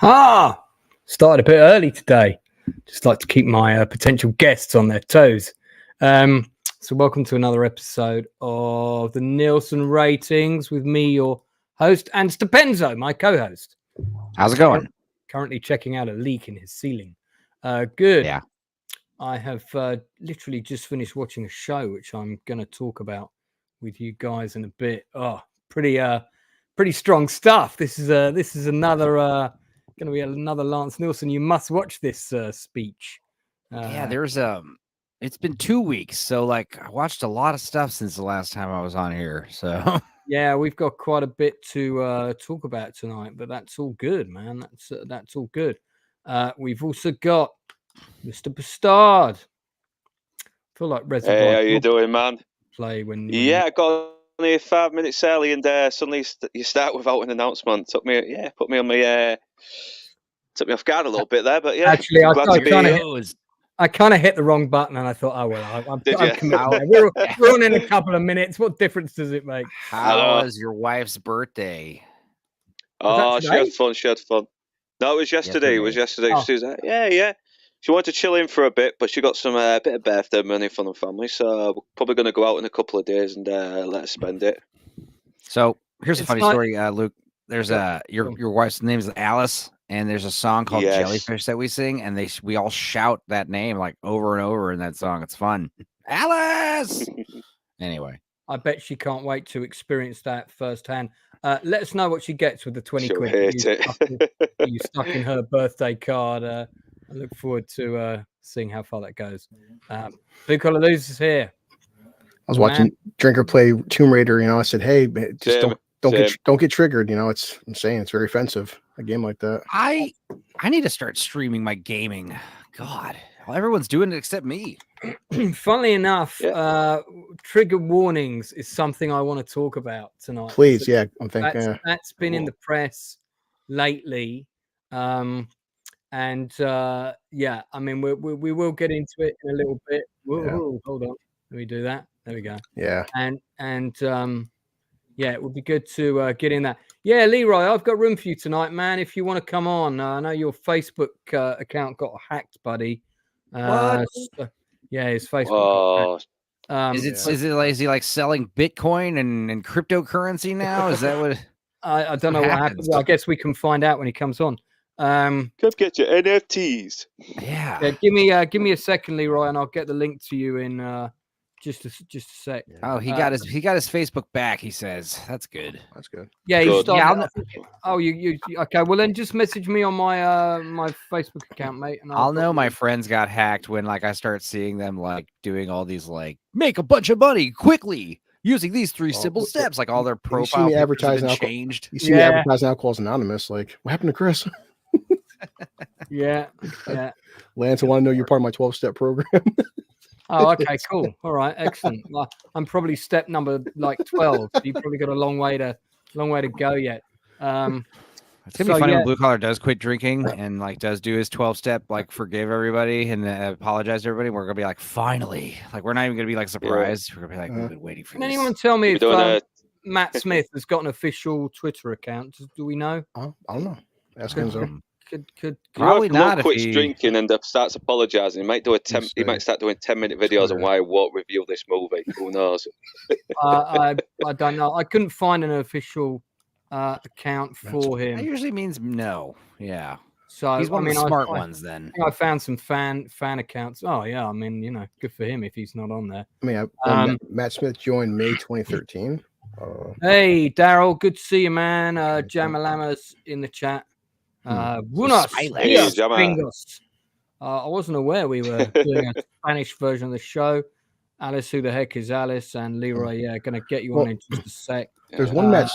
Started a bit early today. Just like to keep my potential guests on their toes. So welcome to another episode of the Nielsen Ratings with me, your host, and Stepenzo, my co-host. How's it going? Currently checking out a leak in his ceiling. Good. Yeah. I have literally just finished watching a show, which I'm going to talk about with you guys in a bit. Pretty strong stuff. This is another going to be another Lance Nielsen. You must watch this speech. There's it's been 2 weeks, so like I watched a lot of stuff since the last time I was on here. So yeah, we've got quite a bit to talk about tonight, but that's all good, man. That's all good. We've also got Mr. Bastard. I feel like Reservoir. Hey, how you doing, man? Play when I got on here 5 minutes early, and suddenly you start without an announcement. Took me off guard a little bit there, but yeah. Actually, I kind of hit the wrong button, and I thought, oh well, I'm committed. We're on in a couple of minutes. What difference does it make? How was your wife's birthday? Oh, she had fun. No, it was yesterday. It was yesterday. Oh. She was yeah. She wanted to chill in for a bit, but she got some bit of birthday money from the family, so we're probably going to go out in a couple of days and let her spend it. So here's a funny story, Luke. There's your wife's name is Alice, and there's a song called Jellyfish that we sing, and we all shout that name like over and over in that song. It's fun. Alice. Anyway, I bet she can't wait to experience that firsthand. Let us know what she gets with the 20 She'll quid you stuck in her birthday card. I look forward to seeing how far that goes. Blue Collar Losers is here. I was watching Drinker play Tomb Raider. I said, "Hey, just don't get triggered." I'm saying it's very offensive. A game like that. I need to start streaming my gaming. God, everyone's doing it except me. Funnily enough, trigger warnings is something I want to talk about tonight. Please, so I'm thinking that's been in the press lately. I mean, we will get into it in a little bit. Whoa, hold on. Let me do that. There we go. Yeah. It would be good to get in that. Yeah, Leroy, I've got room for you tonight, man. If you want to come on, I know your Facebook account got hacked, buddy. What? His Facebook. Is he like selling Bitcoin and cryptocurrency now? Is that what? I don't know what happened. Well, I guess we can find out when he comes on. Come get your NFTs. Yeah. Give me a second, Leroy, and I'll get the link to you in just a sec. Oh, he got his Facebook back. He says that's good. That's good. Yeah, you started. Yeah, you okay? Well, then just message me on my my Facebook account, mate. And I'll know my friends got hacked when like I start seeing them like doing all these like make a bunch of money quickly using these 3 simple steps. Like all their profile pictures have been changed. You see me advertising Alcohol's Anonymous. Like, what happened to Chris? Yeah. Lance, I want to know you're part of my 12-step program. Oh, okay, cool. All right, excellent. Well, I'm probably step number like 12. So you probably got a long way to go yet. It's gonna be funny when Blue Collar does quit drinking and like does do his 12-step, like forgive everybody and apologize to everybody. We're gonna be like, finally, like we're not even gonna be like surprised. We're gonna be like, we've been waiting for Can this. anyone tell me if Matt Smith has got an official Twitter account? Do we know? I don't know. Ask Enzo. Could probably not. If quits drinking and starts apologizing, he might start doing 10-minute videos on why he won't review this movie. Who knows? I don't know. I couldn't find an official account for him. That usually means no. Yeah. So he's one of the smart ones. Then I found some fan accounts. Oh yeah, I mean, good for him if he's not on there. I mean, Matt Smith joined May 2013. Hey, Daryl, good to see you, man. Jamalama's in the chat. Buenos dias, gringos. I wasn't aware we were doing a Spanish version of the show. Alice, who the heck is Alice? And Leroy, going to get you on in just a sec. There's one Matt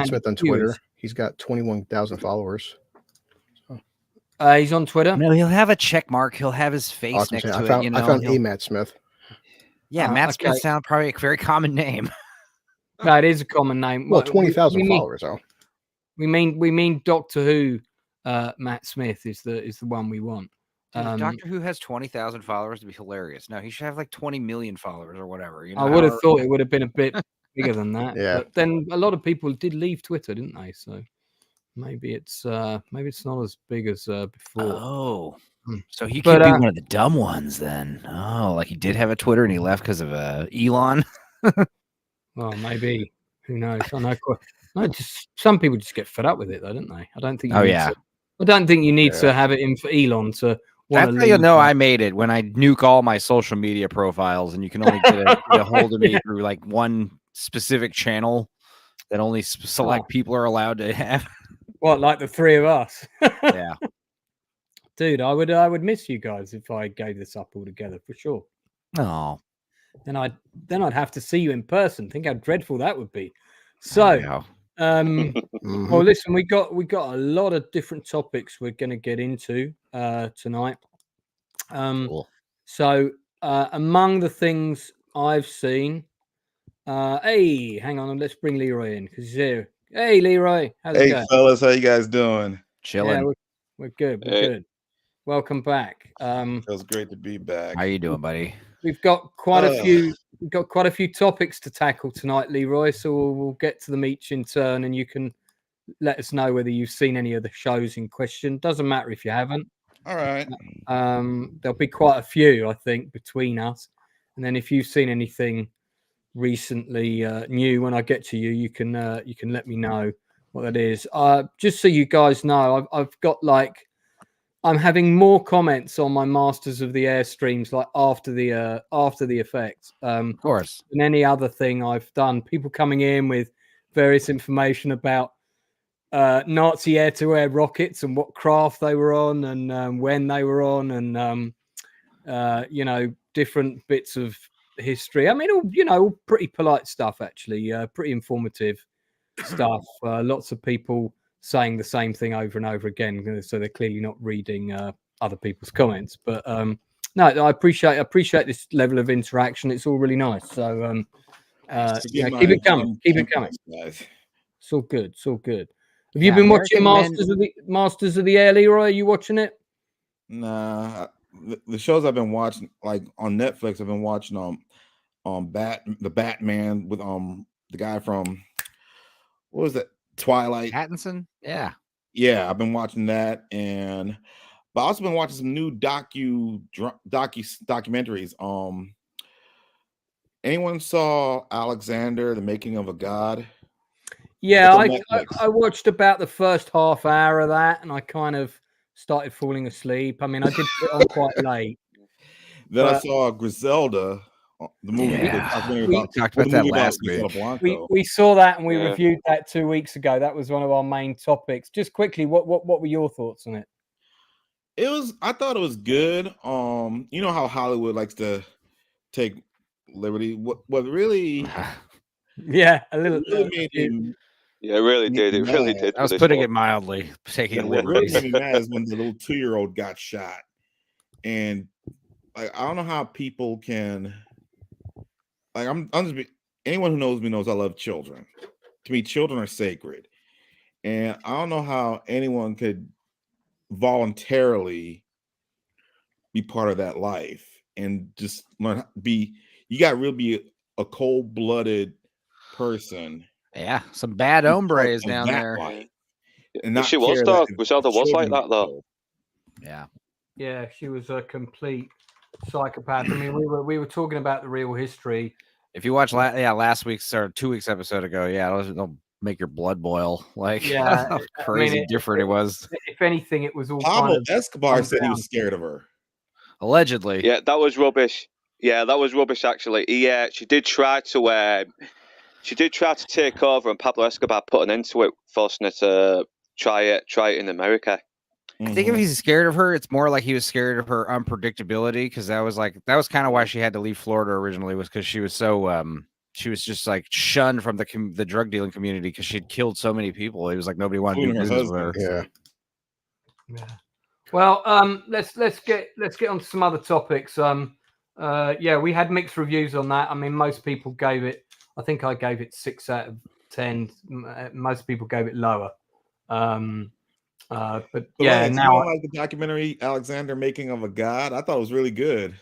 Smith on Twitter. He's got 21,000 followers. He's on Twitter. No, he'll have a check mark. He'll have his face next to it. I found a Matt Smith. Yeah, Matt Smith sounds probably a very common name. No, it is a common name. Well, 20,000 followers, though. We mean Doctor Who. Matt Smith is the one we want. Doctor Who has 20,000 followers to be hilarious. No, he should have like 20 million followers or whatever. I would have thought it would have been a bit bigger than that. Yeah. But then a lot of people did leave Twitter, didn't they? So maybe it's not as big as before. Oh, so he could be one of the dumb ones then. Oh, like he did have a Twitter and he left because of Elon. Well, maybe. Who knows? I know. No, just some people just get fed up with it, though, don't they? I don't think. I don't think you need to have it in for Elon to. That's how you know I made it, when I nuke all my social media profiles, and you can only get a hold of me through like one specific channel that only select people are allowed to have. What, like the three of us? Yeah, dude, I would miss you guys if I gave this up altogether for sure. Oh, then I'd have to see you in person. Think how dreadful that would be. So, well, listen, we got a lot of different topics we're going to get into tonight. Cool. So, among the things I've seen, hey, hang on, let's bring Leroy in because he's here. Hey, Leroy, how's it going? Hey, fellas, how you guys doing? Chilling. Yeah, we're good. We're good. Welcome back. Feels great to be back. How you doing, buddy? We've got quite a few. We've got quite a few topics to tackle tonight, Leroy. So we'll get to them each in turn, and you can let us know whether you've seen any of the shows in question. Doesn't matter if you haven't. All right. There'll be quite a few, I think, between us. And then if you've seen anything recently new, when I get to you, you can let me know what that is. Just so you guys know, I've got I'm having more comments on my Masters of the Air streams after the effect. Of course. Than any other thing I've done. People coming in with various information about Nazi air-to-air rockets and what craft they were on and when they were on and different bits of history. I mean, all pretty polite stuff actually. Pretty informative stuff. Lots of people saying the same thing over and over again, so they're clearly not reading other people's comments. But no, I appreciate this level of interaction. It's all really nice. So keep it coming. Keep it coming. It's all good. It's all good. Have you been watching Masters of the Air, Leroy? Are you watching it? Nah, the shows I've been watching, like on Netflix, I've been watching the Batman with the guy from what was that? Twilight. Pattinson? Yeah. Yeah, I've been watching that, but I also been watching some new documentaries. Anyone saw Alexander, the Making of a God? Yeah, I watched about the first half hour of that, and I kind of started falling asleep. I mean, I did put it on quite late. Then I saw Griselda, the movie. Yeah. We talked about that last week. We saw that and we reviewed that 2 weeks ago. That was one of our main topics. Just quickly, what were your thoughts on it? I thought it was good. You know how Hollywood likes to take liberty. What really? Yeah, a little. Yeah, it really did. It really did. I was putting it mildly. Taking what really made me mad is when the little 2-year-old got shot, and I don't know how people can. I'm just anyone who knows me knows I love children. To me, children are sacred, and I don't know how anyone could voluntarily be part of that life and just learn you got to really be a cold-blooded person. Yeah, some bad hombres down there. And she was though. Griselda was like that though. Yeah, she was a complete psychopath. I mean, we were talking about the real history. If you watch last week's or 2 weeks episode ago, they'll make your blood boil. How crazy different it was. If anything, it was all Pablo Escobar said he was scared of her. Allegedly. Yeah, that was rubbish. Yeah, that was rubbish actually. She did try to take over, and Pablo Escobar put an end to it, forcing her to try it in America. I think if he's scared of her, it's more like he was scared of her unpredictability, because that was kind of why she had to leave Florida originally, was because she was so she was just like shunned from the drug dealing community because she'd killed so many people. It was like nobody wanted to do business with her. Yeah. Well, let's get on to some other topics. We had mixed reviews on that. I mean, most people gave it. I think I gave it 6 out of 10. Most people gave it lower. Now like the documentary Alexander Making of a God. I thought it was really good.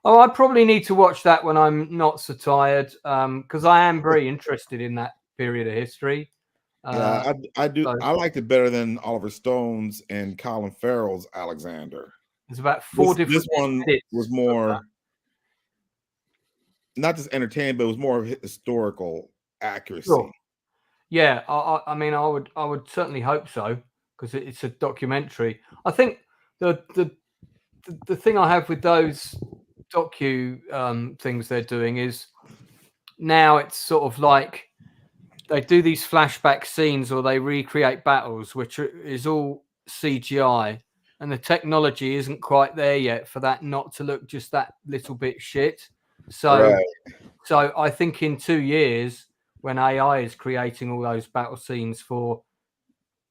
Oh, I probably need to watch that when I'm not so tired, because I am very interested in that period of history. Yeah, I do. So, I liked it better than Oliver Stone's and Colin Farrell's Alexander. There's about four different. This one was more not just entertaining, but it was more historical accuracy. Sure. Yeah, I mean, I would certainly hope so, because it's a documentary. I think the thing I have with those docu things they're doing is now it's sort of like they do these flashback scenes or they recreate battles, which is all CGI, and the technology isn't quite there yet for that not to look just that little bit shit. So, so I think in 2 years, when AI is creating all those battle scenes for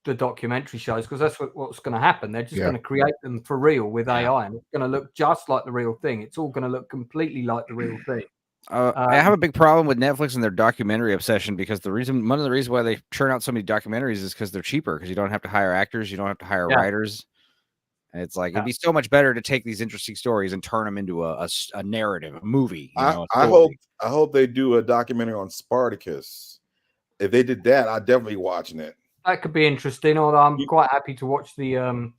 the documentary shows, because that's what's going to happen. They're just going to create them for real with AI, and it's going to look just like the real thing. It's all going to look completely like the real thing. I have a big problem with Netflix and their documentary obsession, because one of the reasons why they churn out so many documentaries is because they're cheaper, because you don't have to hire actors, you don't have to hire writers. And it's like, it'd be so much better to take these interesting stories and turn them into a narrative, a movie. I hope they do a documentary on Spartacus. If they did that, I'd definitely be watching it. That could be interesting. Although I'm quite happy to watch the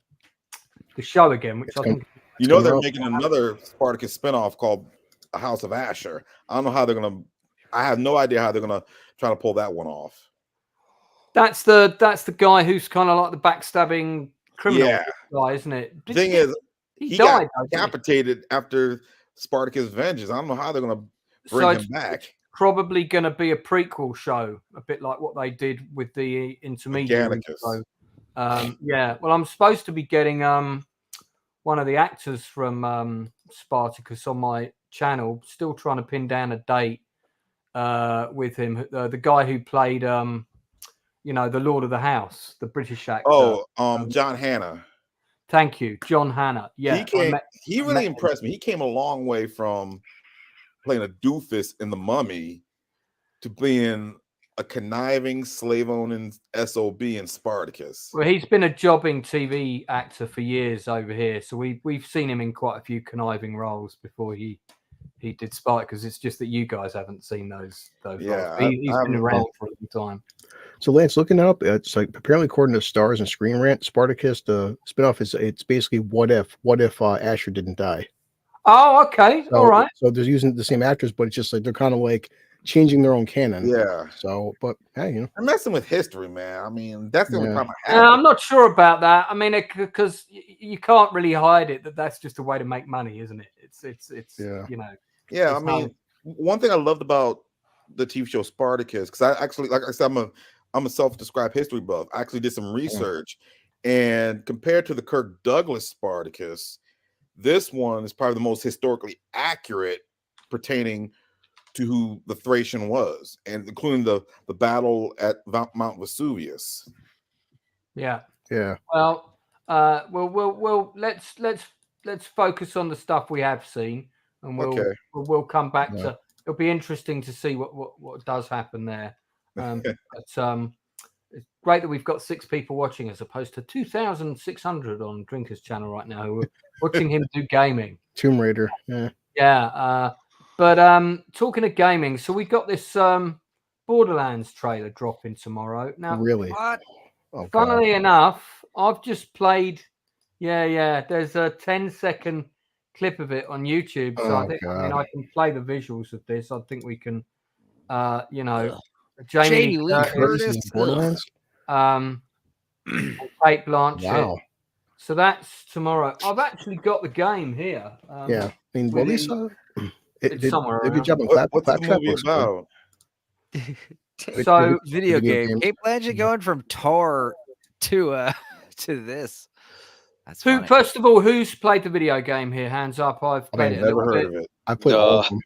show again, which I think they're making another Spartacus spinoff called A House of Asher. I don't know how they're gonna. I have no idea how they're gonna try to pull that one off. That's the guy who's kind of like the backstabbing criminal guy, isn't it? The thing is, he died, got decapitated after Spartacus Vengeance. I don't know how they're gonna bring him back. Probably going to be a prequel show, a bit like what they did with the intermediate. So, well, I'm supposed to be getting one of the actors from Spartacus on my channel. Still trying to pin down a date with him. The guy who played, the Lord of the House, the British actor. John Hannah. Thank you, John Hannah. Yeah, he really impressed me. He came a long way from playing a doofus in The Mummy to being a conniving, slave-owning SOB in Spartacus. Well, he's been a jobbing TV actor for years over here, so we've seen him in quite a few conniving roles before he did Spartacus. It's just that you guys haven't seen those roles. He's been around for a long time. So Lance, looking up, it's like apparently according to Stars and Screen Rant, Spartacus, the spinoff it's basically what if Asher didn't die. Oh, okay. All right. So they're using the same actors, but it's just like they're kind of like changing their own canon. Yeah. So, but hey, they're messing with history, man. I mean, that's the only problem I have. I'm not sure about that. I mean, because you can't really hide it. That's just a way to make money, isn't it? It's Yeah, I mean, one thing I loved about the TV show Spartacus, because I actually, like I said, I'm a self-described history buff. I actually did some research, and compared to the Kirk Douglas Spartacus, this one is probably the most historically accurate pertaining to who the Thracian was, and including the battle at Mount Vesuvius. Yeah. Well, let's focus on the stuff we have seen, and we'll come back to. It'll be interesting to see what does happen there. It's great that we've got 6 people watching as opposed to 2,600 on Drinker's channel right now who are watching him do gaming. Tomb Raider. But talking of gaming, so we got this Borderlands trailer dropping tomorrow. Now, really? Funnily enough, I've just played. There's a 10-second clip of it on YouTube. So I can play the visuals of this. I think we can, Jamie Lee Curtis, Borderlands, Kate Blanchett. Wow. So that's tomorrow. I've actually got the game here. I mean, Lisa, it's somewhere. What's the movie about? So video game. Kate Blanchett going from Tor to this. That's funny. First of all, who's played the video game here? Hands up. I've played it. Never heard of it. I played all of them.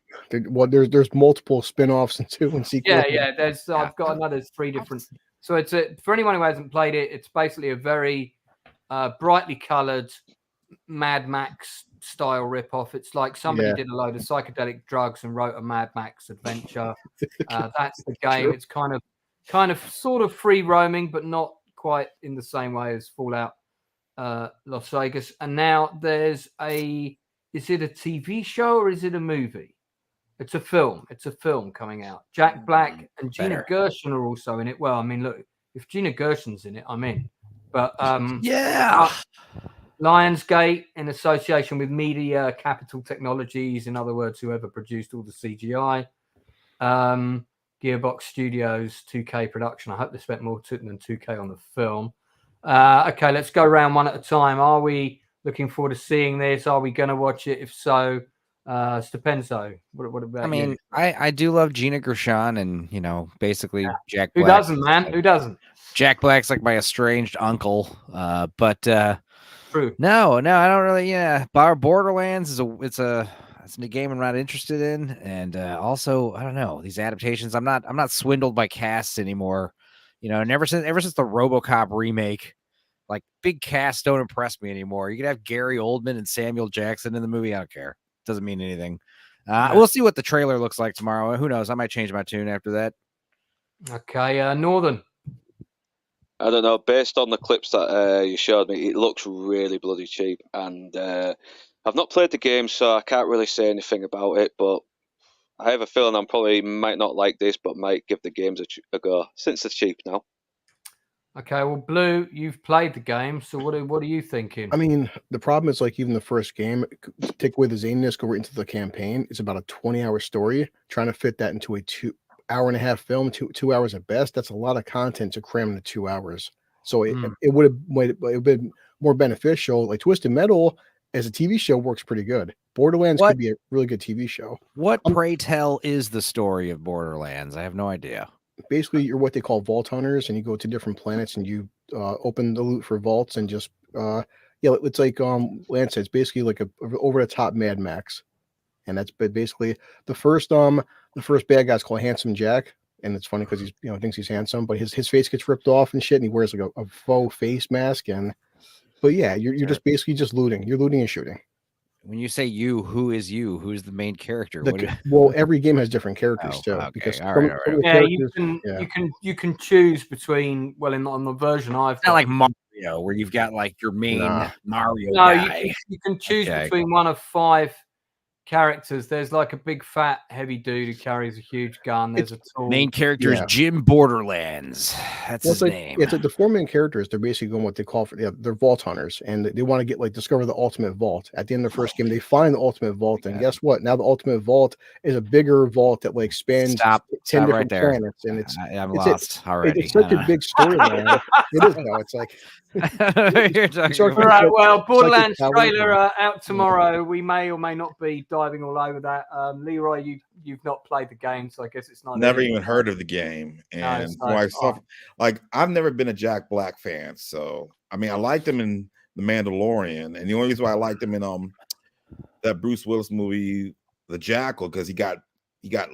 Well, there's multiple spin-offs and sequels. I've got another 3 different. So it's for anyone who hasn't played it, it's basically a very brightly coloured Mad Max style rip-off. It's like somebody did a load of psychedelic drugs and wrote a Mad Max adventure. That's the game. It's kind of sort of free roaming, but not quite in the same way as Fallout Las Vegas. And now there's is it a TV show or is it a movie? It's a film. It's a film coming out. Jack Black and Gina Gershon are also in it. Well, I mean, look, if Gina Gershon's in it, I'm in. But yeah, Lionsgate, in association with Media Capital Technologies, in other words, whoever produced all the CGI, Gearbox Studios, 2K production. I hope they spent more than 2K on the film. Okay, let's go around one at a time. Are we looking forward to seeing this? Are we going to watch it? If so, Stupenzo. What about you? I do love Gina Gershon, and you know, basically Jack Who Black. doesn't, man? Who doesn't? Jack Black's like my estranged uncle. But true. No, I don't really. Yeah, Borderlands is a game I'm not interested in, and also I don't know these adaptations. I'm not swindled by casts anymore. You know, and ever since the RoboCop remake, like big casts don't impress me anymore. You could have Gary Oldman and Samuel Jackson in the movie. I don't care. Doesn't mean anything. We'll see what the trailer looks like tomorrow. Who knows? I might change my tune after that. Okay, Northern. I don't know. Based on the clips that you showed me, it looks really bloody cheap. And I've not played the game, so I can't really say anything about it. But I have a feeling I probably might not like this, but might give the games a go since they're cheap now. Okay, well, Blue, you've played the game, so what are you thinking? I mean, the problem is like even the first game, take away the zaniness, go right into the campaign. It's about a 20-hour story. Trying to fit that into a 2.5-hour film, two hours at best. That's a lot of content to cram into 2 hours. So it would have been more beneficial. Like Twisted Metal as a TV show works pretty good. Borderlands could be a really good TV show. What, pray tell, is the story of Borderlands? I have no idea. Basically, you're what they call vault hunters, and you go to different planets and you open the loot for vaults and just it's like Lance said, it's basically like a over the top Mad Max, and that's basically the first bad guy's called Handsome Jack, and it's funny because he's thinks he's handsome, but his face gets ripped off and shit, and he wears like a faux face mask, but yeah, you're just basically just looting. You're looting and shooting. When you say you, who is you? Who's the main character? Well, every game has different characters too. Okay. Because you can choose between. Well, on the version I've got, not like Mario, where you've got like your main Mario guy. You can choose between one of 5 characters. There's like a big fat heavy dude who carries a huge gun. There's a tall main character is Jim Borderlands. That's his name. It's like the 4 main characters. They're basically going what they call they're vault hunters, and they want to get discover the ultimate vault. At the end of the first game, they find the ultimate vault, and guess what? Now the ultimate vault is a bigger vault that spans 10 different planets, and I'm lost already. It's such a big storyline. It is now. It's like all right. Well, Borderlands trailer out tomorrow. We may or may not be diving all over that. Leroy, you've not played the game, so I guess it's not. Never even heard of the game, and I've never been a Jack Black fan. So I mean, I liked him in The Mandalorian, and the only reason why I liked him in that Bruce Willis movie, The Jackal, because he got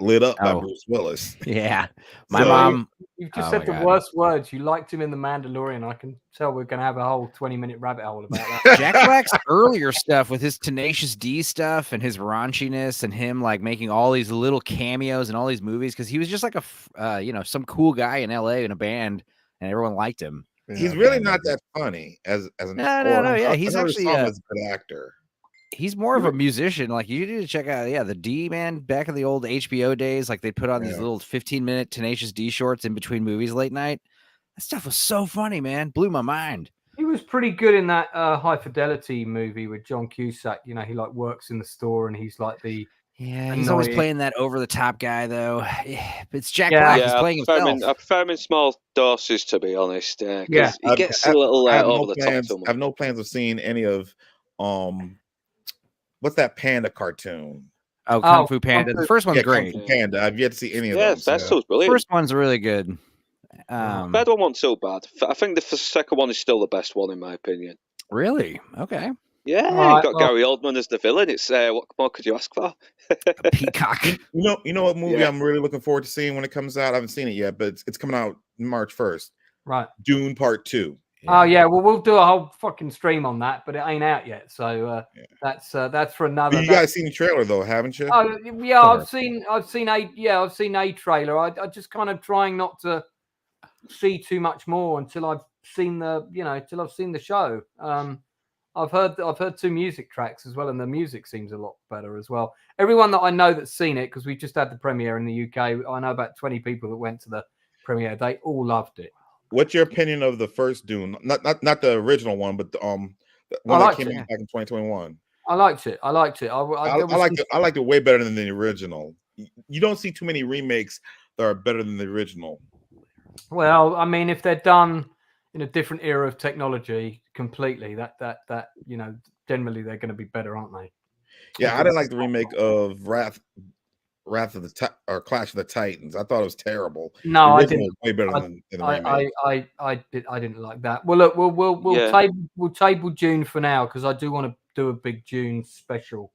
lit up by Bruce Willis. Yeah, my mom. You've just said the worst words. You liked him in The Mandalorian. I can tell we're going to have a whole 20-minute rabbit hole about that. Jack Black's earlier stuff with his Tenacious D stuff and his raunchiness and him making all these little cameos in all these movies, because he was just like some cool guy in LA in a band and everyone liked him. He's really not that funny as an no. Yeah, he's actually a good actor. He's more of a musician. Like, you need to check out, the D, man, back in the old HBO days. Like, they put on these little 15-minute Tenacious D shorts in between movies late night. That stuff was so funny, man. Blew my mind. He was pretty good in that High Fidelity movie with John Cusack. He works in the store and he's like the he's always playing that over-the-top guy, though. It's Jack Black. He's playing himself. I prefer him in small doses, to be honest. He gets a little over the top. I have no plans of seeing any of what's that panda cartoon? Oh, Kung Fu Panda. The first one's great. Kung Fu Panda. I've yet to see any of those. That's so brilliant. The first one's really good. Third one wasn't so bad. I think the second one is still the best one, in my opinion. Really? Okay. Yeah, you've got Gary Oldman as the villain. It's what more could you ask for? Peacock. You know what movie I'm really looking forward to seeing when it comes out? I haven't seen it yet, but it's coming out March 1st. Right. Dune Part 2. Oh yeah, well we'll do a whole fucking stream on that, but it ain't out yet, so that's for another. You guys seen the trailer though, haven't you? Oh yeah, I've seen a trailer. I just kind of trying not to see too much more until I've seen the show. I've heard 2 music tracks as well, and the music seems a lot better as well. Everyone that I know that's seen it, because we just had the premiere in the UK, I know about 20 people that went to the premiere. They all loved it. What's your opinion of the first Dune? Not the original one, but the one that came out back in 2021. I liked it. I liked it. I liked it way better than the original. You don't see too many remakes that are better than the original. Well, I mean, if they're done in a different era of technology completely, that generally they're going to be better, aren't they? Yeah, I didn't like the remake of Wrath of the or Clash of the Titans. I thought it was terrible. No, I didn't. Way better than the remake. I didn't like that. Well, look, we'll table June for now because I do want to do a big June special.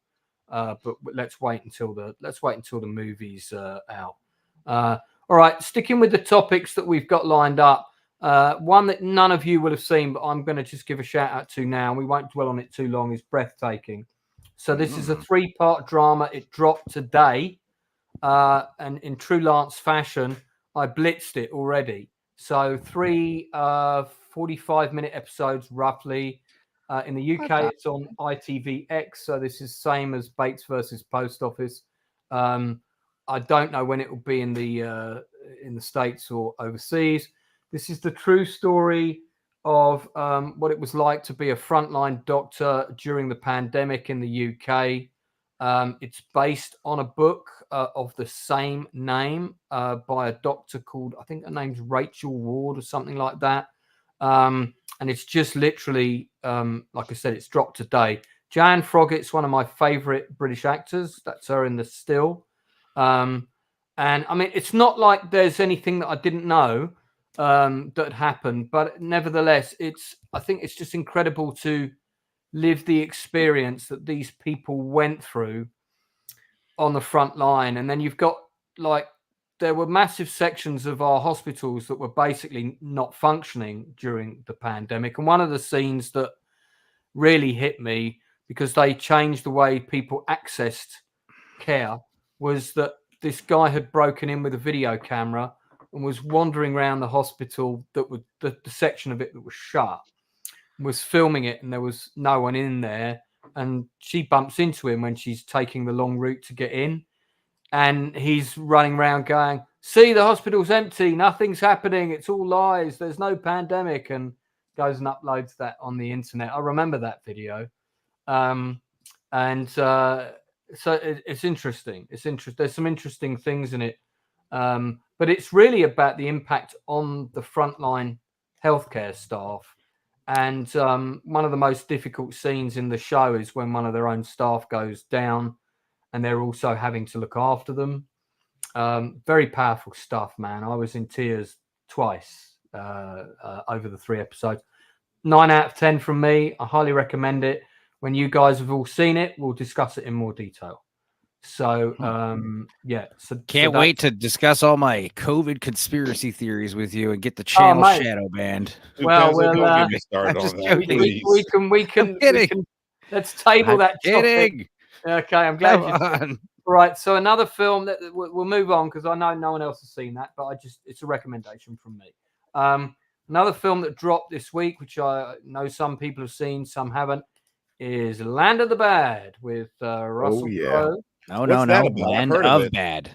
But let's wait until the movie's out. All right, sticking with the topics that we've got lined up. One that none of you will have seen, but I'm going to just give a shout out to now. We won't dwell on it too long. Is Breathtaking. So this is a 3-part drama. It dropped today. And in true Lance fashion, I blitzed it already. So 3 45-minute episodes roughly. In the UK, it's on ITVX. So this is same as Bates versus Post Office. I don't know when it will be in the States or overseas. This is the true story of what it was like to be a frontline doctor during the pandemic in the UK. It's based on a book of the same name by a doctor called, I think her name's Rachel Ward or something like that. And it's just literally, like I said, it's dropped today. Jan Froggett's one of my favorite British actors. That's her in The Still. And I mean, it's not like there's anything that I didn't know that happened, but nevertheless, I think it's just incredible to live the experience that these people went through on the front line. And then you've got there were massive sections of our hospitals that were basically not functioning during the pandemic. And one of the scenes that really hit me because they changed the way people accessed care was that this guy had broken in with a video camera and was wandering around the hospital that would the section of it that was shut, was filming it, and there was no one in there. And she bumps into him when she's taking the long route to get in. And he's running around going, see, the hospital's empty. Nothing's happening. It's all lies. There's no pandemic. And goes and uploads that on the internet. I remember that video. So it's interesting. It's interesting. There's some interesting things in it. But it's really about the impact on the frontline healthcare staff. And one of the most difficult scenes in the show is when one of their own staff goes down and they're also having to look after them. Very powerful stuff, man. I was in tears twice over the 3 episodes. 9 out of 10 from me. I highly recommend it. When you guys have all seen it, we'll discuss it in more detail. So, yeah. Can't wait to discuss all my COVID conspiracy theories with you and get the channel shadow banned. Well, we can. Let's table that topic. Okay, I'm glad you. All right, so another film that we'll move on because I know no one else has seen that, but it's a recommendation from me. Another film that dropped this week, which I know some people have seen, some haven't, is Land of the Bad with Russell Crowe. No, Land of Bad.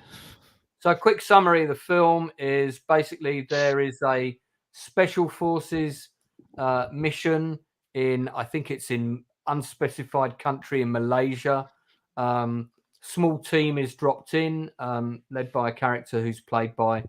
So a quick summary of the film is basically there is a special forces mission I think it's in unspecified country in Malaysia. Small team is dropped in, led by a character who's played by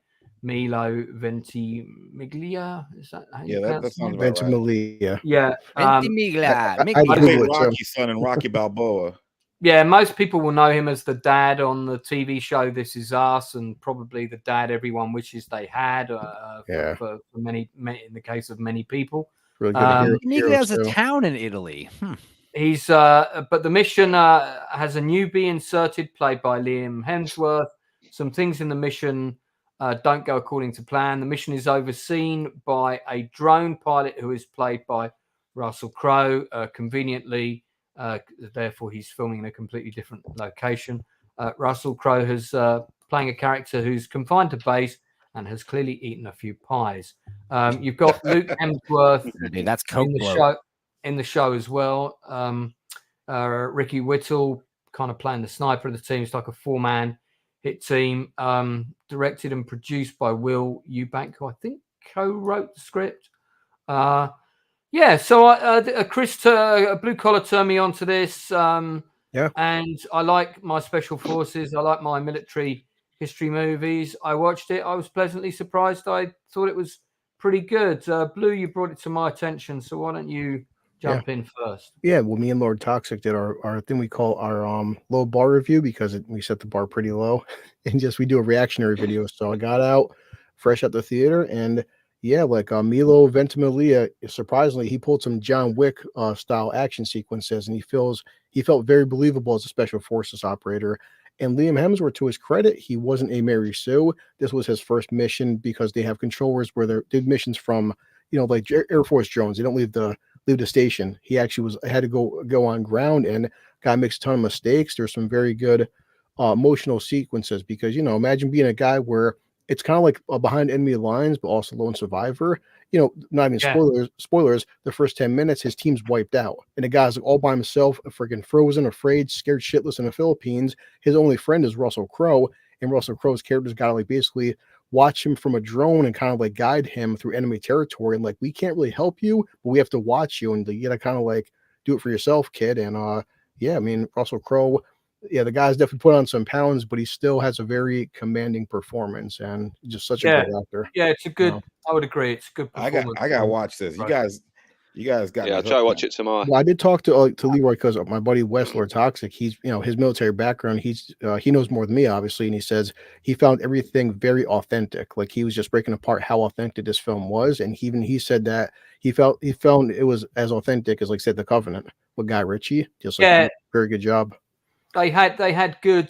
Milo Ventimiglia. Is that how you pronounce that sounds about right. Yeah. Ventimiglia. I played Rocky's son in Rocky Balboa. Yeah, most people will know him as the dad on the TV show This Is Us, and probably the dad everyone wishes they had. For many, in the case of many people. Really good. Ventimiglia is a town in Italy. He's but the mission has a newbie inserted, played by Liam Hemsworth. Some things in the mission don't go according to plan. The mission is overseen by a drone pilot who is played by Russell Crowe. Conveniently, therefore, he's filming in a completely different location. Russell Crowe has playing a character who's confined to base and has clearly eaten a few pies. You've got Luke Hemsworth that's in the show as well. Ricky Whittle kind of playing the sniper of the team. It's like a 4-man hit team. Directed and produced by Wil Eubank, who I think co-wrote the script. Yeah, so Chris, Blue Collar turned me on to this. And I like my special forces. I like my military history movies. I watched it. I was pleasantly surprised. I thought it was pretty good. Blue, you brought it to my attention, so why don't you jump in first? Yeah, well, me and Lord Toxic did our thing we call our low bar review because we set the bar pretty low, and we do a reactionary video. So I got out fresh at the theater, and yeah, like Milo Ventimiglia, surprisingly, he pulled some John Wick style action sequences, and he felt very believable as a special forces operator. And Liam Hemsworth, to his credit, he wasn't a Mary Sue. This was his first mission because they have controllers where they did missions from, like Air Force drones. They don't leave the station. He actually had to go on ground, and guy makes a ton of mistakes. There's some very good emotional sequences because imagine being a guy where it's kind of like behind enemy lines, but also lone survivor. Not even spoilers. The first 10 minutes, his team's wiped out, and the guy's all by himself, freaking frozen, afraid, scared shitless in the Philippines. His only friend is Russell Crowe, and Russell Crowe's character's got to basically watch him from a drone and kind of guide him through enemy territory. And we can't really help you, but we have to watch you, and you gotta kind of do it for yourself, kid. And yeah, I mean, Russell Crowe, yeah, the guy's definitely put on some pounds, but he still has a very commanding performance and just such a good actor. Yeah, it's a good. I would agree. It's a good performance. I gotta watch this. You guys got. Yeah, I'll try to watch it tomorrow. Well, I did talk to Leroy because my buddy Wes Lord Toxic. He's his military background. He knows more than me, obviously, and he says he found everything very authentic. Like he was just breaking apart how authentic this film was, and he said that he found it was as authentic as say The Covenant with Guy Ritchie. Just very good job. They had good.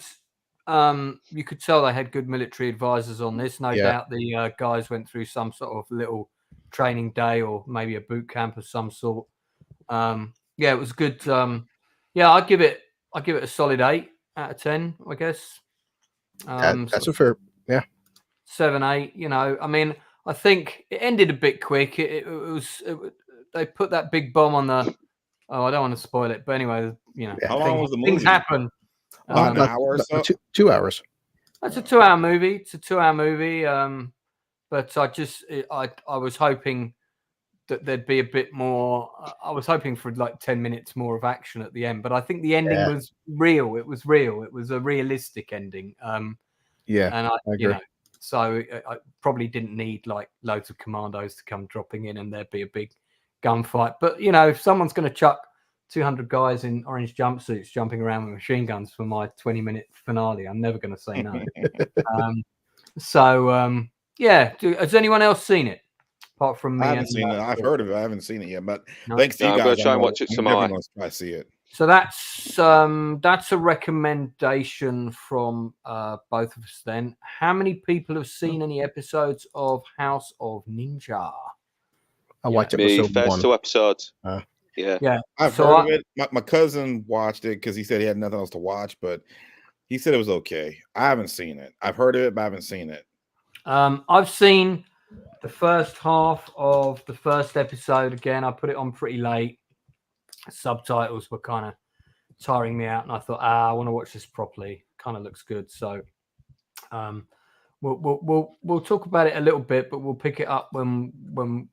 You could tell they had good military advisors on this. No doubt the guys went through some sort of little training day or maybe a boot camp of some sort. Yeah, it was good. Yeah, I'd give it a solid 8 out of 10, I guess. That's a fair 7, 8. I mean, I think it ended a bit quick. They put that big bomb on the. Oh, I don't want to spoil it, but anyway, how long was the movie? Things happen. About an hour or so? 2 hours. That's a 2-hour movie. It's a 2-hour movie. But I was hoping that there'd be a bit more. I was hoping for 10 minutes more of action at the end. But I think the ending was real. It was real. It was a realistic ending. And I agree. So I probably didn't need loads of commandos to come dropping in and there'd be a big gunfight. But if someone's going to chuck 200 guys in orange jumpsuits jumping around with machine guns for my 20-minute finale, I'm never going to say no. Yeah. Has anyone else seen it apart from me? I haven't seen it. I've heard of it. I haven't seen it yet. But thanks to you guys. I'm going to try and watch it tomorrow. I'm going to try to see it. So that's a recommendation from both of us. Then, how many people have seen any episodes of House of Ninja? I watched episode first 2 episodes. Yeah. I've heard of it. My cousin watched it because he said he had nothing else to watch, but he said it was okay. I haven't seen it. I've heard of it, but I haven't seen it. I've seen the first half of the first episode. Again, I put it on pretty late. Subtitles were kind of tiring me out, and I thought, I want to watch this properly. Kind of looks good. So we'll talk about it a little bit, but we'll pick it up when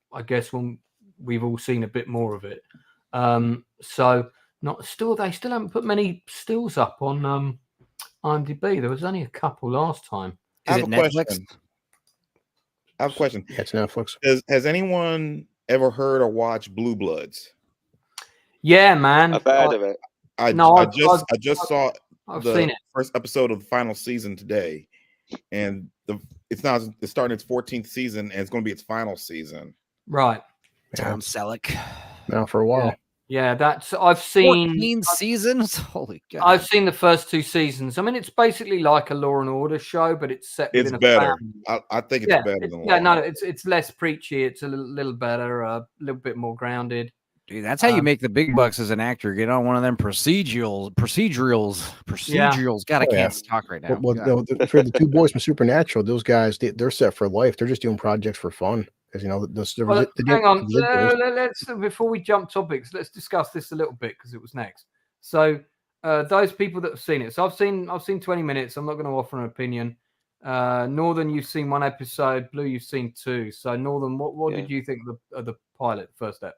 we've all seen a bit more of it. They still haven't put many stills up on IMDb. There was only a couple last time. Is it Netflix? I have a question. Yeah, it's Netflix. Has anyone ever heard or watched Blue Bloods? Yeah, man. I've heard of it. I just saw the first episode of the final season today, and it's starting its 14th season, and it's going to be its final season. Right. Tom Selleck. Now for a while. Yeah, I've seen 14 seasons. Holy God! I've seen the first 2 seasons. I mean, it's basically like a Law and Order show, but it's set. It's better. I think it's better than. Yeah, no, it's less preachy. It's a little better, a little bit more grounded. Dude, that's how you make the big bucks as an actor. Get on one of them procedurals. God, I can't talk right now. Well, for the 2 boys from Supernatural, those guys, they're set for life. They're just doing projects for fun. Because hang on. Let's before we jump topics, let's discuss this a little bit because it was next. So those people that have seen it. So I've seen 20 minutes. I'm not going to offer an opinion. Northern, you've seen 1 episode. Blue, you've seen 2. So Northern, what did you think of the pilot first step?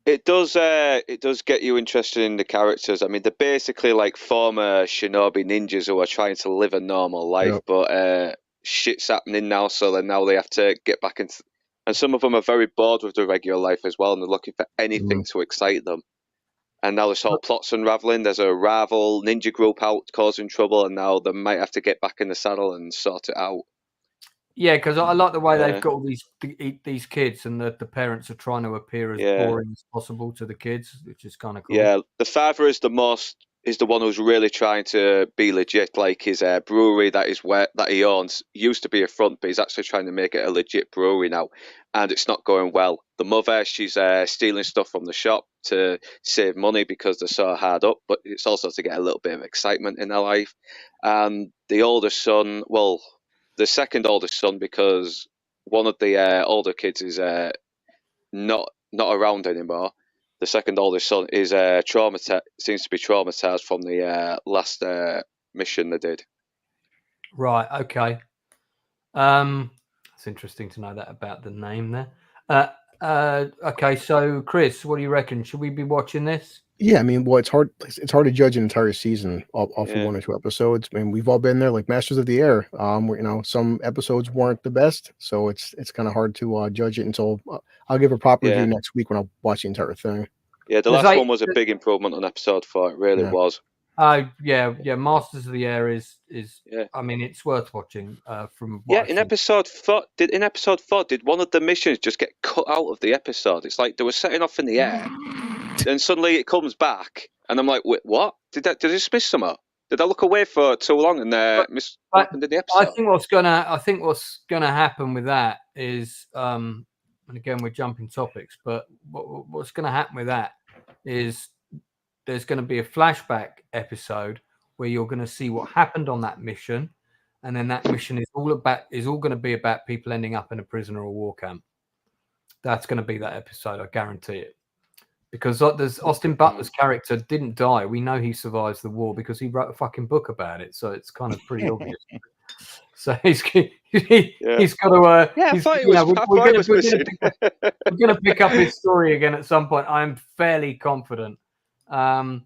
It does get you interested in the characters. I mean, they're basically like former shinobi ninjas who are trying to live a normal life, but shit's happening now, so then now they have to get back into. And some of them are very bored with the regular life as well, and they're looking for anything to excite them. And now this whole plot's unraveling. There's a rival ninja group out causing trouble, and now they might have to get back in the saddle and sort it out. Yeah, because I like the way they've got all these kids, and the parents are trying to appear as boring as possible to the kids, which is kind of cool. Yeah, the father is the one who's really trying to be legit. Like his brewery that he owns used to be a front, but he's actually trying to make it a legit brewery now, and it's not going well. The mother, she's stealing stuff from the shop to save money because they're so hard up, but it's also to get a little bit of excitement in their life. And the oldest son, well, the second oldest son, because one of the older kids is not around anymore. The second oldest son is seems to be traumatized from the last mission they did. Right. Okay. It's interesting to know that about the name there. Okay. So, Chris, what do you reckon? Should we be watching this? Yeah, I mean, well, it's hard to judge an entire season off of 1 or 2 episodes. I mean, we've all been there, like Masters of the Air. Where, some episodes weren't the best, so it's kind of hard to judge it until I'll give a proper review next week when I'll watch the entire thing. Yeah, the last one was a big improvement on episode 4. It really was. Yeah. Masters of the Air is. I mean, it's worth watching. From in episode 4, did one of the missions just get cut out of the episode? It's like they were setting off in the air. Then suddenly it comes back, and I'm like, "Wait, what? Did I just miss something? Did I look away for too long and miss what happened in the episode?" I think what's gonna happen with that is, and again we're jumping topics, but what's gonna happen with that is there's gonna be a flashback episode where you're gonna see what happened on that mission, and then that mission is all gonna be about people ending up in a prison or a war camp. That's gonna be that episode, I guarantee it. Because there's Austin Butler's character didn't die. We know he survives the war because he wrote a fucking book about it. So it's kind of pretty obvious. So he's got to. We're going to pick up his story again at some point. I'm fairly confident. All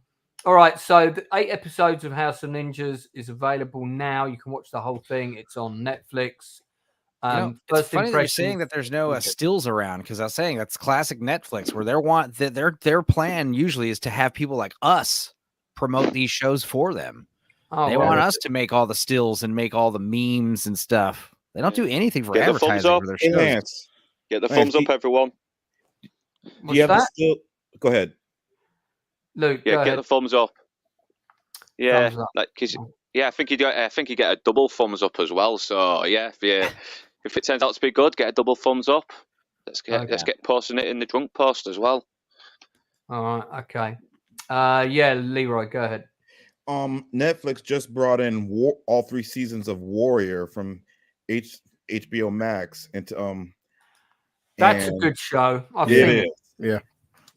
right. So the 8 episodes of House of Ninjas is available now. You can watch the whole thing. It's on Netflix. It's funny that you're saying that there's no stills around, because I was saying that's classic Netflix, where their plan usually is to have people like us promote these shows for them. They want us to make all the stills and make all the memes and stuff. They don't do anything for advertising for their shows. Get the thumbs up, everyone. Go ahead, Luke. Yeah, get the thumbs up. Yeah, I think you get a double thumbs up as well. So yeah, if it turns out to be good, get a double thumbs up. Let's get posting it in the drunk post as well. All right. Okay. Leroy, go ahead. Netflix just brought in all 3 seasons of Warrior from HBO Max into That's a good show. It is. Yeah.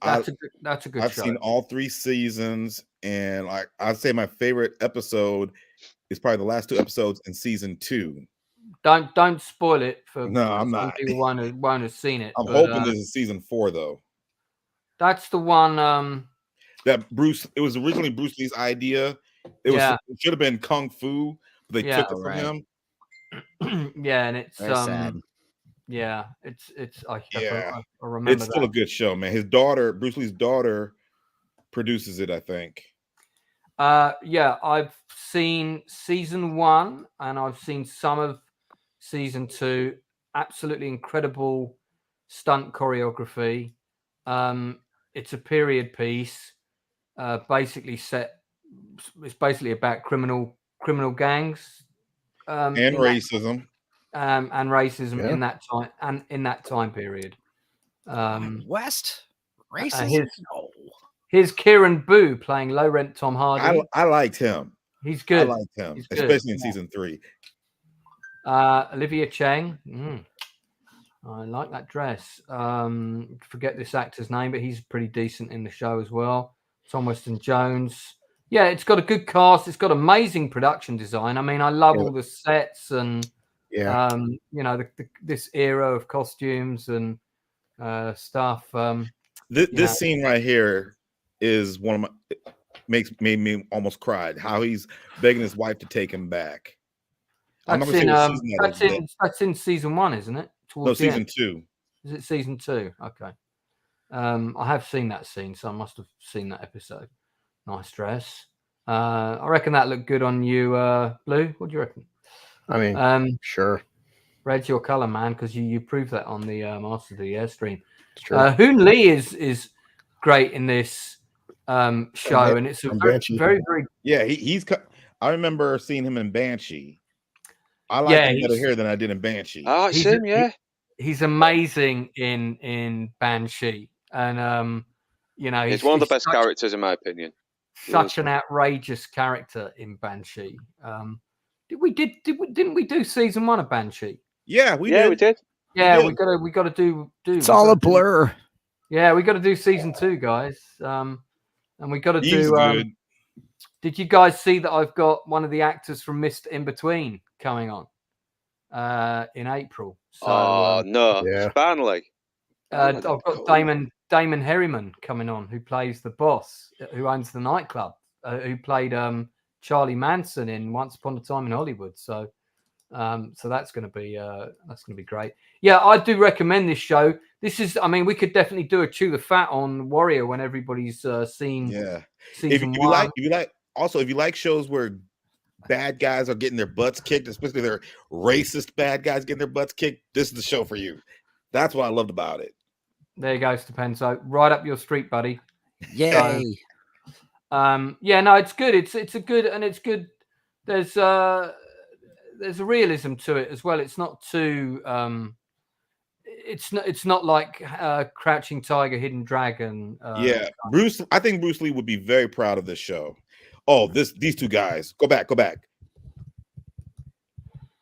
That's a good show. I've seen all 3 seasons, and I'd say my favorite episode is probably the last 2 episodes in season 2. Don't spoil it for I'm not. People won't have seen it. I'm hoping this is season 4 though. That's the one that it was originally Bruce Lee's idea. It should have been Kung Fu, but they took it from him. Yeah, and it's sad. Yeah, I remember it's still a good show, man. His daughter, Bruce Lee's daughter, produces it, I think. I've seen season 1 and I've seen some of season 2. Absolutely incredible stunt choreography. It's a period piece, basically it's basically about criminal gangs and racism. And racism in that time period. West racism. Here's Kieran Boo playing low rent Tom Hardy. I liked him. He's good. I liked him, especially in season 3. Olivia Chang. I like that dress. Forget this actor's name, but he's pretty decent in the show as well. Tom Weston Jones. yeah, it's got a good cast. It's got amazing production design. I mean, I love all the sets and this era of costumes and stuff. This scene right here is one of my made me almost cried. How he's begging his wife to take him back. That's in season 1, isn't it? No, season 2. Is it season 2? Okay. I have seen that scene, so I must have seen that episode. Nice dress. I reckon that looked good on you, Blue. What do you reckon? I mean, sure. Red's your color, man, because you proved that on the Master of the Air stream. Hoon Lee is great in this show, and it's a very. Yeah, he's. I remember seeing him in Banshee. I like him better here than I did in Banshee. Oh, it's him, yeah. He's amazing in Banshee, and he's one of the best characters in my opinion. Such an outrageous character in Banshee. Didn't we do season 1 of Banshee? Yeah, we did. Yeah, we got to do. It's all a blur. Yeah, we got to do season 2, guys. And we got to do. Did you guys see that I've got one of the actors from Mr. In Between coming on in April? So, no, Spanley. I've got Damon Herriman coming on, who plays the boss, who owns the nightclub, who played Charlie Manson in Once Upon a Time in Hollywood. So that's going to be great. Yeah, I do recommend this show. This is, I mean, we could definitely do a chew the fat on Warrior when everybody's seen. Yeah. Season 1. If you like shows where bad guys are getting their butts kicked, especially they're racist bad guys getting their butts kicked, this is the show for you. That's what I loved about it. There you go, Stepenzo. Right up your street, buddy. Yay. So, it's good. It's a good, and it's good. There's a realism to it as well. It's not too. It's not like Crouching Tiger, Hidden Dragon. I think Bruce Lee would be very proud of this show. Oh, these two guys. Go back.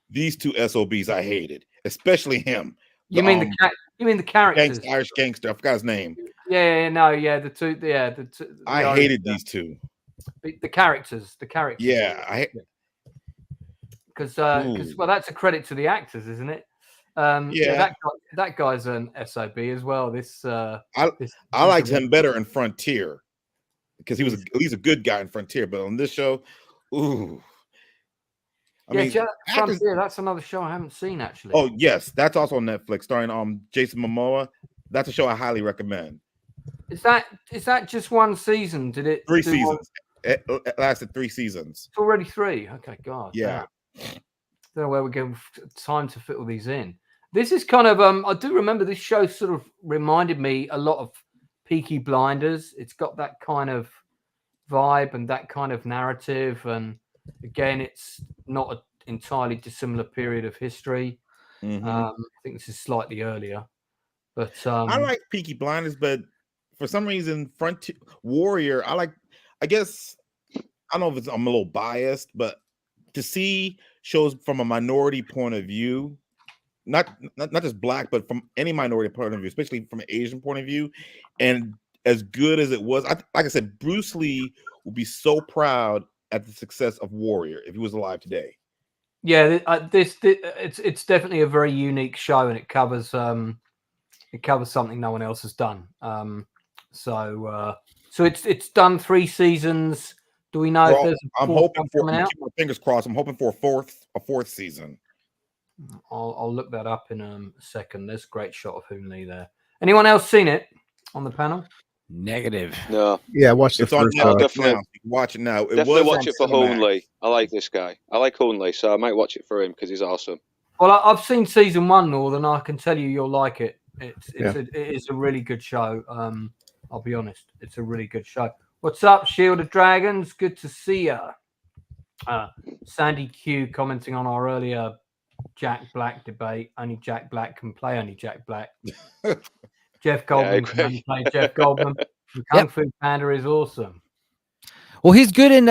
These two SOBs I hated, especially him. You mean the characters? Irish gangster. I forgot his name. The two. I hated these two. The characters. Yeah, because that's a credit to the actors, isn't it? That guy's an SOB as well. I liked him better in Frontier because he's a good guy in Frontier, but on this show, ooh. Frontier, that's another show I haven't seen actually. Oh yes, that's also on Netflix, starring Jason Momoa. That's a show I highly recommend. Is that just one season? Did it 3 seasons? It lasted 3 seasons. It's already 3. Okay, God. Yeah. Don't know where we're getting time to fit all these in. This is kind of I do remember this show sort of reminded me a lot of Peaky Blinders. It's got that kind of vibe and that kind of narrative, and again, it's not an entirely dissimilar period of history. Mm-hmm. I think this is slightly earlier, but I like Peaky Blinders, but for some reason, Frontier Warrior, I guess I don't know if I'm a little biased, but to see shows from a minority point of view, not just black, but from any minority point of view, especially from an Asian point of view, and as good as it was, like I said, Bruce Lee would be so proud at the success of Warrior if he was alive today. Yeah, it's definitely a very unique show, and it covers something no one else has done. So it's done 3 seasons. Do we know if there's I'm hoping for keep my fingers crossed. I'm hoping for a fourth season. I'll look that up in a second. There's a great shot of Hoon Lee there. Anyone else seen it on the panel? Negative. No. Yeah, watch the first. Definitely watch it now. Definitely watch it for Hoon Lee. I like this guy. I like Hoon Lee, so I might watch it for him because he's awesome. Well, I've seen season 1, Northern. I can tell you'll like it. It is a really good show. I'll be honest. It's a really good show. What's up, Shield of Dragons? Good to see you. Sandy Q commenting on our earlier Jack Black debate. Only Jack Black can play only Jack Black. Jeff Goldblum can play Jeff Goldblum. Kung Fu Panda is awesome. Well, he's good in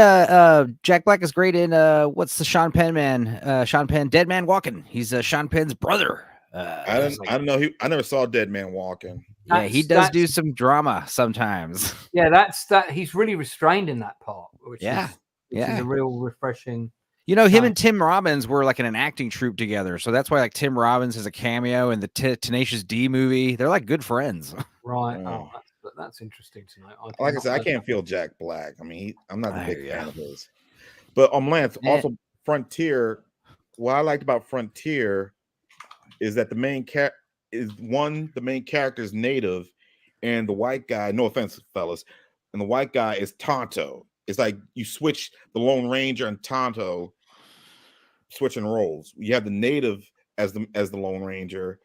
Jack Black is great in what's the Sean Penn man? Sean Penn, Dead Man Walking. He's Sean Penn's brother. I never saw Dead Man Walking. Yeah, he does do some drama sometimes. Yeah, that he's really restrained in that part, which is a real refreshing. You know, him and Tim Robbins were like in an acting troupe together, so that's why like Tim Robbins has a cameo in the Tenacious D movie. They're like good friends. Right. Oh, that's interesting to know. Like I said, I can't feel Jack Black. I mean, I'm not a big fan of his. But Lance, also Frontier. What I liked about Frontier is that the main character is native, and the white guy. No offense, fellas, and the white guy is Tonto. It's like you switch the Lone Ranger and Tonto, switching roles. You have the native as the Lone Ranger,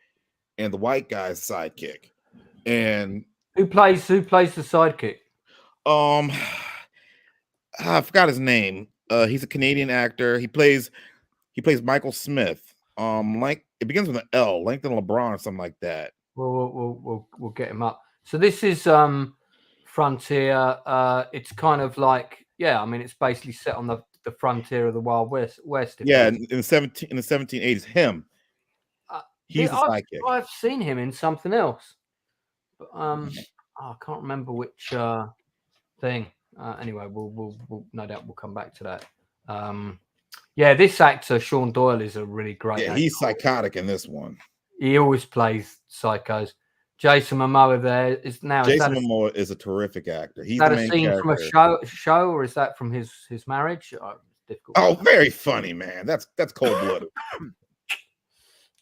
and the white guy is the sidekick. And who plays the sidekick? I forgot his name. He's a Canadian actor. He plays Michael Smith. Like it begins with an L, Langton LeBron or something like that. We'll get him up. So this is Frontier. It's kind of like I mean it's basically set on the frontier of the Wild West. Yeah, in the 1780s, him. He's the sidekick. I've seen him in something else, but I can't remember which thing. Anyway, we'll no doubt we'll come back to that. This actor Sean Doyle is a really great. Yeah, he's psychotic in this one. He always plays psychos. Jason Momoa there is now. Jason Momoa is a terrific actor. He's that the a main scene character. from a show, or is that from his marriage? Difficult. Oh, very funny, man. That's cold blooded.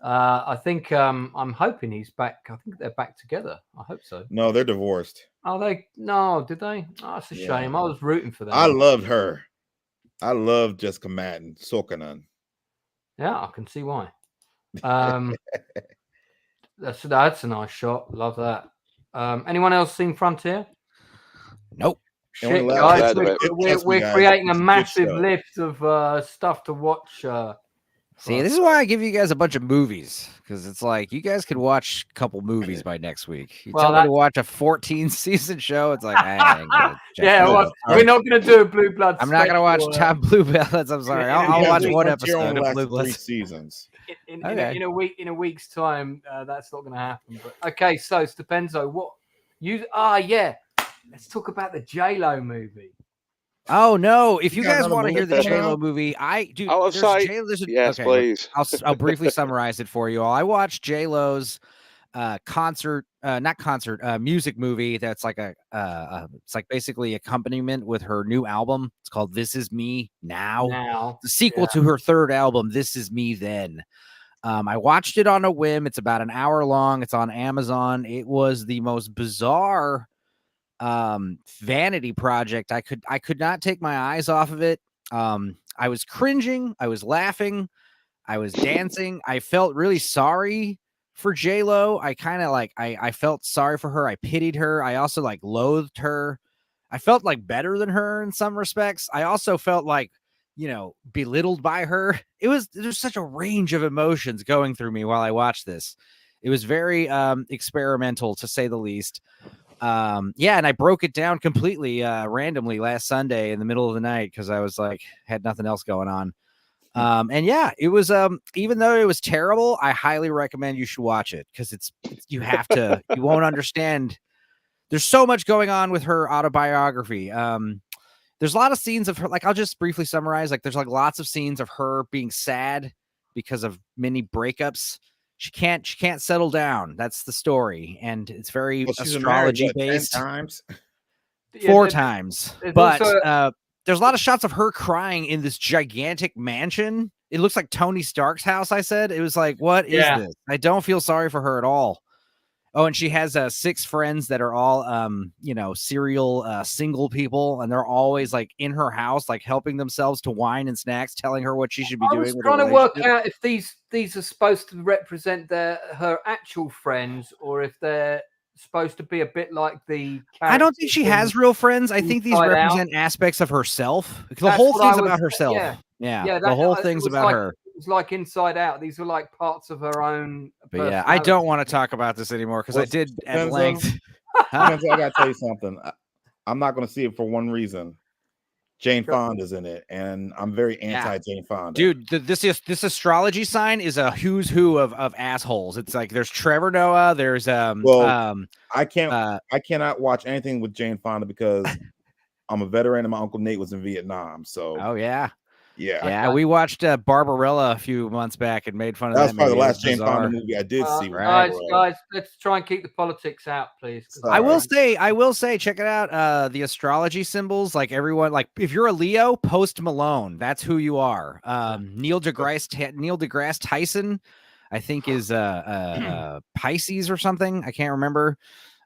I think I'm hoping he's back. I think they're back together. I hope so. No, they're divorced. Are they? No, did they? Oh, that's a shame. I was rooting for them. I loved her. I love Jessica Madden, Sokanan. Yeah, I can see why. That's a nice shot. Love that. Anyone else seen Frontier? Nope. Shit, guys, we're creating a massive list of stuff to watch. See, this is why I give you guys a bunch of movies, because it's like you guys could watch a couple movies by next week. You tell me to watch a 14-season show, it's like, we're not going to do a Blue Bloods. I'm not going to watch Top Blue Bloods. I'm sorry. I'll watch one episode of Blue Bloods. 3 seasons. In a week's time, that's not going to happen. But okay, so Stepenzo, let's talk about the J-Lo movie. Oh no! If you guys want to hear the J-Lo movie, yes, please. I'll briefly summarize it for you all. I watched J-Lo's music movie. That's like it's like basically accompaniment with her new album. It's called "This Is Me Now." The sequel to her third album, "This Is Me Then." I watched it on a whim. It's about an hour long. It's on Amazon. It was the most bizarre vanity project. I could not take my eyes off of it. I was cringing, I was laughing, I was dancing. I felt really sorry for J-Lo. I kind of like I felt sorry for her. I pitied her. I also like loathed her. I felt like better than her in some respects. I also felt like, belittled by her. There's such a range of emotions going through me while I watched this. It was very experimental, to say the least. And I broke it down completely randomly last Sunday in the middle of the night because I was like, had nothing else going on. It was even though it was terrible, I highly recommend you should watch it because you have to. You won't understand. There's so much going on with her autobiography. There's a lot of scenes of her. Like, I'll just briefly summarize. Like, there's like lots of scenes of her being sad because of many breakups. She can't settle down. That's the story, and it's very astrology based. 10 times, 4 times. But there's a lot of shots of her crying in this gigantic mansion. It looks like Tony Stark's house. I said it was like, what is this? I don't feel sorry for her at all. Oh, and she has 6 friends that are all, serial single people, and they're always like in her house, like helping themselves to wine and snacks, telling her what she should be doing. I was trying to work out if these are supposed to represent her actual friends, or if they're supposed to be a bit like the. I don't think she has real friends. I think these represent aspects of herself. The whole thing's about herself. Yeah, the whole thing's about her. It's like Inside Out. These are like parts of her own. But I don't want to talk about this anymore because I did at length. I gotta tell you something. I'm not going to see it for one reason. Jane Fonda's in it, and I'm very anti Jane Fonda. Dude, this astrology sign is a who's who of assholes. It's like there's Trevor Noah, there's I cannot watch anything with Jane Fonda because I'm a veteran and my Uncle Nate was in Vietnam. So yeah, we watched Barbarella a few months back and made fun of that. That's probably the last Jane Fonda movie I did see. Guys, let's try and keep the politics out, please. I will say, check it out. The astrology symbols, like everyone, like if you're a Leo, Post Malone, that's who you are. Neil deGrasse Tyson, I think is Pisces or something. I can't remember.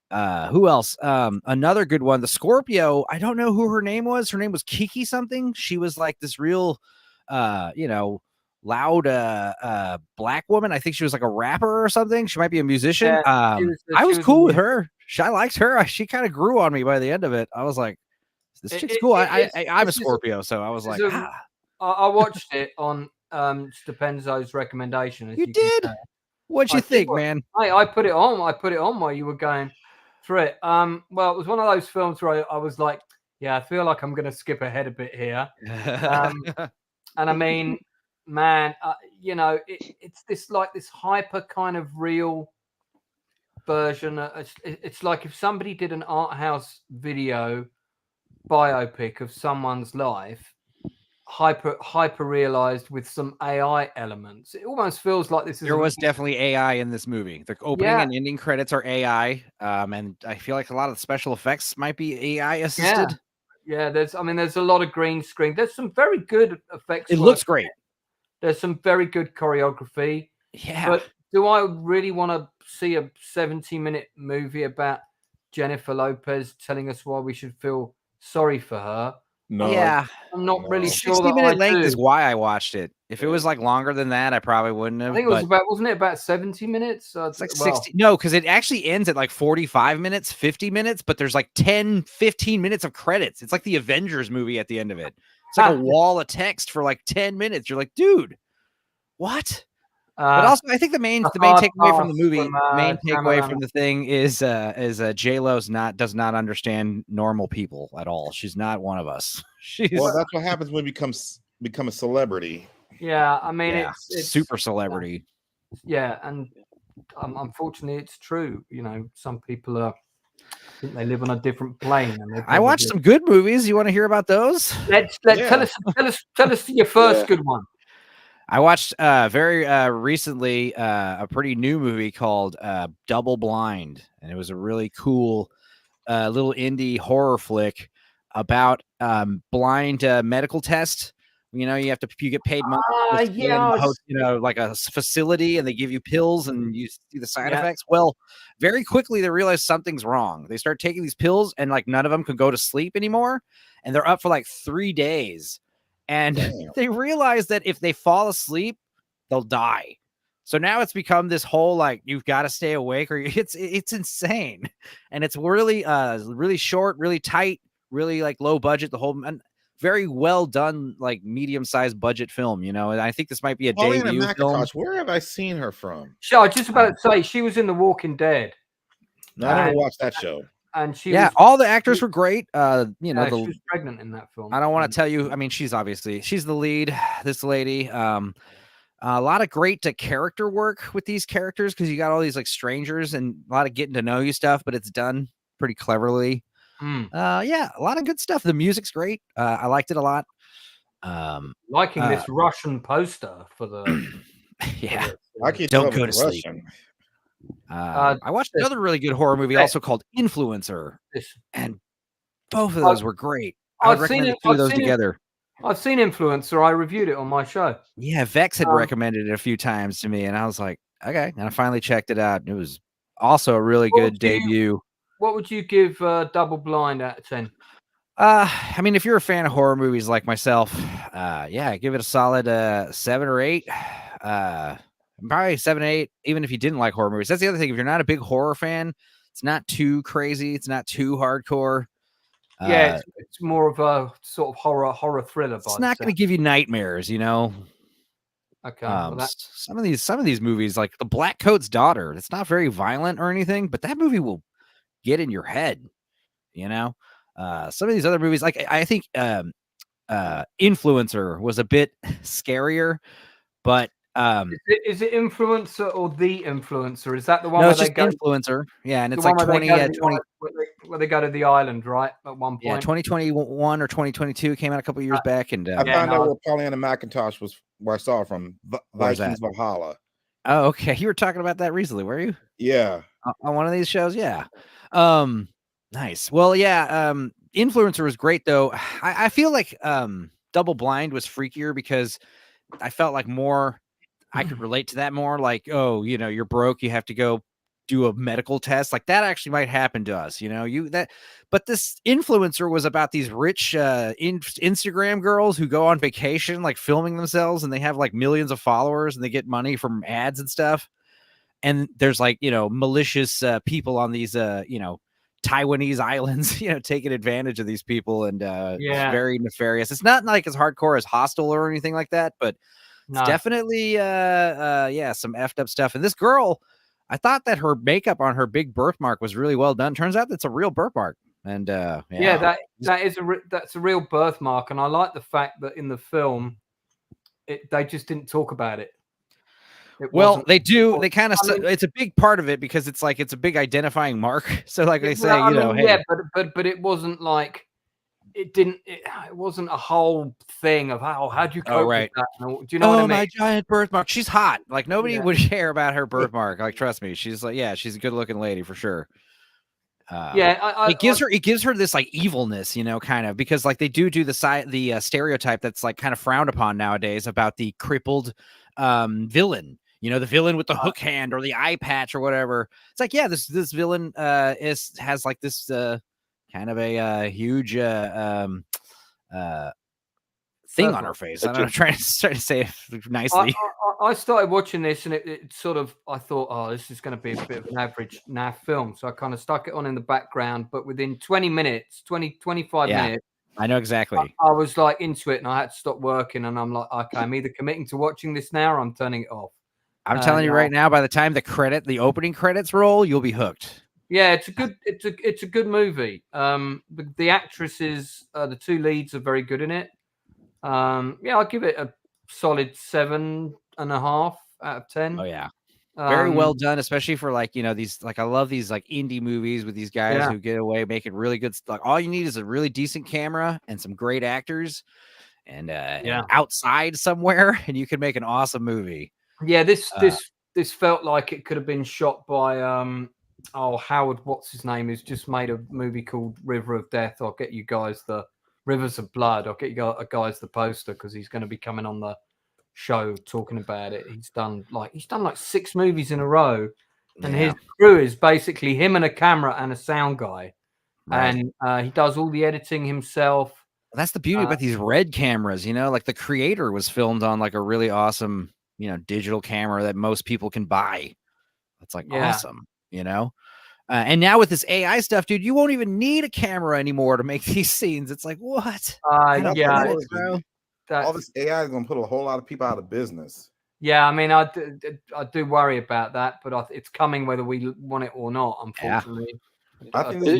Who else? Another good one, the Scorpio. I don't know who her name was. Her name was Kiki something. She was like this real loud black woman. I think she was like a rapper or something. She might be a musician. I was cool with her. I liked her. She kind of grew on me by the end of it. I was like, this chick's cool. I'm a Scorpio, so I was like, I watched it on Stepenzo's recommendation. You did? What'd you think, man? I put it on. I put it on while you were going through it. Well, it was one of those films where I was like, yeah, I feel like I'm going to skip ahead a bit here. And I mean, man, it's this hyper kind of real version. It's like if somebody did an art house video biopic of someone's life, hyper realized with some AI elements. It almost feels like this is. There was definitely AI in this movie. The opening and ending credits are AI, and I feel like a lot of the special effects might be AI assisted. Yeah, there's a lot of green screen. There's some very good effects. It looks great. There's some very good choreography. Yeah. But do I really want to see a 70-minute movie about Jennifer Lopez telling us why we should feel sorry for her? No. Yeah. I'm not really sure. 60-minute length is why I watched it. If it was like longer than that, I probably wouldn't have. I think it was wasn't it about 70 minutes? It's like 60. No, because it actually ends at like 45 minutes, 50 minutes, but there's like 10, 15 minutes of credits. It's like the Avengers movie at the end of it. It's like a wall of text for like 10 minutes. You're like, dude, what? But also, I think the main takeaway from the movie, from the thing is J-Lo does not understand normal people at all. She's not one of us. Well, that's what happens when you become a celebrity. Yeah, I mean, it's super celebrity. Yeah, and unfortunately, it's true. Some people I think they live on a different plane. And I watched some good movies. You want to hear about those? Tell us your first good one. I watched very recently a pretty new movie called Double Blind, and it was a really cool little indie horror flick about blind medical tests. You get paid money, host, like a facility, and they give you pills and you see the side effects. Well, very quickly they realize something's wrong. They start taking these pills, and like none of them can go to sleep anymore, and they're up for like 3 days. And they realize that if they fall asleep, they'll die. So now it's become this whole like you've got to stay awake, or it's insane, and it's really really short, really tight, really like low budget. The whole and very well done, like medium-sized budget film. And I think this might be a debut film. Where have I seen her from? I was just about to say she was in The Walking Dead. No, I never watched that show. And all the actors were great. she was pregnant in that film. I don't want to tell you. I mean, she's the lead. This lady. A lot of great character work with these characters because you got all these like strangers and a lot of getting to know you stuff, but it's done pretty cleverly. A lot of good stuff. The music's great. I liked it a lot. Liking this Russian poster for the. Don't go to sleep. I watched another really good horror movie also called Influencer, and both of those were great. I would recommend the two of those together. I've seen Influencer. I reviewed it on my show. Yeah, Vex had recommended it a few times to me, and I was like, okay. And I finally checked it out. It was also a really good debut. What would you give Double Blind out of 10? I mean, if you're a fan of horror movies like myself, give it a solid 7 or 8. Probably 7 or 8, even if you didn't like horror movies. That's the other thing. If you're not a big horror fan, it's not too crazy. It's not too hardcore. It's more of a sort of horror thriller. It's not going to give you nightmares, Okay. Some of these movies, like The Black Coat's Daughter, it's not very violent or anything, but that movie will get in your head. Some of these other movies, like I think Influencer was a bit scarier, but is it Influencer or The Influencer? Is that the one? No, where it's they just go, Influencer. Yeah, and it's the like one where 20, they go to 20 where they go to the island, right? At one point. Yeah, 2021 or 2022 came out a couple years back, and I found out where Pollyanna McIntosh was, where I saw her from. Vikings Valhalla. Oh, okay. You were talking about that recently, were you? Yeah. On one of these shows, yeah. Nice. Well, yeah. Influencer was great though. I feel like Double Blind was freakier because I felt like more I could relate to that more. Like, oh, you know, you're broke, you have to go do a medical test. Like that actually might happen to us, you know. But this Influencer was about these rich Instagram girls who go on vacation, like filming themselves, and they have like millions of followers and they get money from ads and stuff. And there's like, you know, malicious people on these you know, Taiwanese islands, you know, taking advantage of these people, and it's very nefarious. It's not like as hardcore as Hostel or anything like that, but it's definitely yeah, some effed up stuff. And this girl, I thought that her makeup on her big birthmark was really well done. Turns out that's a real birthmark. And that's a real birthmark. And I like the fact that in the film they just didn't talk about it. Well, they do. They kind of. It's a big part of it because it's like it's a big identifying mark. So, like they say, you know, hey. Yeah, but it wasn't like it didn't. It wasn't a whole thing of how'd you cope with that? Do you know what I mean? My giant birthmark. She's hot. Like nobody would care about her birthmark. Like trust me, she's like she's a good looking lady for sure. It gives her this like evilness, you know, kind of, because like they do the stereotype that's like kind of frowned upon nowadays about the crippled villain. You know, the villain with the hook hand or the eye patch or whatever. It's like, yeah, this villain has like this kind of a huge thing on her face. I'm trying to say it nicely. I started watching this and it sort of, I thought, oh, this is going to be a bit of an average NAF film. So I kind of stuck it on in the background. But within 25 minutes, I know exactly. I was like into it and I had to stop working. And I'm like, okay, I'm either committing to watching this now or I'm turning it off. I'm telling you right now, by the time the opening credits roll, you'll be hooked. Yeah, it's a good movie. The actresses, the two leads are very good in it. I'll give it a solid 7.5 out of 10. Oh yeah, very well done, especially for like, you know, these, like I love these like indie movies with these guys who get away making really good stuff. All you need is a really decent camera and some great actors, and outside somewhere, and you can make an awesome movie. Yeah, this felt like it could have been shot by Howard, what's his name, who's just made a movie called River of Death. I'll get you guys the Rivers of Blood. I'll get you guys the poster because he's going to be coming on the show talking about it. He's done like 6 movies in a row, and his crew is basically him and a camera and a sound guy, and he does all the editing himself. Well, that's the beauty about these red cameras, you know, like The Creator was filmed on like a really awesome, you know, digital camera that most people can buy. That's like awesome, you know. And now with this AI stuff, dude, you won't even need a camera anymore to make these scenes. It's like, what? All this AI is going to put a whole lot of people out of business. Yeah, I mean, I do worry about that, but it's coming whether we want it or not, unfortunately. I think this is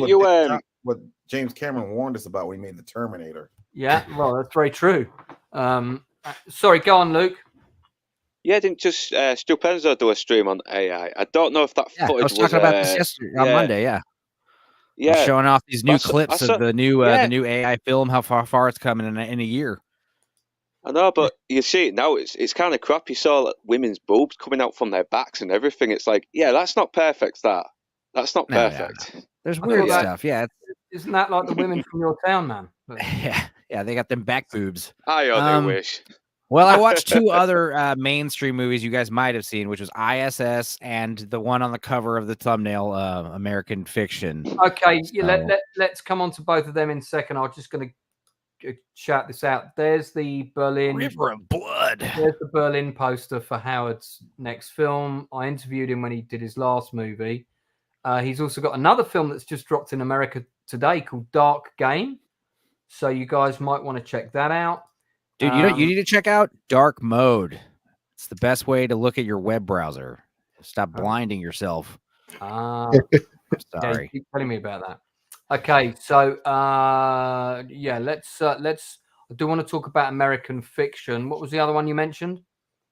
what James Cameron warned us about when he made The Terminator. Yeah, well, that's very true. Sorry, go on, Luke. Yeah, didn't just Stupenzo do a stream on AI? I don't know if that footage I was talking about this yesterday on Monday. Yeah, showing off these new clips of the new AI film. How far it's coming in a year. I know, but you see it now. It's kind of crap. You saw like, women's boobs coming out from their backs and everything. It's like, that's not perfect. That's not perfect. Yeah. There's weird stuff. Yeah, isn't that like the women from your town, man? Yeah, they got them back boobs. I only wish. Well, I watched 2 other mainstream movies you guys might have seen, which was ISS and the one on the cover of the thumbnail, American Fiction. Okay, let's come on to both of them in a second. I'm just going to shout this out. There's the Berlin River of Blood. There's the Berlin poster for Howard's next film. I interviewed him when he did his last movie. He's also got another film that's just dropped in America today called Dark Game. So you guys might want to check that out. Dude, you need to check out Dark Mode. It's the best way to look at your web browser. Stop blinding yourself. Sorry. Yeah, you keep telling me about that. Okay, so let's I do want to talk about American fiction. What was the other one you mentioned?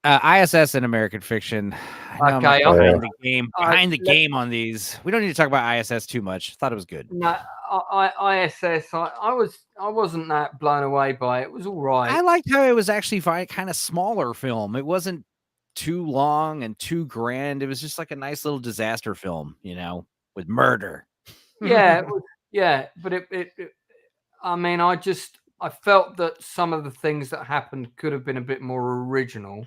ISS and American fiction. I know I'm behind the game on these. We don't need to talk about ISS too much. Thought it was good. No, ISS. I wasn't that blown away by it. It was all right. I liked how it was actually kind of smaller film. It wasn't too long and too grand. It was just like a nice little disaster film, with murder. Yeah, but I mean, I felt that some of the things that happened could have been a bit more original.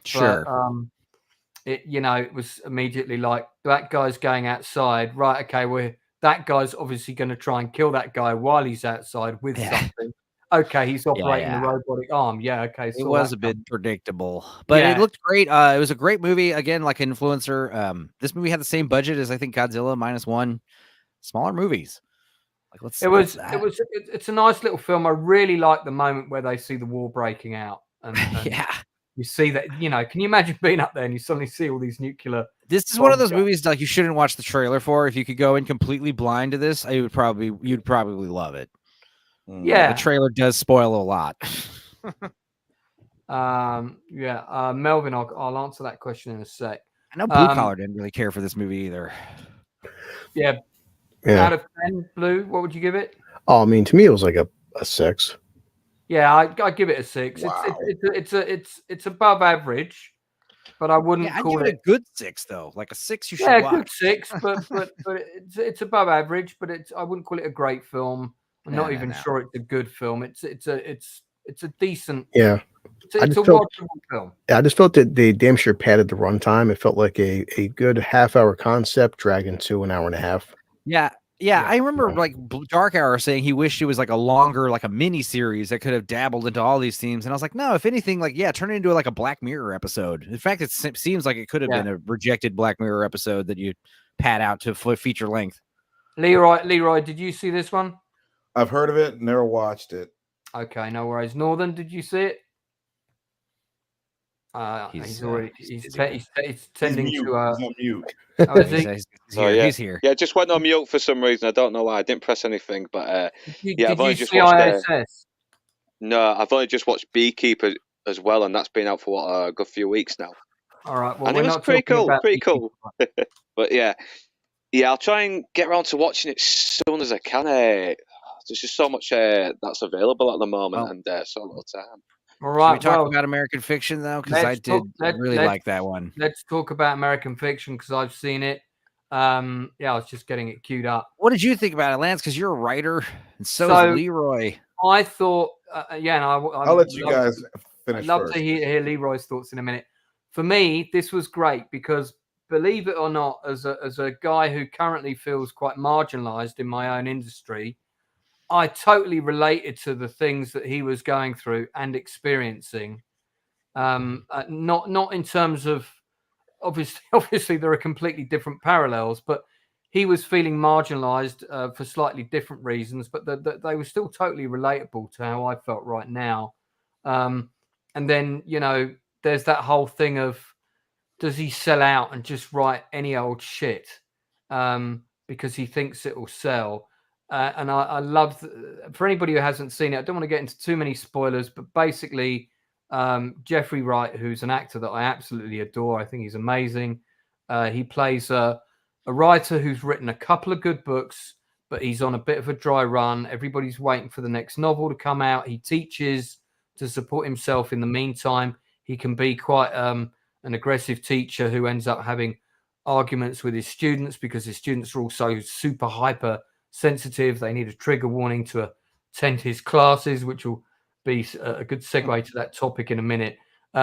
Sure. But, it was immediately like, that guy's going outside. Right. Okay. That guy's obviously going to try and kill that guy while he's outside with something. Okay. He's operating a robotic arm. Yeah. Okay. So it was a bit predictable, but it looked great. It was a great movie. Again, like Influencer. This movie had the same budget as I think Godzilla -1. Smaller movies. Like it's a nice little film. I really like the moment where they see the war breaking out. And you see that, can you imagine being up there and you suddenly see all these nuclear. This is one of those movies like you shouldn't watch the trailer for. If you could go in completely blind to this, you'd probably love it. Yeah. The trailer does spoil a lot. Melvin, I'll answer that question in a sec. I know Blue Collar didn't really care for this movie either. Yeah. Out of 10, Blue, what would you give it? Oh, I mean, to me, it was like a 6. Yeah, I give it a 6. Wow. It's above average, but I wouldn't call it a good 6 though. Like a 6, you should watch. Good 6, but it's above average. But I wouldn't call it a great film. I'm not even sure it's a good film. It's a decent. Yeah. It's a watchable film. Yeah, I just felt that they damn sure padded the runtime. It felt like a good half-hour concept dragging to an hour and a half. Yeah. I remember like Dark Hour saying he wished it was like a longer, like a mini series that could have dabbled into all these themes. And I was like, no, if anything, like, turn it into like a Black Mirror episode. In fact, it seems like it could have been a rejected Black Mirror episode that you pad out to feature length. Leroy, did you see this one? I've heard of it, never watched it. Okay, no worries. Northern, did you see it? He's tending to on mute. Oh, is he? He's here. Yeah, just went on mute for some reason. I don't know why. I didn't press anything, but I've only just watched ISS? No, I've only just watched Beekeeper as well, and that's been out for a good few weeks now. All right, well, and it was pretty cool. But I'll try and get around to watching it as soon as I can. There's just so much that's available at the moment, and so little time. All right. Should we talk about American fiction though? Because I really like that one. Let's talk about American fiction because I've seen it. I was just getting it queued up. What did you think about it, Lance? Because you're a writer, and so is Leroy. I thought, I'll let you guys finish. I'd love to hear Leroy's thoughts in a minute. For me, this was great because, believe it or not, as a guy who currently feels quite marginalized in my own industry, I totally related to the things that he was going through and experiencing. Not in terms of obviously there are completely different parallels, but he was feeling marginalized for slightly different reasons, but they were still totally relatable to how I felt right now. And then, there's that whole thing of, does he sell out and just write any old shit because he thinks it will sell? And I love, for anybody who hasn't seen it, I don't want to get into too many spoilers, but basically Jeffrey Wright, who's an actor that I absolutely adore. I think he's amazing. He plays a writer who's written a couple of good books, but he's on a bit of a dry run. Everybody's waiting for the next novel to come out. He teaches to support himself in the meantime. He can be quite an aggressive teacher who ends up having arguments with his students because his students are also super hyper sensitive. They need a trigger warning to attend his classes, which will be a good segue to that topic in a minute. He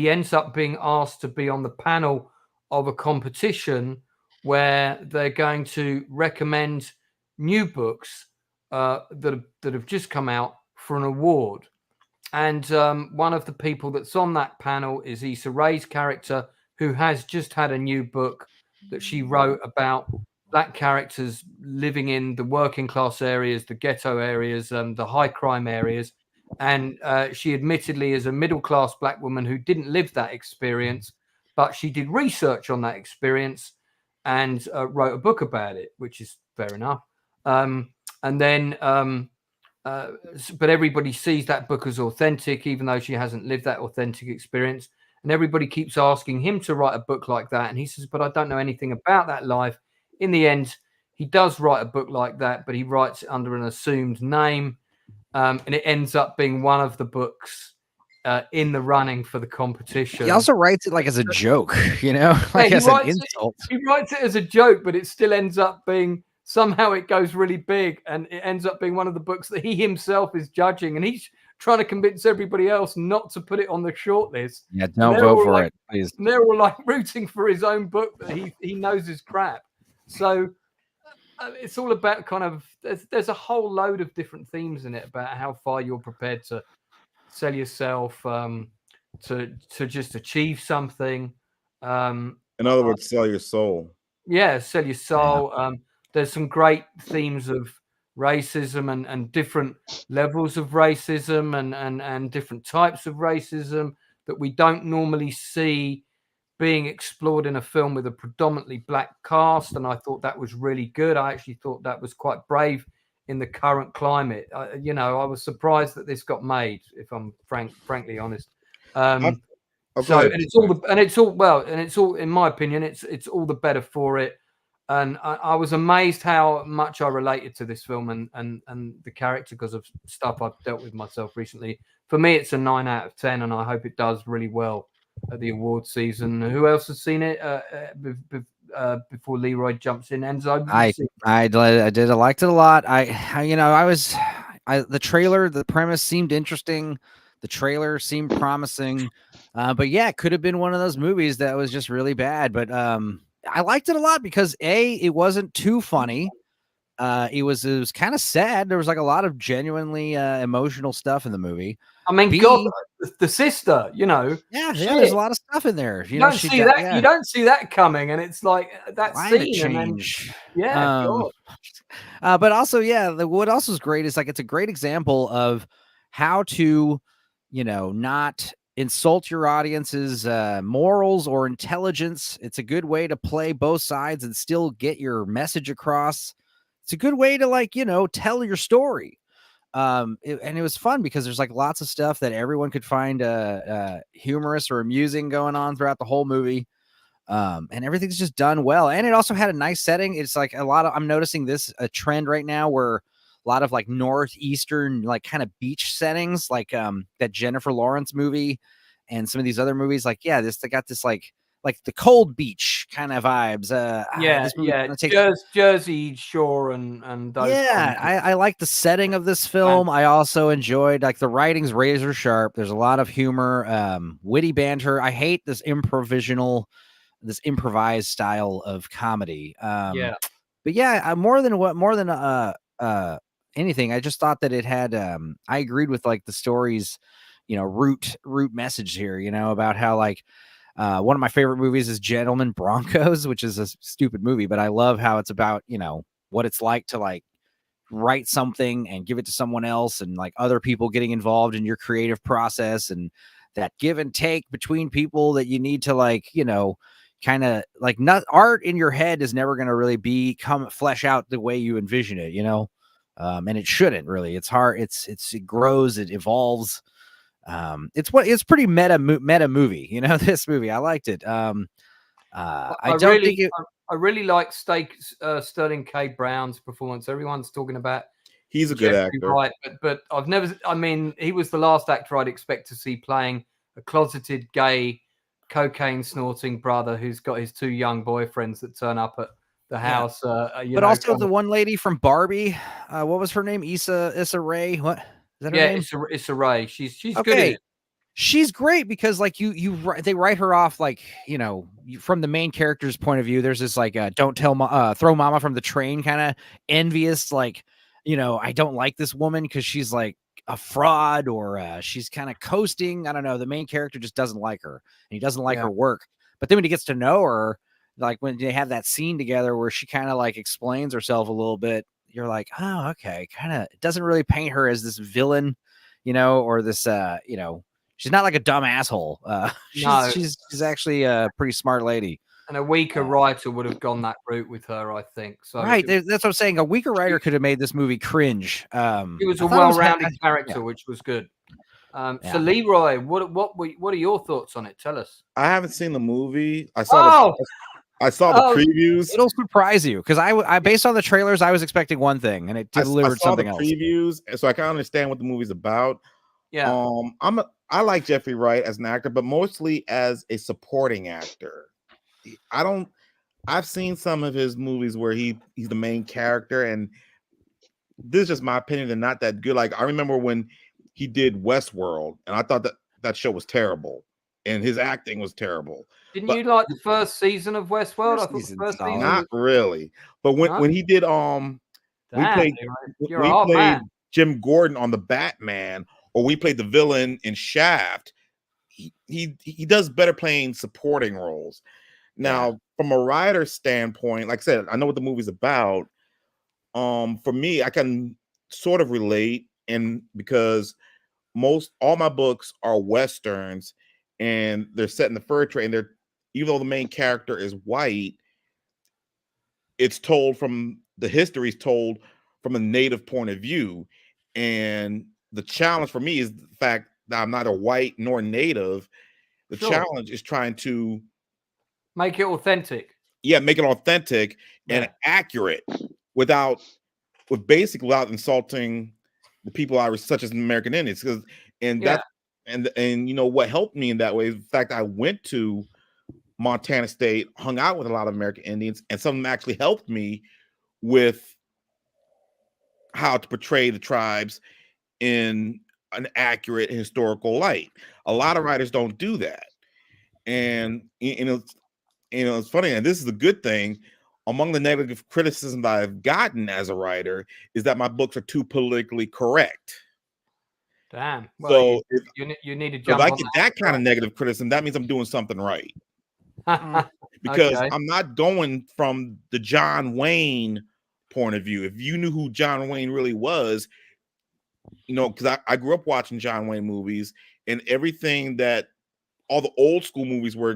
ends up being asked to be on the panel of a competition where they're going to recommend new books that have just come out for an award. And one of the people that's on that panel is Issa Rae's character, who has just had a new book that she wrote about black characters living in the working class areas, the ghetto areas, the high crime areas. And she admittedly is a middle class black woman who didn't live that experience, but she did research on that experience and wrote a book about it, which is fair enough. and then but everybody sees that book as authentic, even though she hasn't lived that authentic experience. And everybody keeps asking him to write a book like that. And he says, but I don't know anything about that life. In the end, he does write a book like that, but he writes it under an assumed name. And it ends up being one of the books in the running for the competition. He also writes it like as a joke, you know, like as an insult. He writes it as a joke, but it still ends up being, somehow it goes really big, and it ends up being one of the books that he himself is judging, and he's trying to convince everybody else not to put it on the shortlist. Yeah, don't vote for it, please. And they're all like rooting for his own book that he knows is crap. So it's all about kind of, there's a whole load of different themes in it about how far you're prepared to sell yourself, to just achieve something. In other words, sell your soul. Yeah, sell your soul. Yeah. There's some great themes of racism and different levels of racism and different types of racism that we don't normally see being explored in a film with a predominantly black cast. And I thought that was really good. I actually thought that was quite brave in the current climate. I was surprised that this got made, if I'm frankly honest. And it's all, in my opinion, it's all the better for it. And I was amazed how much I related to this film and the character because of stuff I've dealt with myself recently. For me, it's a 9 out of 10, and I hope it does really well at the award season. Who else has seen it before Leroy jumps in? Enzo? I did. I liked it a lot. The trailer, the premise seemed interesting. The trailer seemed promising. But yeah, it could have been one of those movies that was just really bad. But I liked it a lot because it wasn't too funny. It was kind of sad. There was like a lot of genuinely emotional stuff in the movie. I mean, God, the sister, yeah, there's a lot of stuff in there. You don't see that coming, and it's like that climate scene change. But also, what also is great is like it's a great example of how to, not insult your audience's morals or intelligence. It's a good way to play both sides and still get your message across. It's a good way to tell your story. And it was fun because there's like lots of stuff that everyone could find humorous or amusing going on throughout the whole movie. And everything's just done well. And it also had a nice setting. It's like I'm noticing a trend right now where a lot of like northeastern, like kind of beach settings, like that Jennifer Lawrence movie and some of these other movies. Like, yeah, they got this like the cold beach kind of vibes. Jersey Shore and those. Yeah, I like the setting of this film. I also enjoyed like the writing's razor sharp. There's a lot of humor, witty banter. I hate this improvised style of comedy. But yeah, more than anything, I just thought that it had. I agreed with like the story's, root message here. About how like. One of my favorite movies is Gentlemen Broncos, which is a stupid movie, but I love how it's about, what it's like to like write something and give it to someone else and like other people getting involved in your creative process and that give and take between people that you need to like, kind of like not art in your head is never going to really flesh out the way you envision it, and it shouldn't really. It's hard. It grows, it evolves. It's pretty meta movie, this movie. I liked it. I really like Sterling K. Brown's performance. Everyone's talking about he's a good actor, right? But he was the last actor I'd expect to see playing a closeted gay cocaine snorting brother who's got his 2 young boyfriends that turn up at the house. Also the one lady from Barbie, what was her name? Issa Rae. What? Is that her name? It's a Ray. She's okay. Good at it. She's great because like they write her off like, from the main character's point of view. There's this like don't tell throw mama from the train kind of envious, like, I don't like this woman because she's like a fraud or she's kind of coasting. I don't know. The main character just doesn't like her and he doesn't like her work. But then when he gets to know her, like when they have that scene together where she kind of like explains herself a little bit, you're like, oh, okay. Kind of, it doesn't really paint her as this villain, or this, she's not like a dumb asshole. She's actually a pretty smart lady. And a weaker writer would have gone that route with her, I think. So right, that's what I'm saying. A weaker writer could have made this movie cringe. It was a well-rounded character, which was good. So Leroy, what are your thoughts on it? Tell us. I haven't seen the movie. I saw the previews. It'll surprise you because I based on the trailers, I was expecting one thing, and it delivered something else. Previews, so I can understand what the movie's about. Yeah. I like Jeffrey Wright as an actor, but mostly as a supporting actor. I've seen some of his movies where he's the main character, and this is just my opinion. They're not that good. Like I remember when he did Westworld, and I thought that show was terrible, and his acting was terrible. Didn't you like the first season of Westworld? I thought the first season. Not really, but when he did we played Jim Gordon on the Batman, or we played the villain in Shaft. He does better playing supporting roles. Now, from a writer standpoint, like I said, I know what the movie's about. For me, I can sort of relate, and because all my books are Westerns, and they're set in the fur trade, and even though the main character is white, it's told from the history is told from a native point of view. And the challenge for me is the fact that I'm neither white nor native. The challenge is trying to make it authentic. Yeah, make it authentic and accurate without insulting the people such as American Indians. And you know what helped me in that way is the fact I went to Montana State, hung out with a lot of American Indians, and some of them actually helped me with how to portray the tribes in an accurate historical light. A lot of writers don't do that. And it's funny, and this is a good thing. Among the negative criticism that I've gotten as a writer is that my books are too politically correct. Damn. Well, so you need to jump if I get that kind of negative criticism, that means I'm doing something right. Because I'm not going from the John Wayne point of view. If you knew who John Wayne really was, because I grew up watching John Wayne movies, and everything that all the old school movies where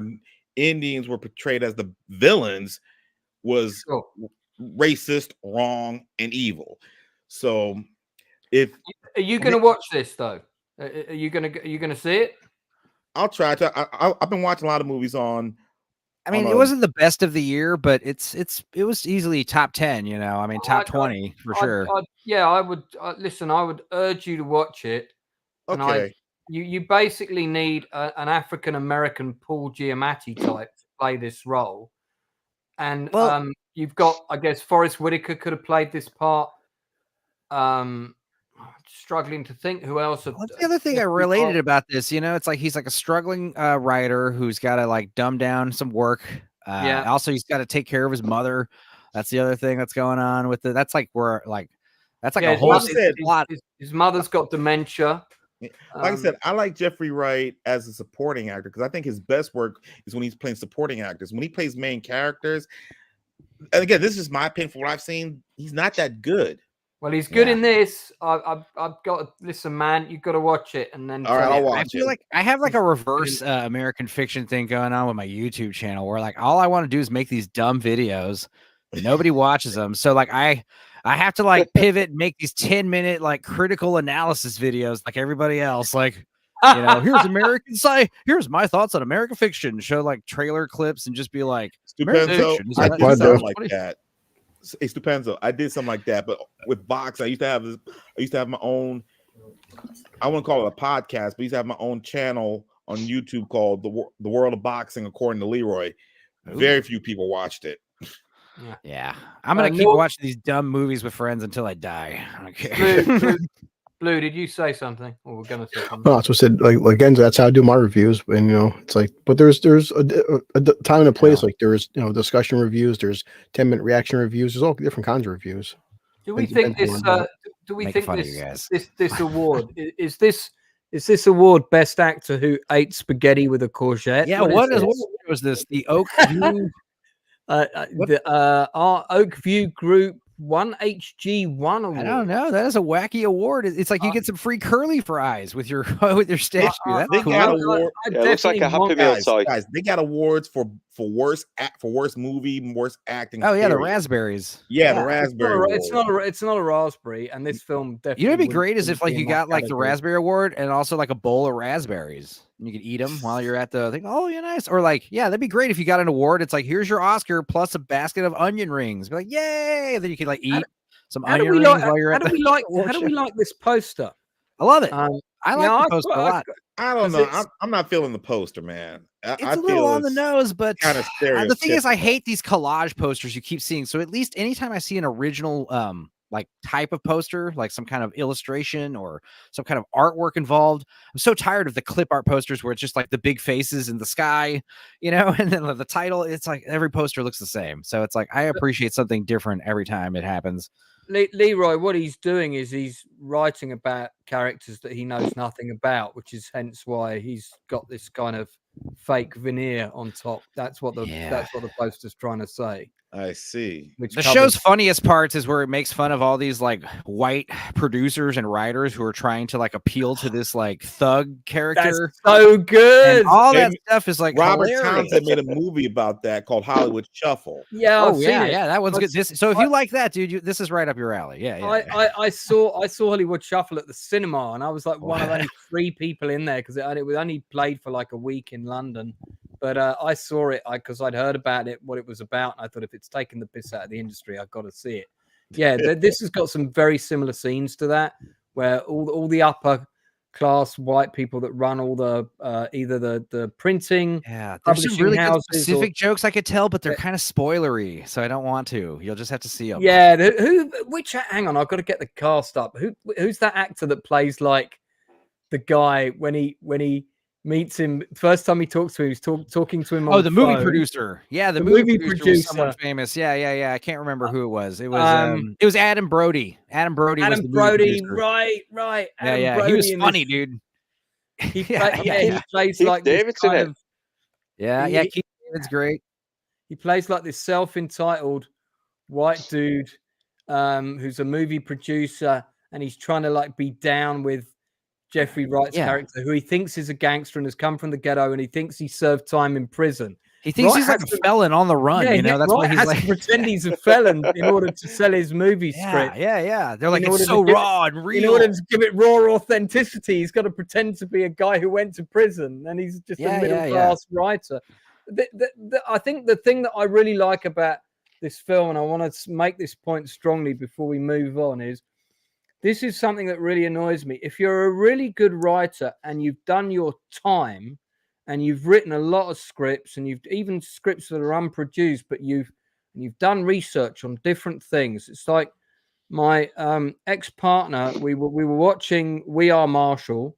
Indians were portrayed as the villains was racist, wrong, and evil. So are you going to watch this though? Are you going to see it? I'll try to. I've been watching a lot of movies on. I mean, it wasn't the best of the year, but it was easily top 10. I mean, top 20 for sure. I would listen. I would urge you to watch it. Okay. You basically need an African American Paul Giamatti type to play this role, and you've got, I guess, Forrest Whitaker could have played this part. Struggling to think who else. What's the other thing I related about this? It's like he's like a struggling writer who's got to like dumb down some work. Also, he's got to take care of his mother. That's the other thing that's going on with it. That's like a whole plot. His mother's got dementia. Like I said, I like Jeffrey Wright as a supporting actor because I think his best work is when he's playing supporting actors. When he plays main characters, and again, this is my opinion for what I've seen, he's not that good. Well, he's good in this. I've got to listen, man. You've got to watch it, and then all right, I'll watch I feel like I have like a reverse American fiction thing going on with my YouTube channel, where like all I want to do is make these dumb videos. Nobody watches them, so like I have to like pivot and make these 10-minute like critical analysis videos, like everybody else. Like, here's American here's my thoughts on American fiction. Show like trailer clips and just be like, Stupenzo. I did something like that. It's Stupenzo. I did something like that, but with box, I used to have my own. I wouldn't call it a podcast, but I used to have my own channel on YouTube called the World of Boxing According to Leroy. Very few people watched it. Yeah, I'm gonna keep watching these dumb movies with friends until I die. Okay. Blue, did you say something? Or we're gonna say something? No, that's what I said. Like again, that's how I do my reviews. And it's like, but there's a time and a place. Like there's discussion reviews. There's 10-minute reaction reviews. There's all different kinds of reviews. Do we think this? Do we think this award is this award best actor who ate spaghetti with a courgette? Yeah. What was this? The Oak View. Our Oak View Group won HG1 award. I don't know. That is a wacky award. It's like you get some free curly fries with your stage view. That's they cool. got award. It looks like a Happy Meal toy. Guys, they got awards for worst movie, worst acting. Oh yeah, period. the raspberries. Yeah, the raspberry. It's not a raspberry, and this film definitely. You know, what'd be great is if like you got like the raspberry award and also like a bowl of raspberries. And you could eat them while you're at the thing. Oh, yeah, nice. Or like, yeah, that'd be great if you got an award. It's like, here's your Oscar plus a basket of onion rings. Be like, yay! And then you could like eat some onion rings while you're at the How do we like this poster? I love it. I like the poster a lot. I don't know. I'm not feeling the poster, man. It's a little on the nose, but kind of the thing is, I hate these collage posters you keep seeing. So at least anytime I see an original like type of poster, like some kind of illustration or some kind of artwork involved, I'm so tired of the clip art posters where it's just like the big faces in the sky, you know, and then the title. It's like every poster looks the same. So it's like I appreciate something different every time it happens. Leroy, what he's doing is he's writing about characters that he knows nothing about, which is hence why he's got this kind of fake veneer on top. That's what the poster's trying to say. I see. The show's funniest parts is where it makes fun of all these like white producers and writers who are trying to like appeal to this like thug character. That's so good. And all that stuff is like Robert hilarious. Townsend made a movie about that called Hollywood Shuffle. Yeah, yeah, that one's good. So if you like that, dude, this is right up your alley. Yeah. I saw Hollywood Shuffle at the cinema, and I was like one of only 3 people in there because it was only played for like a week in London. But I saw it because I'd heard about it, what it was about. And I thought if it's taking the piss out of the industry, I've got to see it. Yeah, this has got some very similar scenes to that, where all the upper class white people that run all the either the printing, there's some really good specific jokes I could tell, but they're kind of spoilery, so I don't want to. You'll just have to see them. Yeah, hang on, I've got to get the cast up. Who's that actor that plays like the guy when he meets him first time he talks to him, he's talking to him on the movie producer. Yeah, the movie producer was someone famous. Yeah. I can't remember who it was. It was Adam Brody. Adam Brody was the movie producer. Right. Yeah. He was funny, dude. He plays like David's in it. Yeah, Keith David's great. He plays like this self-entitled white dude who's a movie producer, and he's trying to like be down with Jeffrey Wright's character, who he thinks is a gangster and has come from the ghetto, and he thinks he served time in prison. He thinks he's like a felon on the run, you know. That's why he's like to pretend he's a felon in order to sell his movie script. Yeah. They're like, it's so raw and real. In order to give it raw authenticity, he's got to pretend to be a guy who went to prison, and he's just a middle-class writer. I think the thing that I really like about this film, and I want to make this point strongly before we move on, is this is something that really annoys me. If you're a really good writer and you've done your time and you've written a lot of scripts, and you've even scripts that are unproduced, but you've done research on different things. It's like my ex-partner, we were watching We Are Marshall,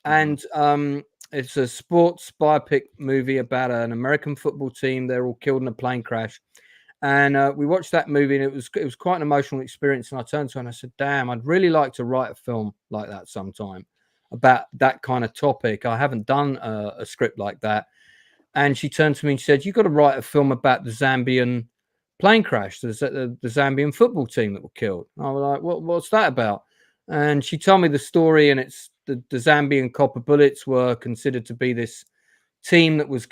and it's a sports biopic movie about an American football team. They're all killed in a plane crash. And we watched that movie, and it was quite an emotional experience. And I turned to her and I said, damn, I'd really like to write a film like that sometime about that kind of topic. I haven't done a script like that. And she turned to me and she said, you've got to write a film about the Zambian plane crash, the Zambian football team that were killed. And I was like, what's that about? And she told me the story, and it's the Zambian Copper Bullets were considered to be this team that was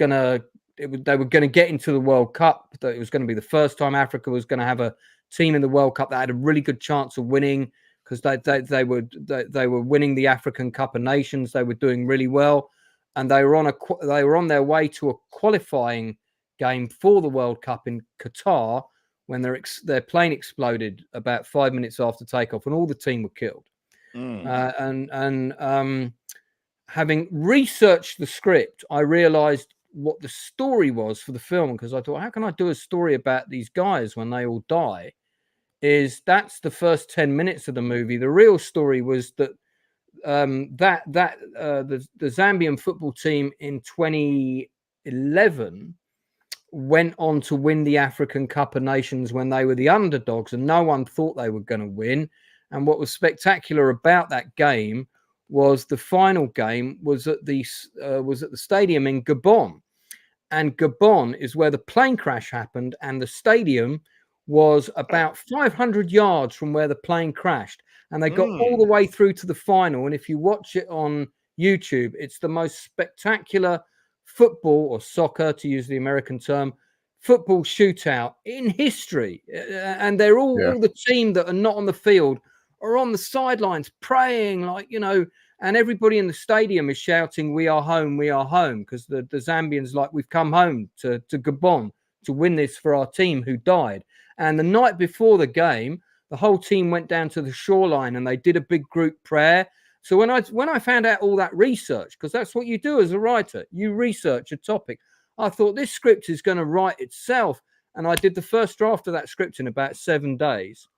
they were going to get into the World Cup. That it was going to be the first time Africa was going to have a team in the World Cup that had a really good chance of winning, because they were winning the African Cup of Nations. They were doing really well, and they were on their way to a qualifying game for the World Cup in Qatar when their plane exploded about 5 minutes after takeoff, and all the team were killed. Having researched the script, I realized what the story was for the film, because I thought, how can I do a story about these guys when they all die? That's the first 10 minutes of the movie. The real story was that the Zambian football team in 2011 went on to win the African Cup of Nations when they were the underdogs, and no one thought they were going to win. And what was spectacular about that game was the final game was at the stadium in Gabon, and Gabon is where the plane crash happened, and the stadium was about 500 yards from where the plane crashed, and they got all the way through to the final. And if you watch it on YouTube, it's the most spectacular football, or soccer to use the American term, football shootout in history. And they're all the team that are not on the field are on the sidelines praying, like, you know, and everybody in the stadium is shouting, we are home, because the Zambians, like, we've come home to Gabon to win this for our team who died. And the night before the game, the whole team went down to the shoreline and they did a big group prayer. So when I found out all that research, because that's what you do as a writer, you research a topic, I thought this script is going to write itself. And I did the first draft of that script in about 7 days.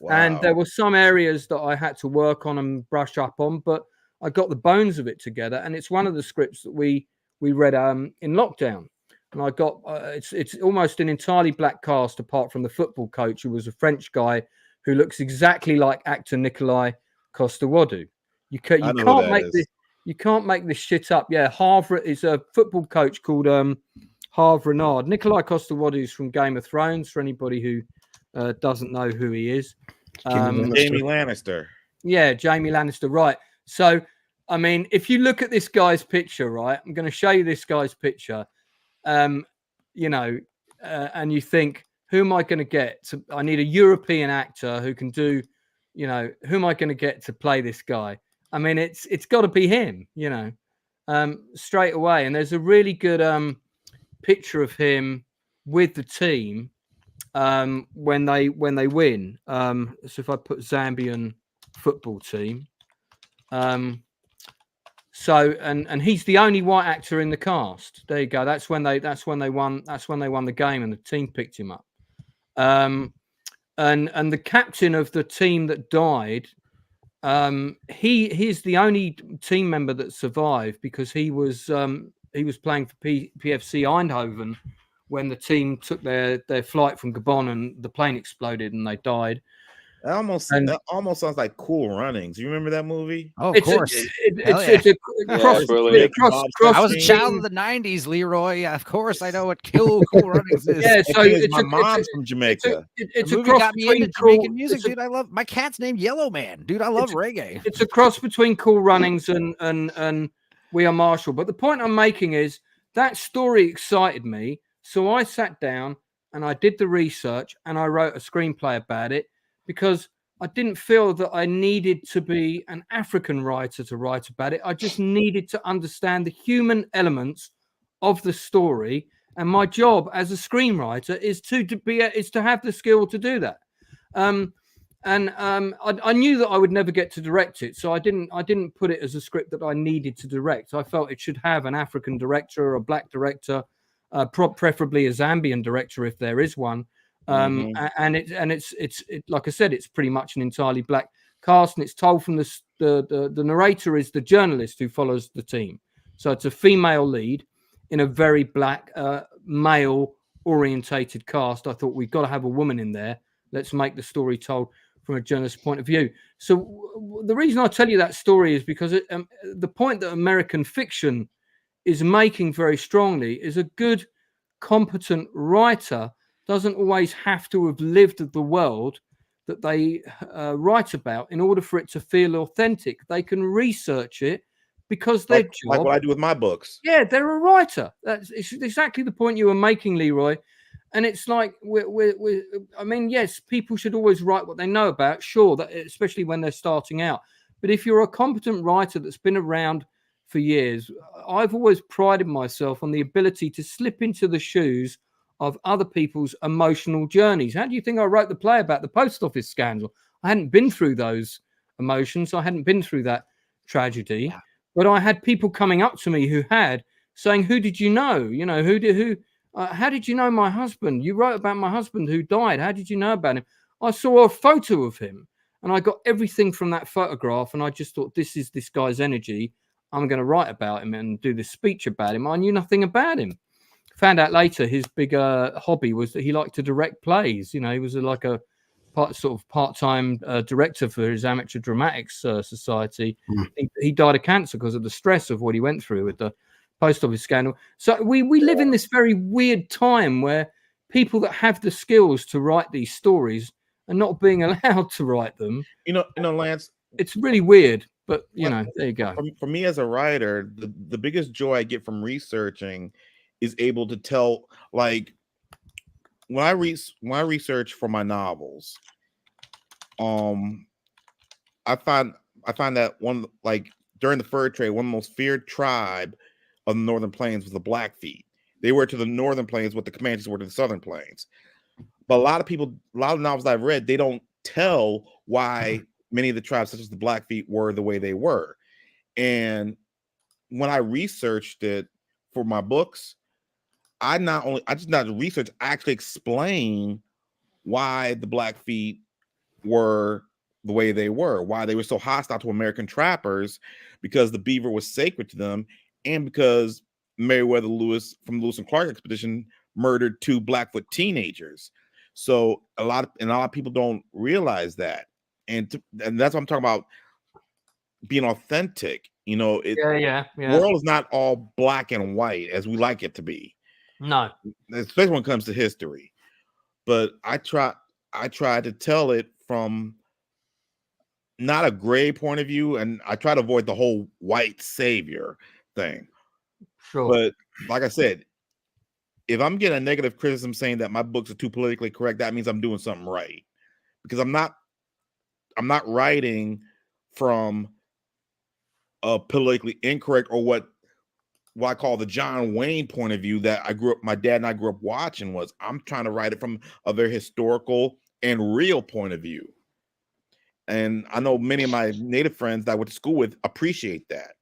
Wow. And there were some areas that I had to work on and brush up on, but I got the bones of it together. And it's one of the scripts that we read in lockdown. And I got it's almost an entirely black cast, apart from the football coach, who was a French guy who looks exactly like actor Nikolai Coster-Waldau. You can't make this shit up. Yeah, Havre is a football coach called Harve Renard. Nikolai Coster-Waldau is from Game of Thrones, for anybody who doesn't know who he is. Jamie Lannister. Yeah, Jamie Lannister, right. So, I mean, if you look at this guy's picture, right, I'm going to show you this guy's picture, you know, and you think, who am I going to get? I need a European actor who can do, you know, who am I going to get to play this guy? I mean, it's got to be him, you know, straight away. And there's a really good picture of him with the team when they win. So if I put Zambian football team, so and he's the only white actor in the cast. There you go. That's when they won the game, and the team picked him up. And the captain of the team that died, he's the only team member that survived, because he was playing for PFC Eindhoven when the team took their flight from Gabon and the plane exploded and they died. That almost sounds like Cool Runnings. You remember that movie? Oh, of course. I was a child of the 90s, Leroy. Of course, I know what Cool Runnings is. Yeah, so my mom's from Jamaica. It's a cross got me into Jamaican music, dude. I love my cat's named Yellow Man, dude. I love reggae. It's a cross between Cool Runnings and We Are Marshall. But the point I'm making is that story excited me, so I sat down and I did the research and I wrote a screenplay about it, because I didn't feel that I needed to be an African writer to write about it. I just needed to understand the human elements of the story. And my job as a screenwriter is to have the skill to do that. I knew that I would never get to direct it, so I didn't put it as a script that I needed to direct. I felt it should have an African director or a black director, preferably a Zambian director if there is one. And it's like I said, it's pretty much an entirely black cast, and it's told from the narrator is the journalist who follows the team. So it's a female lead in a very black male orientated cast. I thought, we've got to have a woman in there. Let's make the story told from a journalist's point of view. So the reason I tell you that story is because the point that American fiction is making very strongly is a good, competent writer doesn't always have to have lived the world that they write about in order for it to feel authentic. They can research it, because their job, like what I do with my books. Yeah, they're a writer. It's exactly the point you were making, Leroy. And it's like, I mean, yes, people should always write what they know about, sure, that, especially when they're starting out. But if you're a competent writer that's been around for years, I've always prided myself on the ability to slip into the shoes of other people's emotional journeys. How do you think I wrote the play about the post office scandal? I hadn't been through those emotions. I hadn't been through that tragedy, but I had people coming up to me who had, saying, who did you know? You know, how did you know my husband? You wrote about my husband who died. How did you know about him? I saw a photo of him and I got everything from that photograph. And I just thought, this is this guy's energy. I'm going to write about him and do this speech about him. I knew nothing about him. Found out later his big hobby was that he liked to direct plays. You know, he was like a part-time director for his amateur dramatics society. He died of cancer because of the stress of what he went through with the post office scandal. So we live in this very weird time where, people that have the skills to write these stories are not being allowed to write them. You know, Lance, it's really weird, but you know, there you go. For me as a writer, the biggest joy I get from researching is able to tell, like, when I research for my novels, I find that one, like during the fur trade, one of the most feared tribe of the Northern Plains was the Blackfeet. They were to the Northern Plains what the Comanches were to the Southern Plains. But a lot of novels I've read, they don't tell why many of the tribes, such as the Blackfeet, were the way they were. And when I researched it for my books, I just not research, I actually explain why the Blackfeet were the way they were, why they were so hostile to American trappers, because the beaver was sacred to them, and because Meriwether Lewis from the Lewis and Clark expedition murdered 2 Blackfoot teenagers. So a lot of people don't realize that, and that's what I'm talking about, being authentic. You know, the world is not all black and white as we like it to be. No, especially when it comes to history. But I try to tell it from not a gray point of view, and I try to avoid the whole white savior thing. Sure. But like I said, if I'm getting a negative criticism saying that my books are too politically correct, that means I'm doing something right, because I'm not writing from a politically incorrect, or what I call the John Wayne point of view that my dad and I grew up watching. I'm trying to write it from a very historical and real point of view. And I know many of my Native friends that I went to school with appreciate that.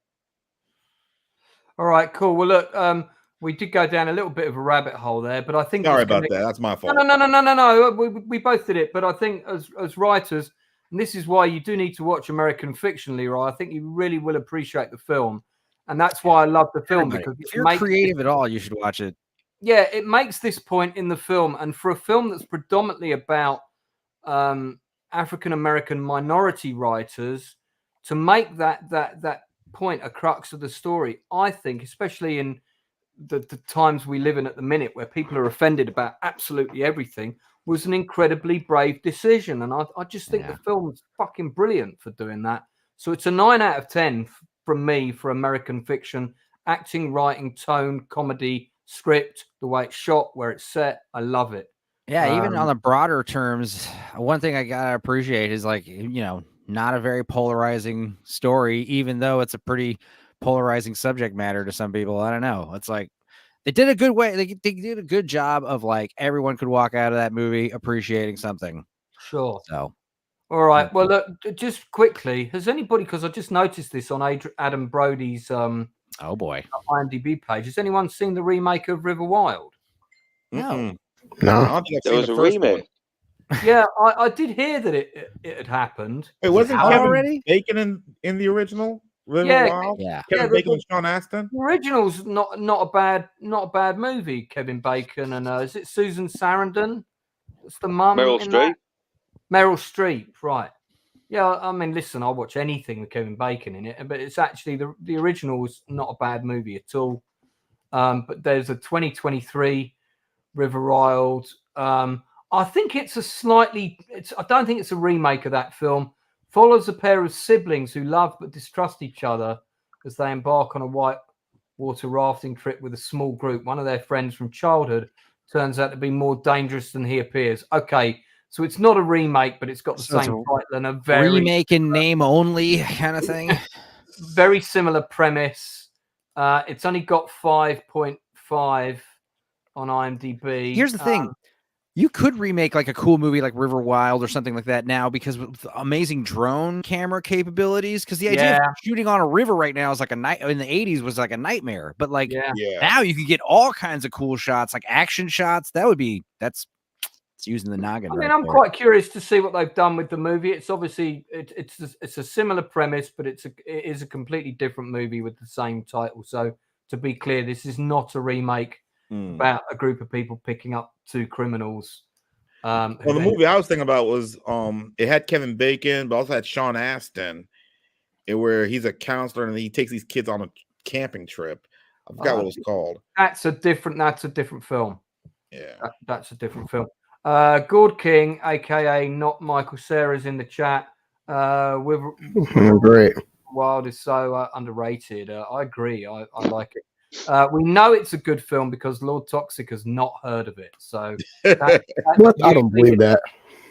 All right, cool. Well, look, we did go down a little bit of a rabbit hole there, but I think sorry about that. That's my fault. No. We both did it, but I think as writers, and this is why you do need to watch American Fiction, Leroy. I think you really will appreciate the film, and that's why I love the film. Because if you're creative at all, you should watch it. Yeah, it makes this point in the film, and for a film that's predominantly about African American minority writers, to make that point a crux of the story, I think, especially in the times we live in at the minute, where people are offended about absolutely everything, was an incredibly brave decision. And I just think the film's fucking brilliant for doing that. So it's a 9 out of 10 from me for American Fiction. Acting, writing, tone, comedy, script, the way it's shot, where it's set, I love it. Yeah, even on the broader terms, one thing I gotta appreciate is, like, you know, not a very polarizing story, even though it's a pretty polarizing subject matter to some people. I don't know. It's like they did a good way. They did a good job of, like, everyone could walk out of that movie appreciating something. Sure. So, all right. Well, look, just quickly, has anybody, because I just noticed this on Adam Brody's oh boy, IMDb page, has anyone seen the remake of River Wild? No. No, there was a remake. Yeah, I did hear that it had happened. It wasn't Kevin Bacon in the original River Wild? Yeah, Kevin Bacon and Sean Astin. The original's not a bad movie. Kevin Bacon and is it Susan Sarandon? That's the mum. Meryl Streep. Meryl Streep, right? Yeah, I mean, listen, I'll watch anything with Kevin Bacon in it, but it's actually the original was not a bad movie at all. But there's a 2023 River Wild. I think it's I don't think it's a remake of that film. Follows a pair of siblings who love but distrust each other as they embark on a whitewater rafting trip with a small group. One of their friends from childhood turns out to be more dangerous than he appears. Okay, so it's not a remake, but it's got the same title and a very remake in name only kind of thing. Very similar premise. It's only got 5.5 on IMDb. Here's the thing. You could remake like a cool movie like River Wild or something like that now, because with amazing drone camera capabilities, because the idea of shooting on a river right now is like in the 80s was like a nightmare. But like now you can get all kinds of cool shots, like action shots. That's using the noggin. I mean, I'm quite curious to see what they've done with the movie. It's obviously it's a similar premise, but it is a completely different movie with the same title. So to be clear, this is not a remake about a group of people picking up 2 criminals. Well, the movie I was thinking about was it had Kevin Bacon, but also had Sean Astin, where he's a counselor and he takes these kids on a camping trip. I forgot what it was called. That's a different film. Yeah, that's a different film. Gord King, aka not Michael Cera's in the chat. With great. Wild is so underrated. I agree. I like it. We know it's a good film because Lord Toxic has not heard of it. So I don't believe that.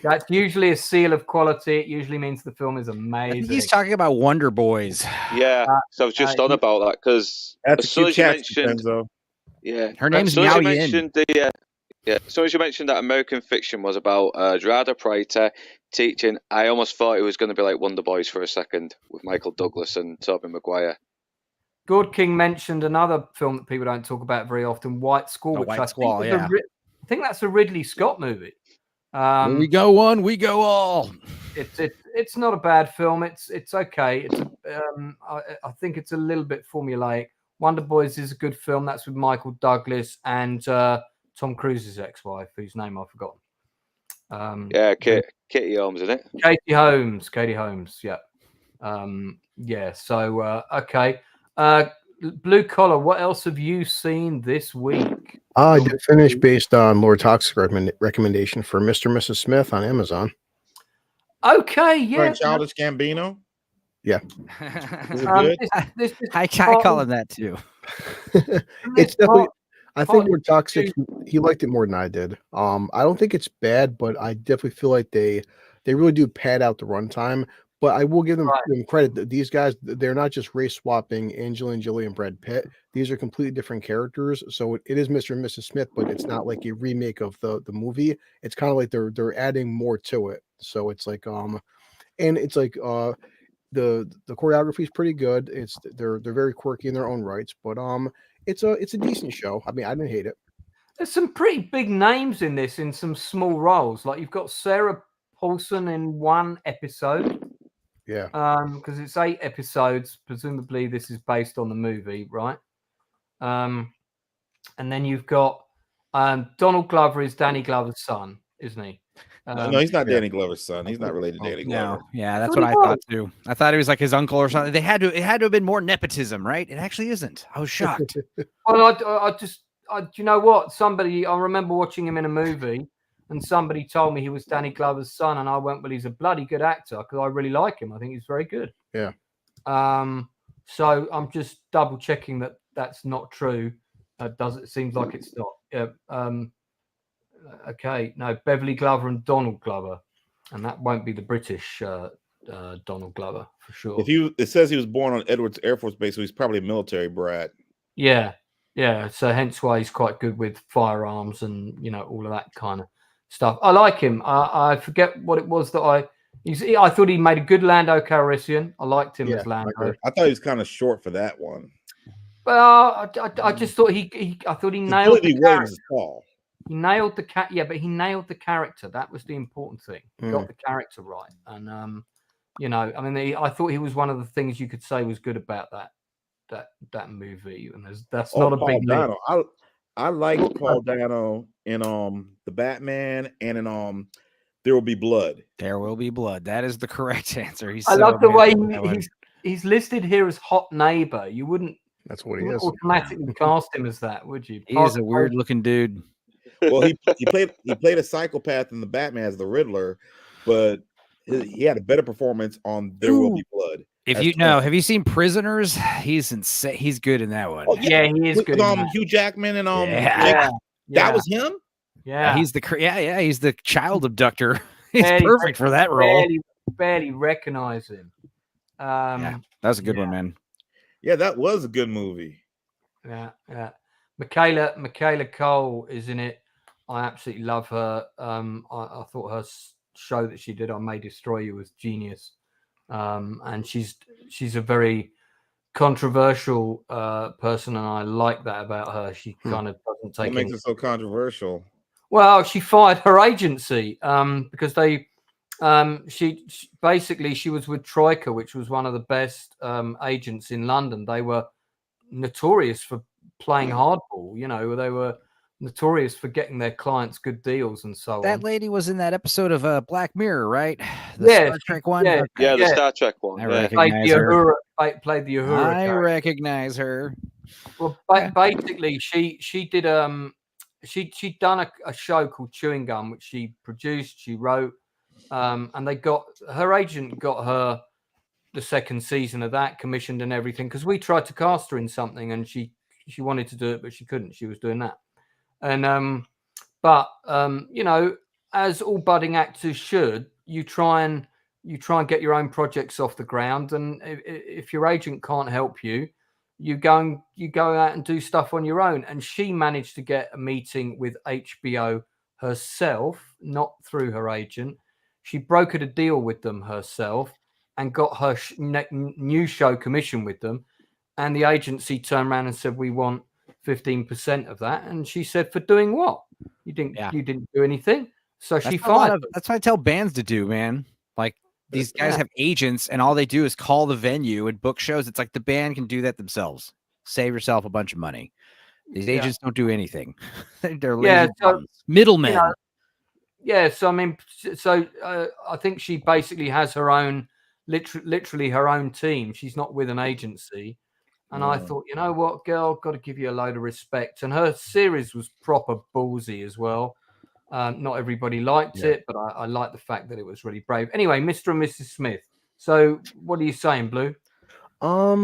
That's usually a seal of quality. It usually means the film is amazing. I think he's talking about Wonder Boys. Yeah, so I was just on about that because as soon as you mentioned, her name's Miao Yin. As soon as you mentioned that American Fiction was about Gerardo Prater teaching, I almost thought it was going to be like Wonder Boys for a second with Michael Douglas and Tobey Maguire. Gord King mentioned another film that people don't talk about very often, White Squall, which I think that's a Ridley Scott movie. When we go one, we go all. It's not a bad film. It's okay. I think it's a little bit formulaic. Wonder Boys is a good film. That's with Michael Douglas and Tom Cruise's ex-wife, whose name I've forgotten. Katie Holmes, isn't it? Katie Holmes. Yeah. So okay. Blue Collar, what else have you seen this week? I did finish based on Lord Toxic recommendation for Mr. and Mrs. Smith on Amazon. Okay, yeah. Childish Gambino. Yeah. I call him that too. It's definitely. I think Lord Toxic. He liked it more than I did. I don't think it's bad, but I definitely feel like they really do pad out the runtime. But I will give them credit. These guys, they're not just race swapping Angelina Jolie and Brad Pitt. These are completely different characters. So it is Mr. and Mrs. Smith, but it's not like a remake of the movie. It's kind of like they're adding more to it. So it's like and it's like the choreography is pretty good. They're very quirky in their own rights, but it's a decent show. I mean, I didn't hate it. There's some pretty big names in this in some small roles. Like you've got Sarah Paulson in one episode. Yeah. Because it's 8 episodes. Presumably, this is based on the movie, right? And then you've got Donald Glover is Danny Glover's son, isn't he? No, he's not Danny Glover's son. He's not related to Danny Glover. No, yeah, that's what I thought too. I thought he was like his uncle or something. It had to have been more nepotism, right? It actually isn't. I was shocked. Well, do you know what? I remember watching him in a movie. And somebody told me he was Danny Glover's son, and I went, well, he's a bloody good actor because I really like him. I think he's very good. Yeah. So I'm just double checking that that's not true. It seems like it's not. Yeah. Okay. No, Beverly Glover and Donald Glover, and that won't be the British Donald Glover for sure. It says he was born on Edwards Air Force Base, so he's probably a military brat. Yeah. Yeah. So hence why he's quite good with firearms and all of that kind of stuff. I like him. I forget what it was that I thought he made a good Lando Calrissian. I liked him as Lando. I thought he was kind of short for that one. Well, I just thought he nailed the character. He nailed the but he nailed the character. That was the important thing. He got the character right. And I thought he was one of the things you could say was good about that movie. And that's not a big deal. I like Paul Dano in the Batman and in There Will Be Blood. There Will Be Blood. That is the correct answer. I love the way he's listed here as hot neighbor. You wouldn't. That's what he is. Automatically cast him as that, would you? He is a weird looking dude. Well, he played a psychopath in the Batman as the Riddler, but he had a better performance on There Will Be Blood. Have you seen Prisoners? He's insane. He's good in that one. Oh, yeah, he is good. Hugh Jackman and that was him. Yeah, he's the child abductor. He's perfect for that role. Barely recognize him. That was a good one, man. Yeah, that was a good movie. Yeah. Michaela Cole is in it. I absolutely love her. I thought her show that she did on May Destroy You was genius. And she's a very controversial person, and I like that about her. She kind of doesn't take. What makes it so controversial? Well, she fired her agency because she was with Troika, which was one of the best agents in London. They were notorious for playing hardball. They were notorious for getting their clients good deals and so on. That lady was in that episode of Black Mirror, right? Star Trek one. Yeah, the Star Trek one. I recognize her. Played the Uhura. I recognize her. Well, basically, she did she'd done a show called Chewing Gum, which she produced, she wrote, and her agent got her the second season of that commissioned and everything, because we tried to cast her in something and she wanted to do it, but she couldn't. She was doing that. And but as all budding actors should, you try and get your own projects off the ground, and if your agent can't help you, you go out and do stuff on your own. And she managed to get a meeting with HBO herself, not through her agent. She brokered a deal with them herself and got her new show commissioned with them. And the agency turned around and said, we want 15% of that. And she said, for doing what? You didn't do anything. So she fired. That's what I tell bands to do, man. Like, these guys have agents, and all they do is call the venue and book shows. It's like the band can do that themselves. Save yourself a bunch of money. These agents don't do anything. They're middlemen. So I mean, I think she basically has her own, literally her own team. She's not with an agency. And I thought, you know what, girl, got to give you a load of respect. And her series was proper ballsy as well. Not everybody liked it, but I like the fact that it was really brave. Anyway, Mr. and Mrs. Smith. So what are you saying, Blue? I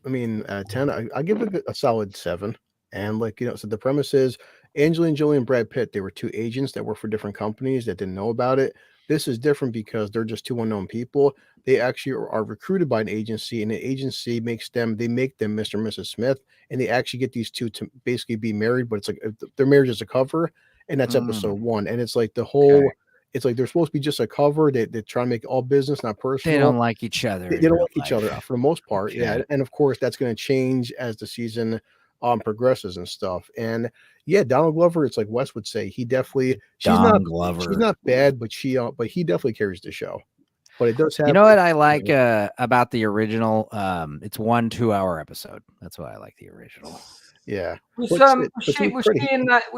mean, 10, I give it a solid 7. And so the premise is Angelina Jolie and Brad Pitt, they were two agents that worked for different companies that didn't know about it. This is different because they're just two unknown people. They actually are recruited by an agency, and the agency make them Mr. and Mrs. Smith, and they actually get these two to basically be married, but it's like their marriage is a cover. And that's episode 1. And it's like the whole, it's like they're supposed to be just a cover. They try to make it all business, not personal. They don't like each other. They don't like each other for the most part. Okay. Yeah. And of course, that's going to change as the season progresses and stuff. And Donald Glover, it's like Wes would say, he definitely, she's not bad, but he definitely carries the show. But it does have, you know what I like about the original? It's 1 2-hour episode. That's why I like the original. Yeah. Was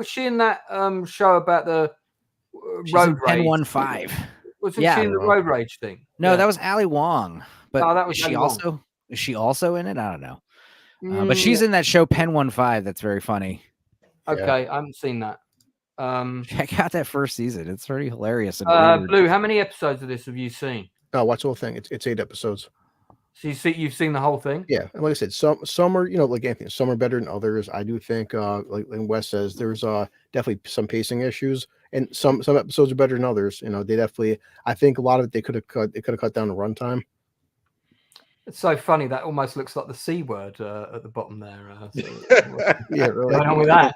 she in that show about the road rage? 10-1-5. Wasn't she in the road rage thing? No, that was Ali Wong. But that was is she also in it? I don't know. But she's in that show Pen 1-5. That's very funny. Okay, I haven't seen that. Check out that first season. It's pretty hilarious. And Blue, how many episodes of this have you seen? No, watch the whole thing. It's 8 episodes. So you've seen the whole thing? Yeah, and like I said, some are, like Anthony, some are better than others. I do think, like Wes says, there's definitely some pacing issues, and some episodes are better than others. They definitely, I think a lot of it they could have cut down the runtime. It's so funny that almost looks like the C word at the bottom there. Yeah, really. Going on with that.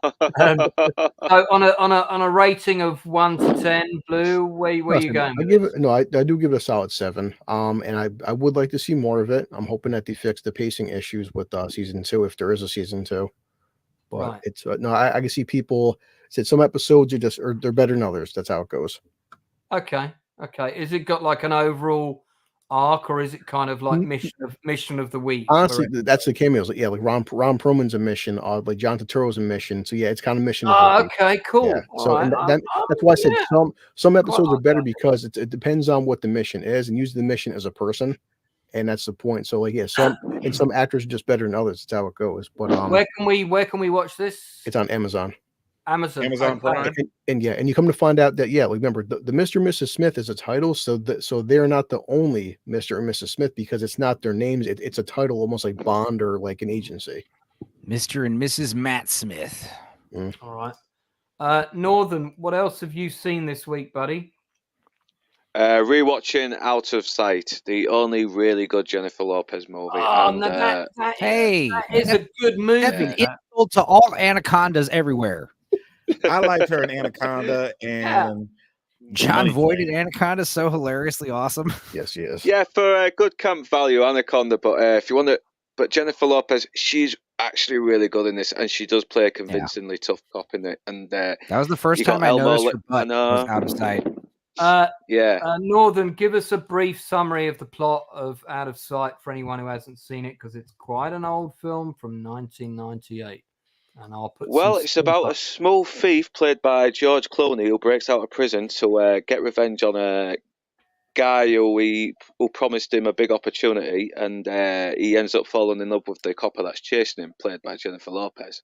So on a rating of 1 to 10, Blue, where you going? I do give it a solid 7. And I would like to see more of it. I'm hoping that they fix the pacing issues with season 2, if there is a season 2. But it's I can see people said some episodes are they're better than others. That's how it goes. Okay. Is it got like an overall arc, or is it kind of like mission of the week? Honestly, that's the cameos. Yeah, like Ron Perlman's a mission, like John Turturro's a mission. So it's kind of mission. Okay, cool. Yeah. So that's why I said some episodes are better because it depends on what the mission is, and usually the mission is a person, and that's the point. So some actors are just better than others. That's how it goes. But where can we watch this? It's on Amazon. Amazon Prime. And you come to find out that remember the Mr. and Mrs. Smith is a title, so they're not the only Mr. and Mrs. Smith because it's not their names. It's a title almost like Bond or like an agency. Mr. and Mrs. Matt Smith. All right. Northern, what else have you seen this week, buddy? Rewatching Out of Sight, the only really good Jennifer Lopez movie. That is a good movie. That's an insult to all anacondas everywhere. I liked her in Anaconda, and John Voight in Anaconda is so hilariously awesome. Yes, she is. Yeah, for good camp value, Anaconda. But if you want to, but Jennifer Lopez, she's actually really good in this, and she does play a convincingly tough cop in it. And that was the first time I noticed her butt was Out of Sight. Northern, give us a brief summary of the plot of Out of Sight for anyone who hasn't seen it, because it's quite an old film from 1998. And I'll put it's about a small thief played by George Clooney who breaks out of prison to get revenge on a guy who promised him a big opportunity, and he ends up falling in love with the copper that's chasing him, played by Jennifer Lopez.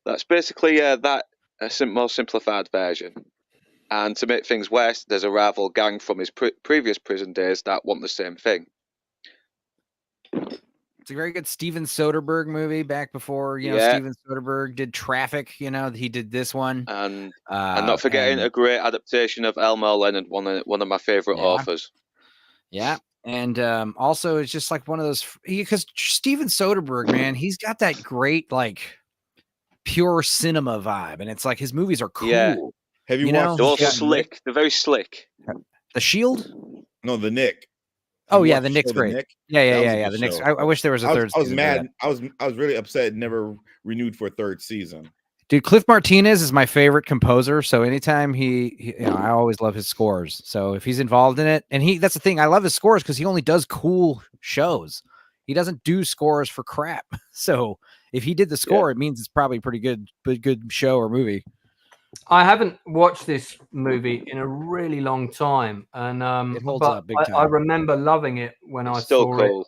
That's basically more simplified version. And to make things worse, there's a rival gang from his previous prison days that want the same thing. It's a very good Steven Soderbergh movie back before, Steven Soderbergh did Traffic, he did this one. And not forgetting a great adaptation of Elmore Leonard, one of my favorite authors. Yeah. And also it's just like one of those, because Steven Soderbergh, man, he's got that great, like, pure cinema vibe. And it's like his movies are cool. Yeah. Have you watched? They're all slick. They're very slick. The Shield? No, The Nick. Oh yeah, The Nick's great. Nick? Yeah. The Nick's. I wish there was a third. I was mad. I was really upset. It never renewed for a third season. Dude, Cliff Martinez is my favorite composer. So anytime I always love his scores. So if he's involved in it, and that's the thing, I love his scores because he only does cool shows. He doesn't do scores for crap. So if he did the score, it means it's probably pretty good show or movie. I haven't watched this movie in a really long time, and it holds up big time. I remember loving it when I saw cool.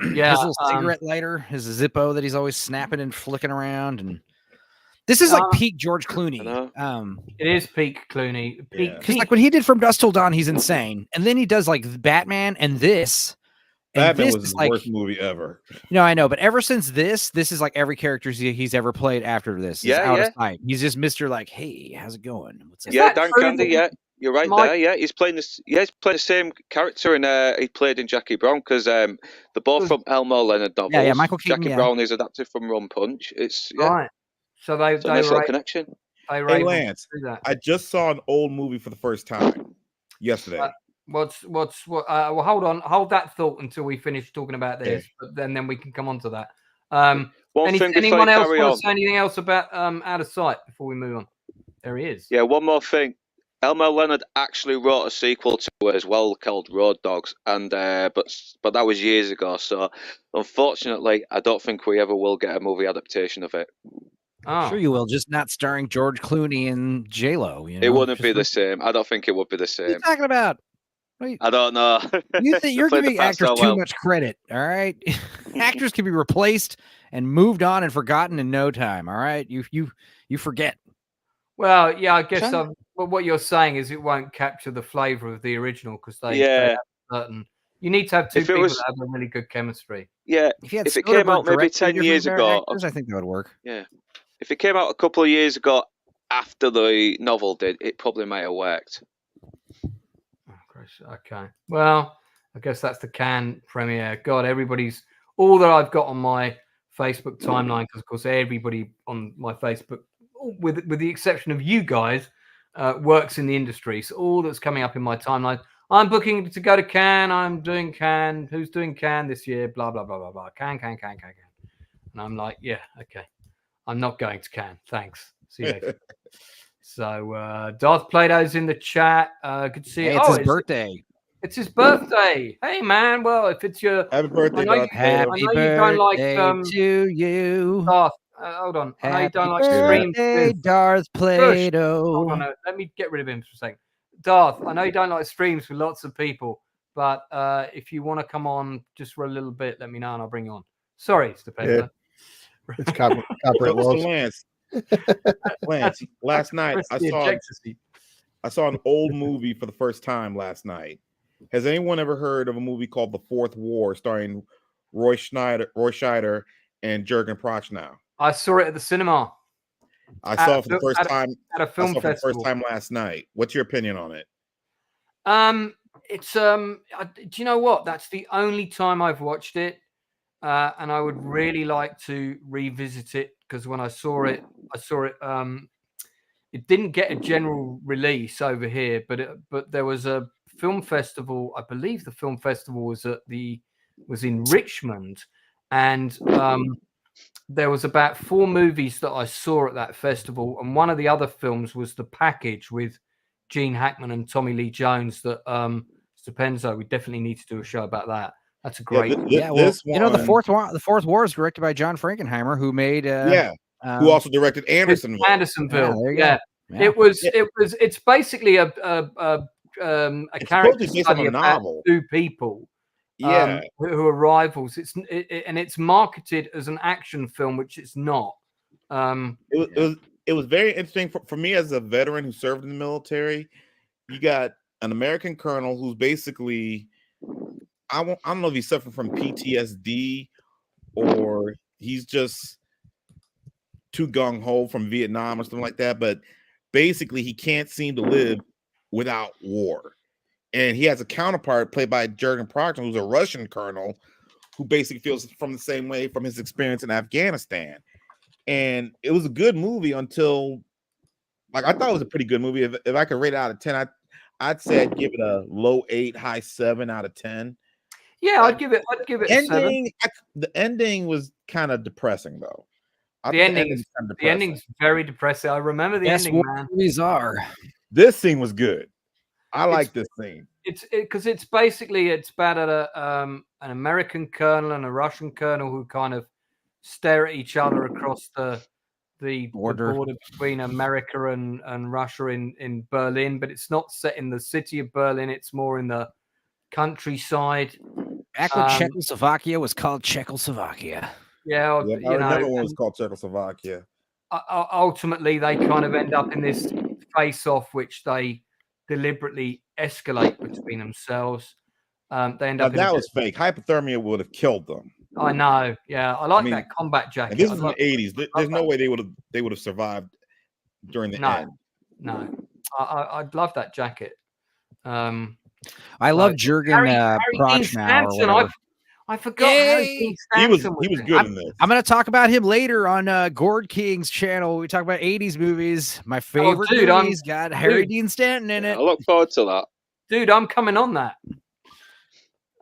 it. Yeah, his little cigarette lighter, his Zippo that he's always snapping and flicking around, and this is like peak George Clooney. It is peak Clooney. Because like when he did From Dusk Till Dawn, he's insane, and then he does like Batman and this. Batman was the worst movie ever. No, I know, but ever since this is like every character he's ever played after this. Out of sight. He's just Mr. like, hey, how's it going? Dan Candy, you're right there. Yeah, he's playing this. Yeah, he's playing the same character, and he played in Jackie Brown because they're both from Elmore Leonard novels. Yeah, Michael Keaton. Jackie Brown is adapted from Rum Punch. It's right. So they nice little connection. Hey Lance, I just saw an old movie for the first time yesterday. What? Well, hold that thought until we finish talking about this, but then we can come on to that. Anyone else want to say anything else about Out of Sight before we move on? There he is. Yeah, one more thing. Elmore Leonard actually wrote a sequel to it as well called Road Dogs, and but that was years ago. So unfortunately, I don't think we ever will get a movie adaptation of it. Oh. Sure you will, just not starring George Clooney and J-Lo. It wouldn't be the same. I don't think it would be the same. What are you talking about? I don't know. You're giving actors too much credit, all right? Actors can be replaced and moved on and forgotten in no time, all right? You forget. Well, yeah, I guess what you're saying is it won't capture the flavor of the original because they have certain. You need to have two people that have a really good chemistry. Yeah, if it came out maybe 10 years ago, actors, I think that would work. Yeah, if it came out a couple of years ago after the novel did, it probably might have worked. Okay. Well, I guess that's the Cannes premiere. God, all that I've got on my Facebook timeline, because of course everybody on my Facebook, with the exception of you guys, works in the industry. So all that's coming up in my timeline, I'm booking to go to Cannes. I'm doing Cannes. Who's doing Cannes this year? Blah blah blah blah blah. Cannes. And I'm like, yeah, okay. I'm not going to Cannes. Thanks. See you later. So Darth Plato's in the chat. Good to see you. It's his birthday. It's his birthday. Hey man, well if it's your happy birthday, Darth. Happy birthday to you. Darth, hold on. I know you don't like streams. Darth Plato. Hold on, let me get rid of him for a second. Darth, I know you don't like streams with lots of people, but if you want to come on just for a little bit, let me know and I'll bring you on. Sorry, Stephen. It's copyright laws. Lance, last night I saw an old movie for the first time last night. Has anyone ever heard of a movie called The Fourth War starring Roy Scheider and Jürgen Prochnow? I saw it at the cinema. I saw it for the first time at a film festival. For the first time last night. What's your opinion on it? It's do you know what? That's the only time I've watched it. And I would really like to revisit it because when I saw it. It didn't get a general release over here, but there was a film festival. I believe the film festival was in Richmond, and there was about 4 movies that I saw at that festival, and one of the other films was The Package with Gene Hackman and Tommy Lee Jones. That Stupenzo. We definitely need to do a show about that. That's a great. The Fourth War is directed by John Frankenheimer, who made who also directed Andersonville. Yeah. It's basically a character study about 2 people who are rivals. It's marketed as an action film, which it's not. It was very interesting for me as a veteran who served in the military. You got an American colonel who's basically, I don't know if he's suffering from PTSD or he's just too gung-ho from Vietnam or something like that, but basically he can't seem to live without war. And he has a counterpart played by Jurgen Proctor, who's a Russian colonel who basically feels from the same way from his experience in Afghanistan. And it was a good movie until, like, I thought it was a pretty good movie. If I could rate it out of 10, I'd say I'd give it a low 8, high 7 out of 10. Yeah, I'd give it a 7. The ending was kind of depressing, though. The ending's very depressing. I remember the ending, man. Movies are. This scene was good. I like this scene. It's basically about an American colonel and a Russian colonel who kind of stare at each other across the border between America and Russia in Berlin, but it's not set in the city of Berlin. It's more in the countryside. Back when Czechoslovakia was called Czechoslovakia. Yeah, another one was called Czechoslovakia. Ultimately, they kind of end up in this face-off, which they deliberately escalate between themselves. They end up. That was fake. Hypothermia would have killed them. I know. Yeah, I like that combat jacket. This was in the 80s. There's no way they would have survived during the end. No, I'd love that jacket. I love Jurgen Prochnow. I forgot. He was good in this. I'm going to talk about him later on Gord King's channel. We talk about 80s movies. My favorite movies got Harry Dean Stanton in it. I look forward to that. Dude, I'm coming on that.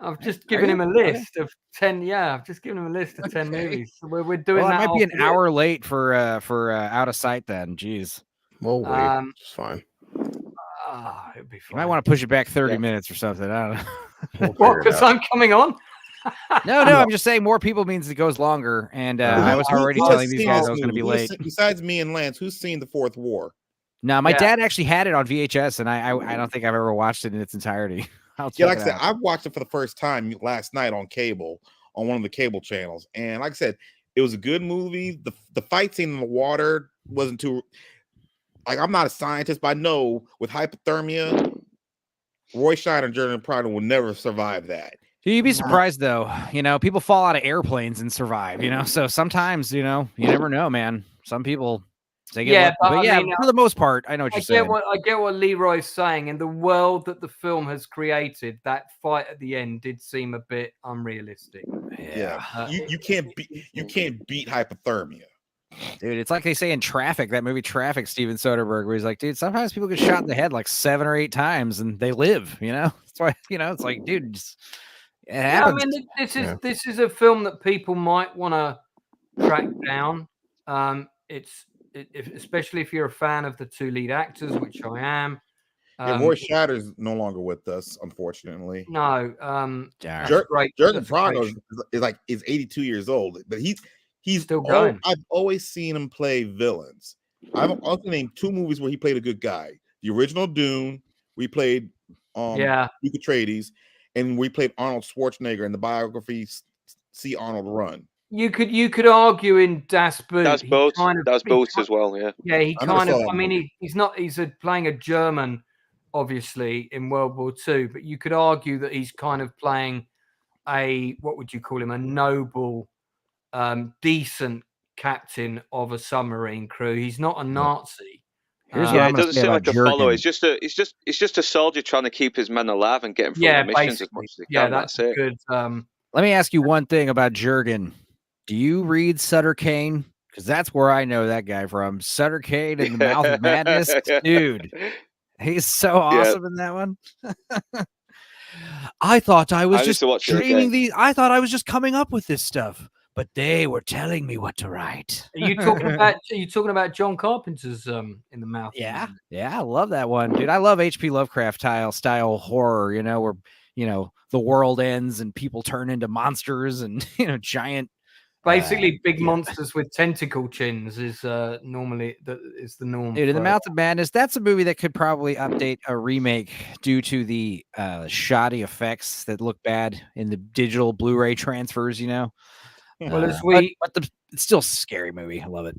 I've just given him a list of 10. Yeah, I've just given him a list of 10 movies. So we're doing that. It might be an hour late for Out of Sight then. Jeez. Well, wait. It's fine. It'd be fine. You might want to push it back 30 minutes or something. I don't know. What? Because I'm coming on? No, I'm just saying more people means it goes longer. And I was already telling these guys I was going to be late. Besides me and Lance, who's seen The Fourth War? No, my dad actually had it on VHS, and I don't think I've ever watched it in its entirety. Like I said, I watched it for the first time last night on cable, on one of the cable channels. And like I said, it was a good movie. The fight scene in the water wasn't too... Like, I'm not a scientist, but I know with hypothermia, Roy Scheider and Jurgen Prochnow will never survive that. You'd be surprised, though. People fall out of airplanes and survive, So sometimes, you never know, man. Some people... for the most part, I know what you're saying. I get what Leroy's saying. In the world that the film has created, that fight at the end did seem a bit unrealistic. Yeah, you can't beat hypothermia, dude. It's like they say in Traffic, that movie Traffic, Steven Soderbergh, where he's like, dude, sometimes people get shot in the head like 7 or 8 times and they live. That's why it's like, dude, it happens. This is a film that people might want to track down. Especially if you're a fan of the 2 lead actors, which I am. Roy Scheider's no longer with us, unfortunately. No. Jurgen Prochnow is 82 years old, but he's still going. I've always seen him play villains. I've also named 2 movies where he played a good guy. The original Dune, we played Luke Atreides, and we played Arnold Schwarzenegger in the biography See Arnold Run. You could argue in Das Boot. Das Boot as well, yeah. Yeah, he kind of. I mean, he's not. He's playing a German, obviously, in World War II. But you could argue that he's kind of playing what would you call him? A noble, decent captain of a submarine crew. He's not a Nazi. It doesn't seem like a follower. It's just a soldier trying to keep his men alive and get him through the missions as much as he can. That's it. Good. Let me ask you one thing about Jurgen. Do you read Sutter Kane? Because that's where I know that guy from. Sutter Kane in the Mouth of Madness. Dude, he's so awesome in that one. I thought I was just dreaming these. I thought I was just coming up with this stuff, but they were telling me what to write. Are you talking about John Carpenter's in the Mouth? Yeah, I love that one, dude. I love H.P. Lovecraft style horror. Where the world ends and people turn into monsters and giant. Basically, big monsters with tentacle chins is normally the norm. Dude, in the Mouth of Madness, that's a movie that could probably update a remake due to the shoddy effects that look bad in the digital Blu-ray transfers. Well, but it's still a scary movie. I love it.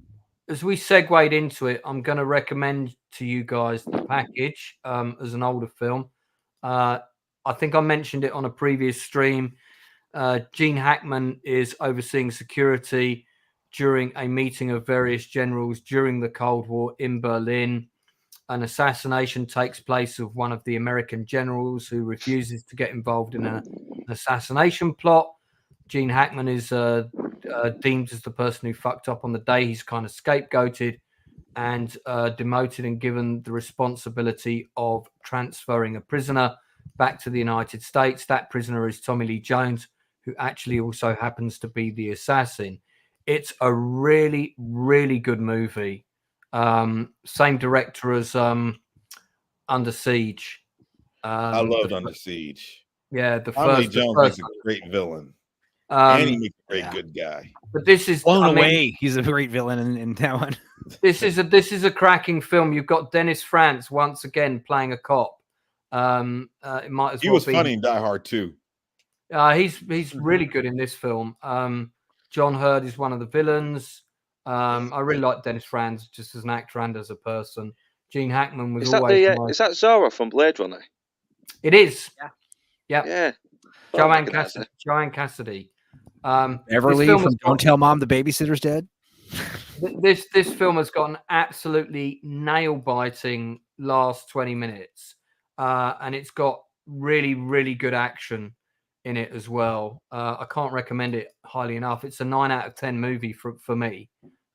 as we segued into it, I'm going to recommend to you guys The Package as an older film. I think I mentioned it on a previous stream. Gene Hackman is overseeing security during a meeting of various generals during the Cold War in Berlin. An assassination takes place of one of the American generals who refuses to get involved in an assassination plot. Gene Hackman is deemed as the person who fucked up on the day. He's kind of scapegoated and demoted and given the responsibility of transferring a prisoner back to the United States. That prisoner is Tommy Lee Jones, who actually also happens to be the assassin. It's a really, really good movie. Same director as Under Siege. I loved Under Siege. Yeah, Tommy Lee Jones makes a great villain. And he makes a great good guy. But this is blown away. He's a great villain in that one. This is a cracking film. You've got Dennis Franz once again playing a cop. It might as he well was be. funny in Die Hard too. He's really good in this film. John Hurd is one of the villains. I really like Dennis Franz just as an actor and as a person. Gene Hackman was is that Zora from Blade Runner? It is. Yeah. Joanne Cassidy. Everly from Don't Tell Mom the Babysitter's Dead. This film has got an absolutely nail-biting last 20 minutes. And it's got really, really good action in it as well. I can't recommend it highly enough. It's a 9 out of 10 movie for me.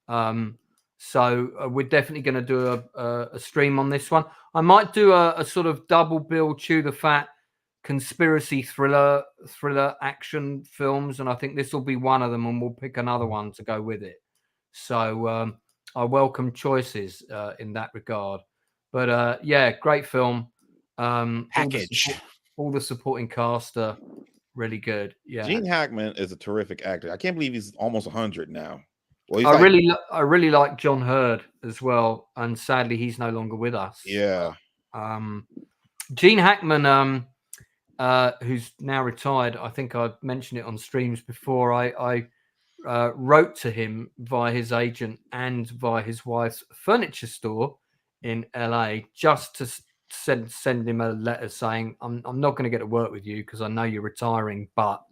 So we're definitely going to do a stream on this one. I might do a sort of double bill, chew the fat conspiracy thriller action films, and I think this will be one of them, and we'll pick another one to go with it. So I welcome choices in that regard. But yeah, great film. Package. All the supporting cast are really good. Yeah, Gene Hackman is a terrific actor. I can't believe he's almost 100 now. Well, I really like John Hurd as well, and sadly he's no longer with us. Yeah. Gene Hackman, who's now retired. I think I mentioned it on streams before. I wrote to him via his agent and via his wife's furniture store in LA just to send him a letter saying I'm not going to get to work with you because I know you're retiring, but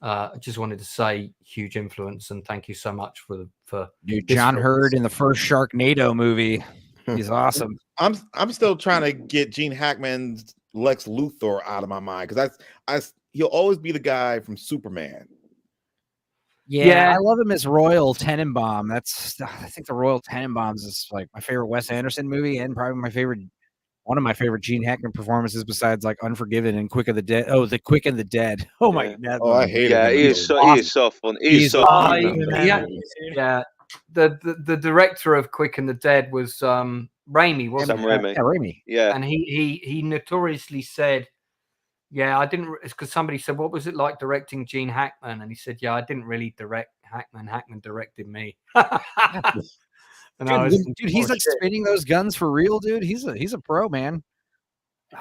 I just wanted to say huge influence and thank you so much for John Hurd in the first Sharknado movie. He's awesome. I'm still trying to get Gene Hackman's Lex Luthor out of my mind because he'll always be the guy from Superman. Yeah, I love him as Royal Tenenbaum. I think the Royal Tenenbaums is like my favorite Wes Anderson movie and probably one of my favorite Gene Hackman performances besides like Unforgiven and Quick of the Dead. Oh, The Quick and the Dead. Oh my God. Oh, I hate it. Yeah, he is so fun. He's so fun. Yeah. The director of Quick and the Dead was Raimi, wasn't Sam Raimi. Yeah, Raimi. Yeah. And he notoriously said, yeah, I didn't, because somebody said, what was it like directing Gene Hackman? And he said, yeah, I didn't really direct Hackman. Hackman directed me. Dude, he's like spinning those guns for real, dude. He's a pro, man.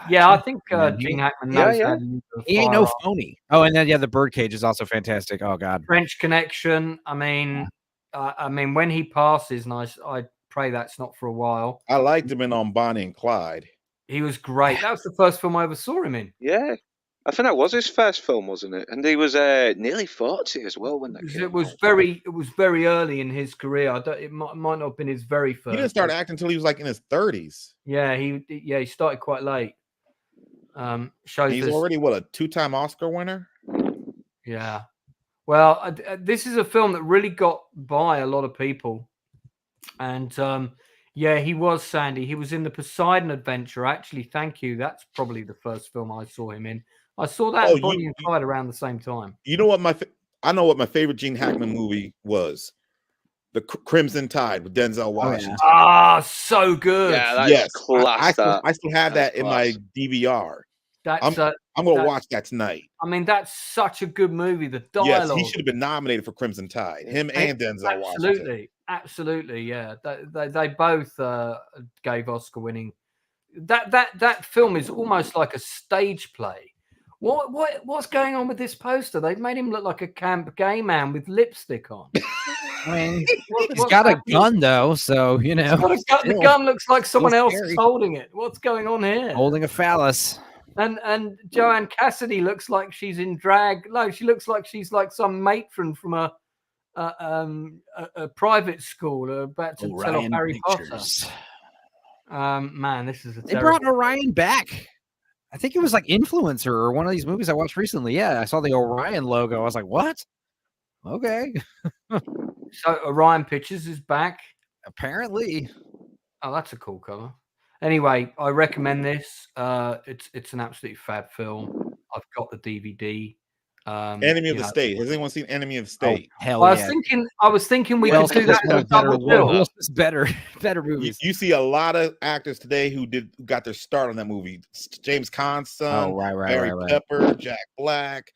Yeah, I think Gene Hackman knows how to use he ain't no phony. Oh, and then the Birdcage is also fantastic. Oh God, French Connection. I mean, when he passes, and I pray that's not for a while. I liked him in On Bonnie and Clyde. He was great. That was the first film I ever saw him in. Yeah. I think that was his first film, wasn't it? And he was nearly 40 as well when that came It was very early in his career. It might not have been his very first. He didn't start acting until he was like in his 30s. Yeah, he started quite late. He's already a 2-time Oscar winner. Yeah. Well, this is a film that really got by a lot of people, and yeah, he was Sandy. He was in the Poseidon Adventure. Actually, thank you. That's probably the first film I saw him in. I saw that Bonnie and Clyde around the same time. You know what I know what my favorite Gene Hackman movie was. The Crimson Tide with Denzel Washington. So good. Yeah, that's class. I still have that in my DVR. I'm going to watch that tonight. I mean, that's such a good movie. The dialogue. Yes, he should have been nominated for Crimson Tide. Him and Denzel Washington. Absolutely, yeah. They both gave Oscar winning. That film is almost like a stage play What's going on with this poster? They've made him look like a camp gay man with lipstick on. I mean, he's got a gun though, so you know. The gun looks like someone else is holding it. What's going on here? Holding a phallus. And Joanne Cassidy looks like she's in drag. No, she looks like she's like some matron from a private school about to tell off Harry Potter. Man, this is a. They brought Orion back. I think it was like Influencer or one of these movies I watched recently. Yeah, I saw the Orion logo. I was like, what? Okay. So Orion Pictures is back. Apparently. Oh, that's a cool cover. Anyway, I recommend this. It's an absolutely fab film. I've got the DVD. Enemy of the State. Has anyone seen Enemy of the State? Oh, hell I yeah. was thinking we could do that as a double bill. Better movies. You see a lot of actors today who got their start on that movie. James Caan's son, Barry Pepper, Jack Black.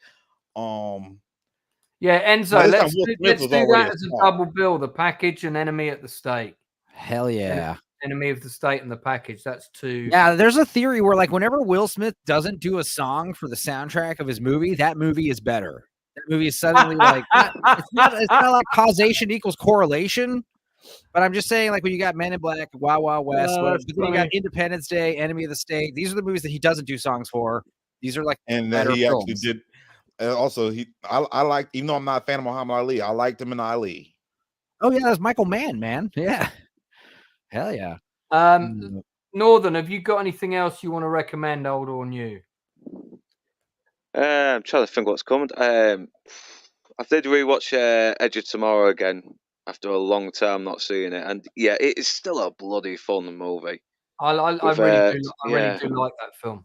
Yeah, Enzo, let's do that as a double bill. The Package and Enemy at the State. Hell yeah. Enemy of the State and The Package. That's two. Yeah, there's a theory where like whenever Will Smith doesn't do a song for the soundtrack of his movie, that movie is better. That movie is suddenly like it's not like causation equals correlation. But I'm just saying, like when you got Men in Black, Wild Wild West, but then you got Independence Day, Enemy of the State. These are the movies that he doesn't do songs for. These are like and that he films. Actually did. Also, I like, even though I'm not a fan of Muhammad Ali, I liked him in Ali. Oh yeah, that was Michael Mann, man. Yeah. Hell yeah. Northern, have you got anything else you want to recommend, old or new? I'm trying to think what's coming. I did rewatch Edge of Tomorrow again after a long time not seeing it, and yeah, it is still a bloody fun movie. I really do like that film.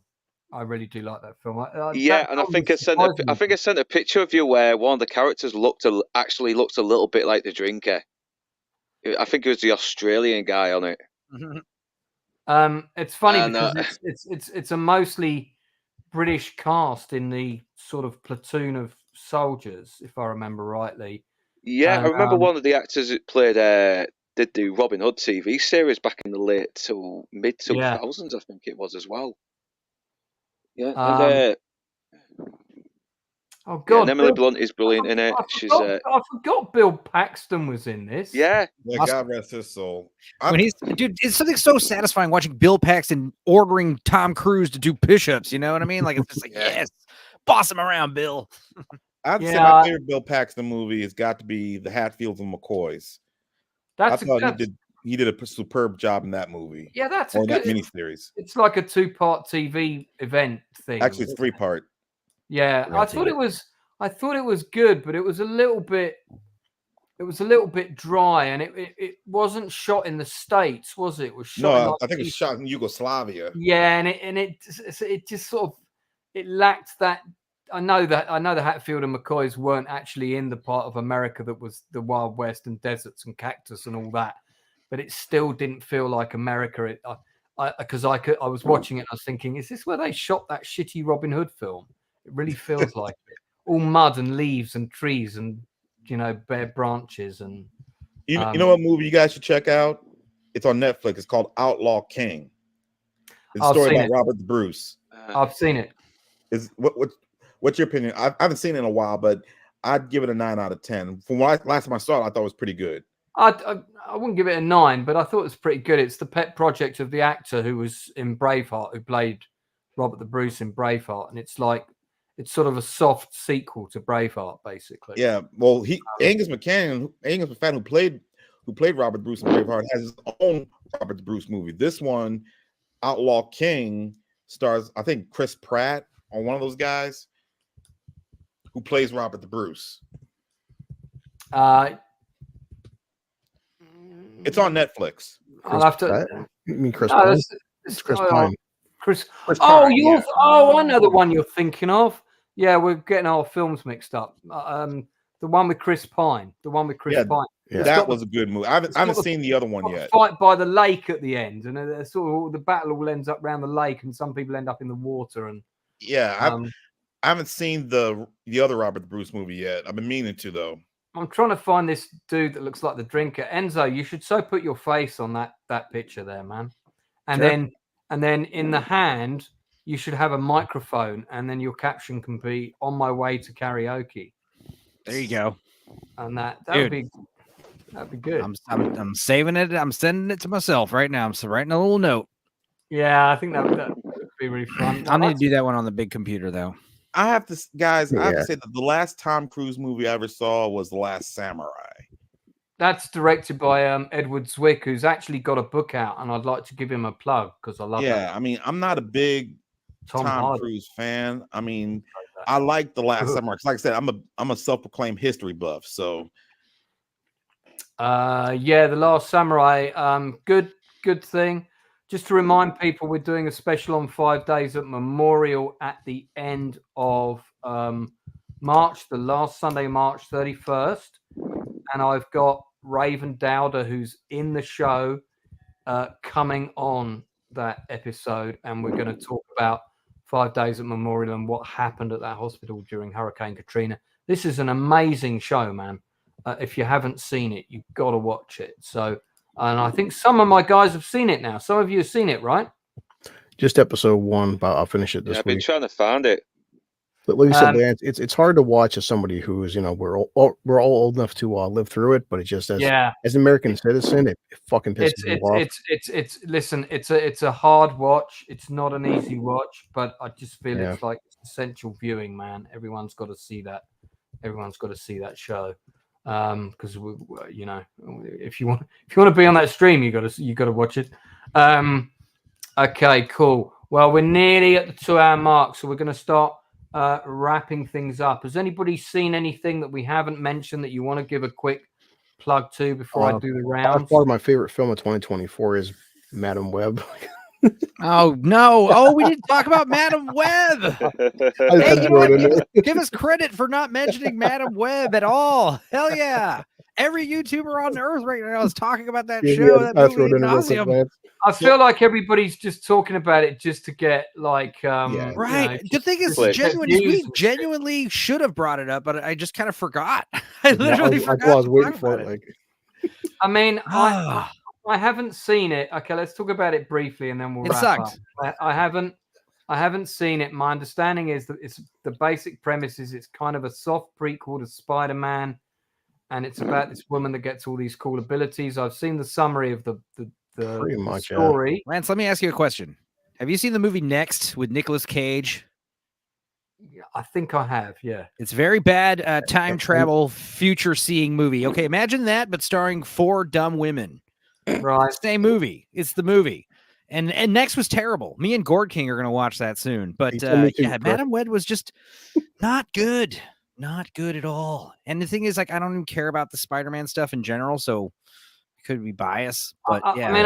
I really do like that film. And I think I sent a picture of you where one of the characters actually looked a little bit like the drinker. I think it was the Australian guy on it. It's funny because it's a mostly British cast in the sort of platoon of soldiers, if I remember rightly. Yeah, I remember one of the actors that played did the Robin Hood TV series back in the late to mid 2000s, I think it was as well. Yeah, and oh god, yeah, Emily Blunt is brilliant in it. I forgot Bill Paxton was in this. Yeah, God rest his soul. It's something so satisfying watching Bill Paxton ordering Tom Cruise to do push-ups. You know what I mean? Like it's just like yes, boss him around, Bill. I'd say my favorite Bill Paxton movie has got to be The Hatfields and McCoys. He did a superb job in that movie. Yeah, that's a good miniseries. It's like a 2-part TV event thing. Actually, it's 3-part. Yeah, I thought it was good, but it was a little bit dry, and it wasn't shot in the States, was it? It was shot. I think it was shot in Yugoslavia. Yeah, and it just sort of lacked that. I know the Hatfield and McCoys weren't actually in the part of America that was the Wild West and deserts and cactus and all that, but it still didn't feel like America. Because I was watching it, and I was thinking, is this where they shot that shitty Robin Hood film? It really feels like it. All mud and leaves and trees and bare branches and. You know what movie you guys should check out? It's on Netflix. It's called Outlaw King. It's a story about Robert the Bruce. I've seen it. What's your opinion? I haven't seen it in a while, but I'd give it a 9 out of 10. From last time I saw it, I thought it was pretty good. I wouldn't give it a 9, but I thought it was pretty good. It's the pet project of the actor who was in Braveheart, who played Robert the Bruce in Braveheart, and it's sort of a soft sequel to Braveheart, basically. Yeah, well, Angus McFadden, who played Robert Bruce in Braveheart, has his own Robert the Bruce movie. This one, Outlaw King, stars I think Chris Pratt on one of those guys who plays Robert the Bruce. It's on Netflix. I'll have to. You mean Chris Pine? It's Chris Pine. Chris Pine, I know the one you're thinking of. Yeah, we're getting our films mixed up. The one with Chris Pine. Pine. Yeah. That was a good movie. I haven't seen the other one yet. Fight by the lake at the end, and sort of the battle all ends up around the lake, and some people end up in the water. And I haven't seen the other Robert the Bruce movie yet. I've been meaning to though. I'm trying to find this dude that looks like the drinker. Enzo, you should so put your face on that picture there, man. And then in the hand, you should have a microphone, and then your caption can be "On my way to karaoke." There you go. And that'd be good. I'm saving it. I'm sending it to myself right now. I'm writing a little note. Yeah, I think that would be really fun. I'll need to do that one on the big computer, though. I have to, guys. I have to say that the last Tom Cruise movie I ever saw was The Last Samurai. That's directed by Edward Zwick, who's actually got a book out, and I'd like to give him a plug because I love it. Yeah, I mean, I'm not a big Tom Cruise fan. I mean, I like The Last Samurai. Like I said, I'm a self-proclaimed history buff. So, yeah, The Last Samurai, good thing. Just to remind people, we're doing a special on 5 days at Memorial at the end of March, the last Sunday, March 31st. And I've got Raven Dowder, who's in the show, coming on that episode. And we're going to talk about 5 days at Memorial and what happened at that hospital during Hurricane Katrina. This is an amazing show, man. If you haven't seen it, you've got to watch it. So, and I think some of my guys have seen it now. Some of you have seen it, right? Just episode 1, but I'll finish it this week. I've been trying to find it. But like you said, Dan, it's hard to watch as somebody who is, we're all old enough to live through it, but it just as an American citizen, it fucking pisses me off. Listen, it's a hard watch. It's not an easy watch, but I just feel it's like essential viewing, man. Everyone's got to see that. Everyone's got to see that show. Because if you want to be on that stream, you got to watch it. Okay, cool. Well, we're nearly at the 2-hour mark, so we're going to start wrapping things up. Has anybody seen anything that we haven't mentioned that you want to give a quick plug to before I do the rounds? Part of my favorite film of 2024 is Madam Webb. Oh no! Oh, we didn't talk about Madam Webb. Hey, give us credit for not mentioning Madam Webb at all. Hell yeah! Every YouTuber on earth right now is talking about that show. That movie, I feel like everybody's just talking about it just to get like right. The thing is, we genuinely should have brought it up, but I just kind of forgot. I literally forgot. I was waiting for it. Like, I mean, I haven't seen it. Okay, let's talk about it briefly, and then we'll wrap up. I haven't seen it. My understanding is that it's the basic premise is it's kind of a soft prequel to Spider-Man, and it's about this woman that gets all these cool abilities. I've seen the summary of the story. Lance, let me ask you a question. Have you seen the movie Next with Nicolas Cage? Yeah, I think I have. Yeah, it's very bad time travel future seeing movie. Okay, imagine that, but starring 4 dumb women. Right, same movie. It's the movie, and Next was terrible. Me and Gord King are gonna watch that soon. But Madam Webb was just not good at all. And the thing is, like, I don't even care about the Spider-Man stuff in general, so it could be biased. But I mean,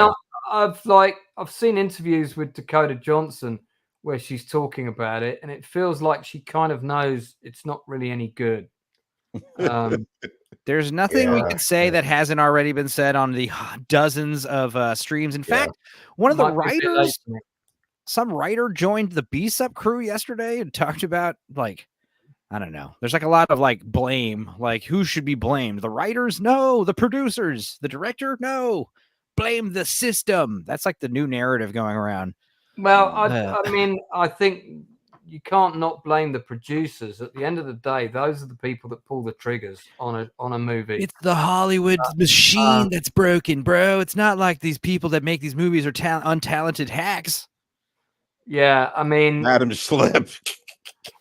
I've seen interviews with Dakota Johnson where she's talking about it, and it feels like she kind of knows it's not really any good. There's nothing we could say that hasn't already been said on the dozens of streams. In fact, one of the writers, some writer joined the B-Sup crew yesterday and talked about, like, I don't know. There's like a lot of like blame, like who should be blamed? The writers? No. The producers? The director? No. Blame the system. That's like the new narrative going around. Well, I mean, I think you can't not blame the producers. At the end of the day, those are the people that pull the triggers on a movie. It's the Hollywood machine that's broken, bro. It's not like these people that make these movies are untalented hacks. Yeah, I mean, Adam Slip.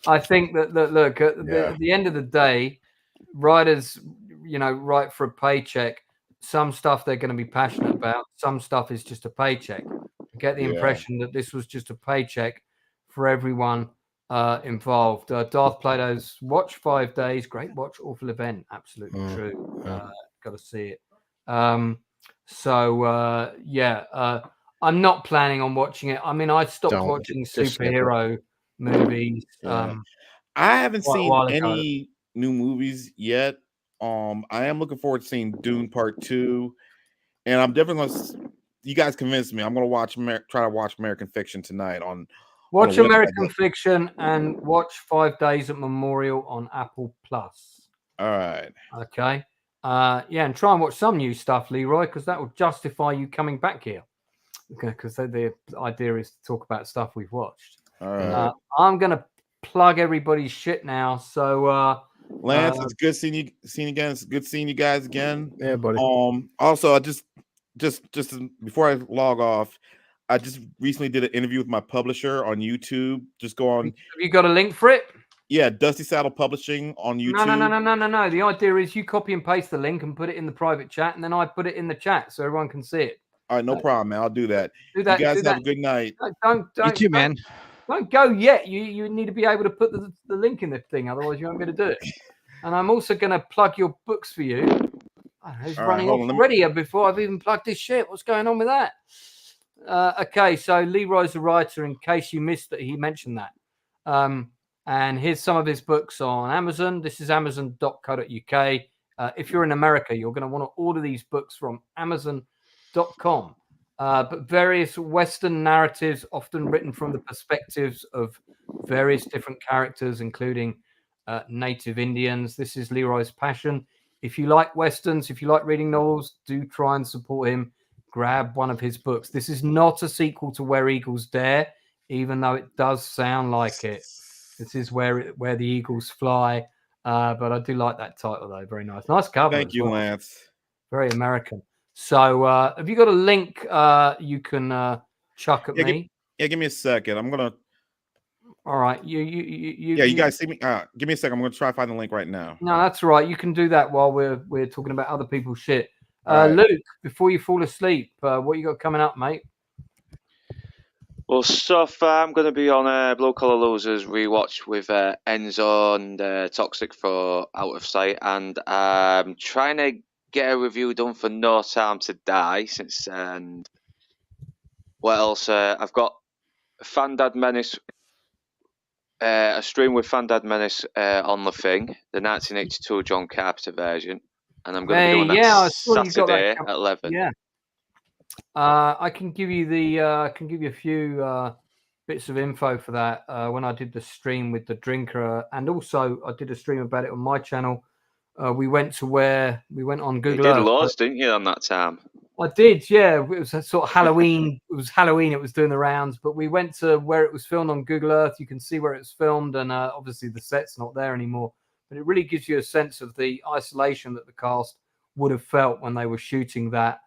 I think that look at the end of the day, writers, write for a paycheck. Some stuff they're going to be passionate about. Some stuff is just a paycheck. I get the impression that this was just a paycheck for everyone involved. Darth Plato's watch 5 days. Great watch, awful event. Absolutely true. Got to see it. I'm not planning on watching it. I mean, I stopped watching superhero movies. I haven't seen any new movies yet. I am looking forward to seeing Dune Part 2, and I'm definitely going to. You guys convinced me. I'm going to try to watch American Fiction tonight. Watch American Fiction and watch 5 Days at Memorial on Apple Plus. All right. Okay. And try and watch some new stuff, Leroy, because that will justify you coming back here. Okay, because the idea is to talk about stuff we've watched. All right. I'm gonna plug everybody's shit now. So Lance, it's good seeing you again. It's good seeing you guys again. Yeah, buddy. Also, I just before I log off, I just recently did an interview with my publisher on YouTube. Just go on. Have you got a link for it? Yeah, Dusty Saddle Publishing on YouTube. No. The idea is you copy and paste the link and put it in the private chat, and then I put it in the chat so everyone can see it. All right, no problem, man. I'll do that. You guys have a good night. Don't you too, man. Don't go yet. You need to be able to put the link in the thing, otherwise you won't be able to do it. And I'm also going to plug your books for you. It's running off already before I've even plugged this shit. What's going on with that? Okay, so Leroy's a writer, in case you missed that he mentioned that. And here's some of his books on Amazon. This is amazon.co.uk. If you're in America, you're going to want to order these books from amazon.com. But various Western narratives, often written from the perspectives of various different characters, including native Indians. This is Leroy's passion. If you like Westerns, if you like reading novels, do try and support him. Grab one of his books. This is not a sequel to Where Eagles Dare, even though it does sound like it. This is where the eagles fly. But I do like that title, though. Very nice. Nice cover. Thank you, Lance. Very American. So have you got a link you can chuck at me? Give me a second. I'm going to. All right. You guys see me? Give me a second. I'm going to try to find the link right now. No, that's right. You can do that while we're talking about other people's shit. Right. Luke, before you fall asleep, what you got coming up, mate? Well, stuff. I'm going to be on Blue Collar Losers rewatch with Enzo and Toxic for Out of Sight, and trying to get a review done for No Time to Die. And what else? I've got Fandad Menace, a stream with Fandad Menace on the thing, the 1982 John Carpenter version, and I'm going to be doing that Saturday at 11. Yeah. I can give you a few bits of info for that. When I did the stream with the drinker, and also I did a stream about it on my channel. We went on Google. You did loads, didn't you, on that time? I did, yeah. It was a sort of Halloween. It was Halloween. It was doing the rounds, but we went to where it was filmed on Google Earth. You can see where it was filmed, and obviously the set's not there anymore. But it really gives you a sense of the isolation that the cast would have felt when they were shooting that.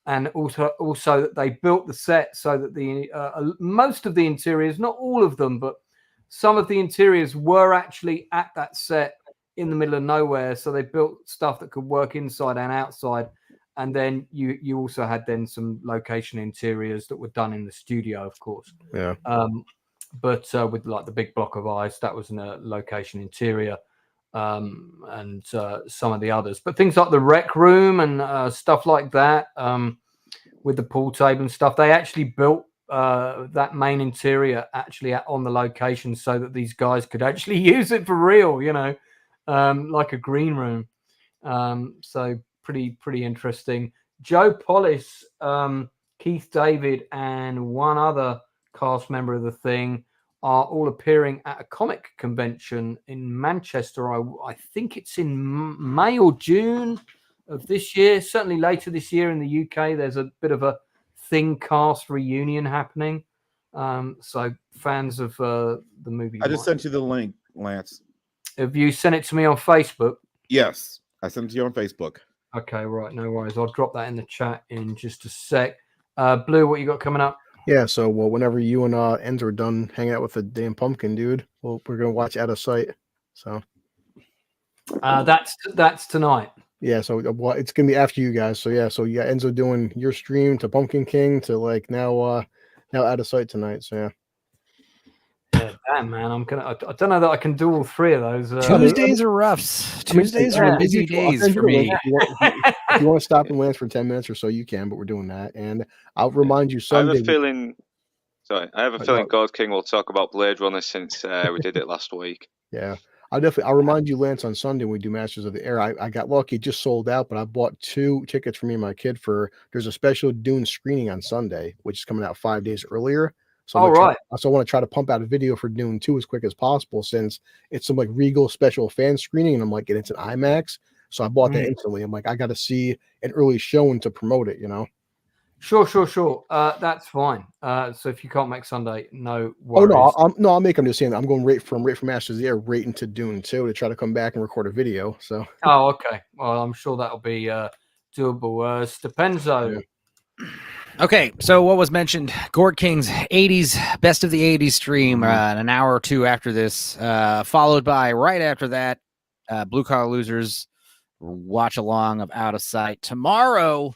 And also that they built the set so that the most of the interiors, not all of them, but some of the interiors were actually at that set in the middle of nowhere. So they built stuff that could work inside and outside. And then you also had then some location interiors that were done in the studio, of course. Yeah. But with like the big block of ice, that was in a location interior. And some of the others, but things like the rec room and stuff like that, with the pool table and stuff, they actually built that main interior actually on the location so that these guys could actually use it for real, like a green room. So pretty interesting. Joe Polish, Keith David, and one other cast member of the thing are all appearing at a comic convention in Manchester. I think it's in May or June of this year, certainly later this year in the UK. There's a bit of a Thing cast reunion happening. So fans of the movie. I just sent you the link, Lance. Have you sent it to me on Facebook? Yes, I sent it to you on Facebook. Okay, right, no worries. I'll drop that in the chat in just a sec. Blue, what you got coming up? Yeah, so whenever you and Enzo are done hanging out with the damn pumpkin dude, we're gonna watch Out of Sight. So that's tonight. Yeah, so it's gonna be after you guys. So yeah, Enzo doing your stream to Pumpkin King to like now Out of Sight tonight. So yeah. Yeah, damn man, I don't know that I can do all three of those. Tuesdays are rough. Tuesdays are busy days for me. If you want to stop and Lance for 10 minutes or so, you can, but we're doing that. And I'll remind you Sunday. I have a feeling God King will talk about Blade Runner since we did it last week. Yeah. I'll remind you, Lance, on Sunday when we do Masters of the Air. I got lucky, it just sold out, but I bought 2 tickets for me and my kid there's a special Dune screening on Sunday, which is coming out 5 days earlier. So I want to try to pump out a video for Dune 2 as quick as possible, since it's some like Regal special fan screening, and I'm like, and it's an IMAX. So I bought that instantly. I'm like, I got to see an early showing to promote it, Sure. That's fine. So if you can't make Sunday, no worries. I'll make them. Just saying, I'm going right from Masters of the Air right into Dune 2 to try to come back and record a video. So. Oh, okay. Well, I'm sure that'll be doable. Stepenzo. Yeah. Okay, so what was mentioned? Gord King's 80s best of the 80s stream, an hour or two after this, followed by right after that, Blue Collar Losers watch along of Out of Sight. Tomorrow,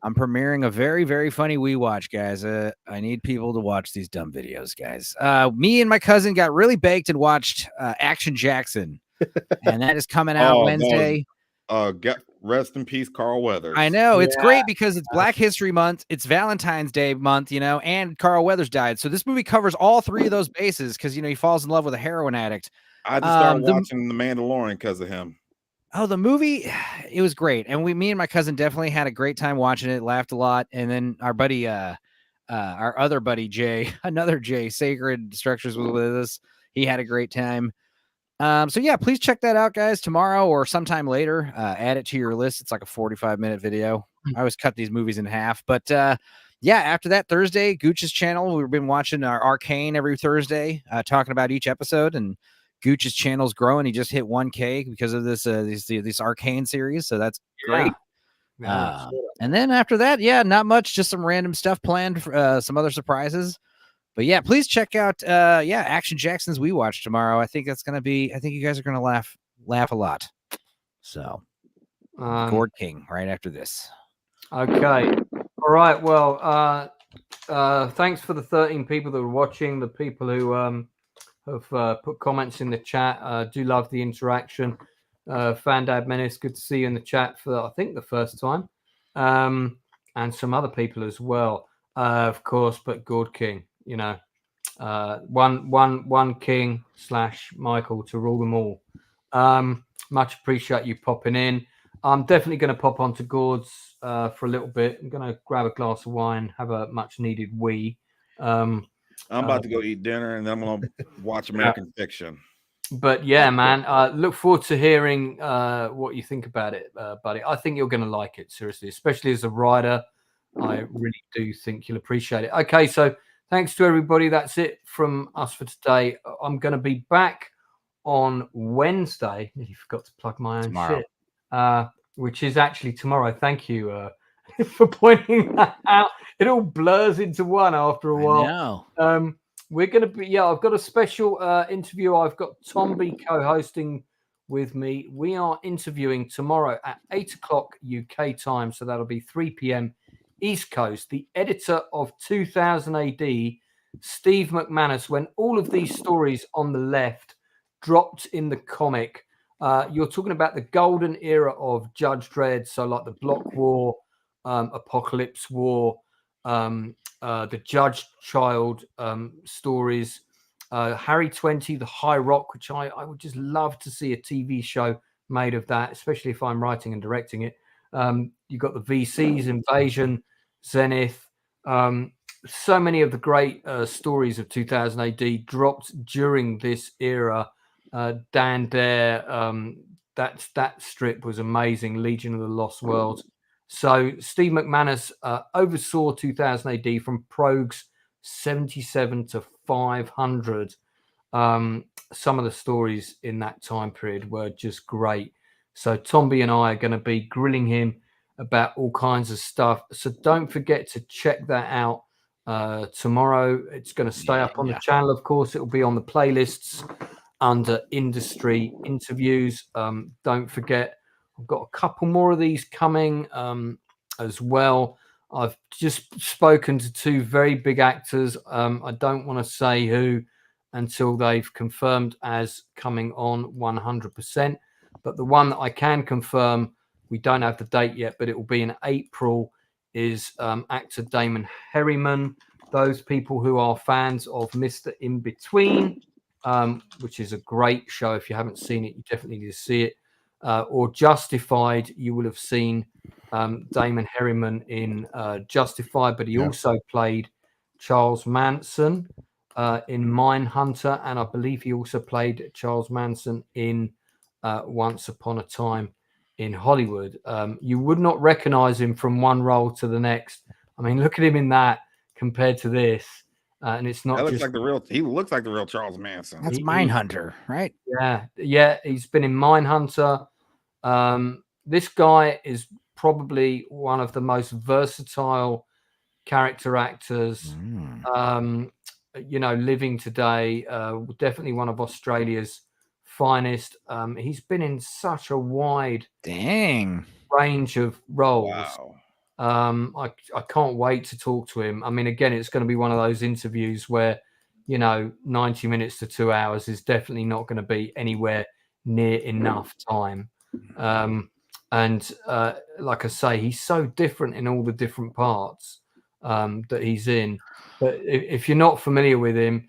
I'm premiering a very, very funny We Watch, guys. I need people to watch these dumb videos, guys. Me and my cousin got really baked and watched Action Jackson, and that is coming out Wednesday. Rest in peace, Carl Weathers. I know. It's great because it's Black History Month, it's Valentine's Day month, and Carl Weathers died. So this movie covers all three of those bases because, he falls in love with a heroin addict. I just started watching The Mandalorian because of him. Oh, the movie, it was great. And me and my cousin definitely had a great time watching it, laughed a lot. And then our buddy, our other buddy, Jay, another Jay, Sacred Structures was with us. He had a great time. So yeah, please check that out, guys, tomorrow or sometime later. Add it to your list. It's like a 45-minute video. I always cut these movies in half. But yeah, after that, Thursday, Gooch's channel. We've been watching our Arcane every Thursday, talking about each episode. And Gooch's channel's growing. He just hit 1K because of this Arcane series. So that's great. Yeah. And then after that, not much, just some random stuff planned, some other surprises. But yeah, please check out Action Jackson's We Watch tomorrow. I think that's gonna be. I think you guys are gonna laugh a lot. So, Gord King right after this. Okay, all right. Well, thanks for the 13 people that were watching. The people who have put comments in the chat. Do love the interaction. Fandad Menace, good to see you in the chat for I think the first time, and some other people as well, of course. But Gord King. One king / Michael to rule them all. Much appreciate you popping in. I'm definitely going to pop onto Gord's for a little bit. I'm going to grab a glass of wine, have a much needed wee. I'm about to go eat dinner, and then I'm going to watch American Fiction. But yeah, man, look forward to hearing what you think about it, buddy. I think you're going to like it, seriously, especially as a writer. I really do think you'll appreciate it. Okay, so thanks to everybody. That's it from us for today. I'm going to be back on Wednesday. You forgot to plug my own shit, which is actually tomorrow. Thank you for pointing that out. It all blurs into one after a while. We're going to be, I've got a special interview. I've got Tom B co-hosting with me. We are interviewing tomorrow at 8 o'clock UK time. So that'll be 3 p.m. East Coast, the editor of 2000 AD, Steve McManus, when all of these stories on the left dropped in the comic. You're talking about the golden era of Judge Dredd, so like the Block War, Apocalypse War, the Judge Child stories, Harry 20, the High Rock, which I would just love to see a TV show made of that, especially if I'm writing and directing it. You've got the VCs, Invasion, Zenith. So many of the great stories of 2000 AD dropped during this era. Dan Dare, that strip was amazing. Legion of the Lost World. So Steve McManus oversaw 2000 AD from Progues 77 to 500. Some of the stories in that time period were just great. So Tomby and I are going to be grilling him about all kinds of stuff. So don't forget to check that out tomorrow. It's going to stay up on the channel, of course. It will be on the playlists under industry interviews. Don't forget, I've got a couple more of these coming as well. I've just spoken to two very big actors. I don't want to say who until they've confirmed as coming on 100%. But the one that I can confirm, we don't have the date yet, but it will be in April, is actor Damon Herriman. Those people who are fans of Mr. In Between, which is a great show. If you haven't seen it, you definitely need to see it. Or Justified, you will have seen Damon Herriman in Justified, but he also played Charles Manson in Mindhunter, and I believe he also played Charles Manson in Once Upon a Time in Hollywood. You would not recognize him from one role to the next, I mean, look at him in that compared to this. And it's not that looks just like the real. He looks like the real Charles Manson. That's Mindhunter, right? Yeah. He's been in Mindhunter. This guy is probably one of the most versatile character actors, living today. Definitely one of Australia's finest. He's been in such a wide range of roles. Wow. I can't wait to talk to him. I mean, again, it's going to be one of those interviews where 90 minutes to 2 hours is definitely not going to be anywhere near enough time. And like I say, he's so different in all the different parts that he's in. But if you're not familiar with him,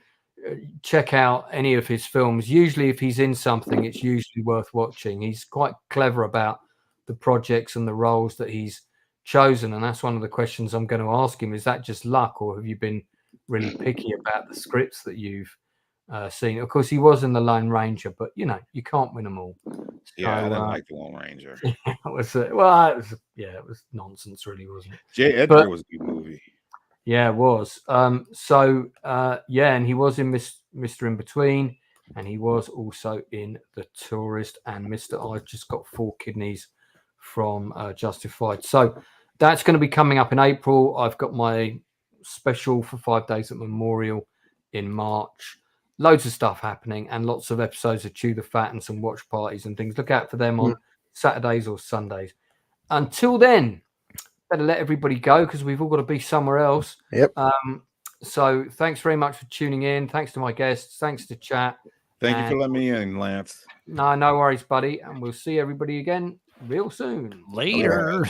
check out any of his films. Usually if he's in something, it's usually worth watching. He's quite clever about the projects and the roles that he's chosen. And that's one of the questions I'm going to ask him. Is that just luck, or have you been really picky about the scripts that you've seen? Of course, he was in The Lone Ranger, but you can't win them all. Yeah, I didn't like The Lone Ranger. It was nonsense, really, wasn't it? J. Edgar was a good movie. Yeah, it was. And he was in Mr. In Between, and he was also in The Tourist and Mr. I've Just Got 4 Kidneys from Justified. So that's going to be coming up in April. I've got my special for 5 days at Memorial in March. Loads of stuff happening and lots of episodes of Chew the Fat and some watch parties and things. Look out for them on Saturdays or Sundays. Until then, better let everybody go because we've all got to be somewhere else. Yep. So thanks very much for tuning in. Thanks to my guests. Thanks to chat. Thank you for letting me in, Lance. No worries, buddy. And we'll see everybody again real soon. Later.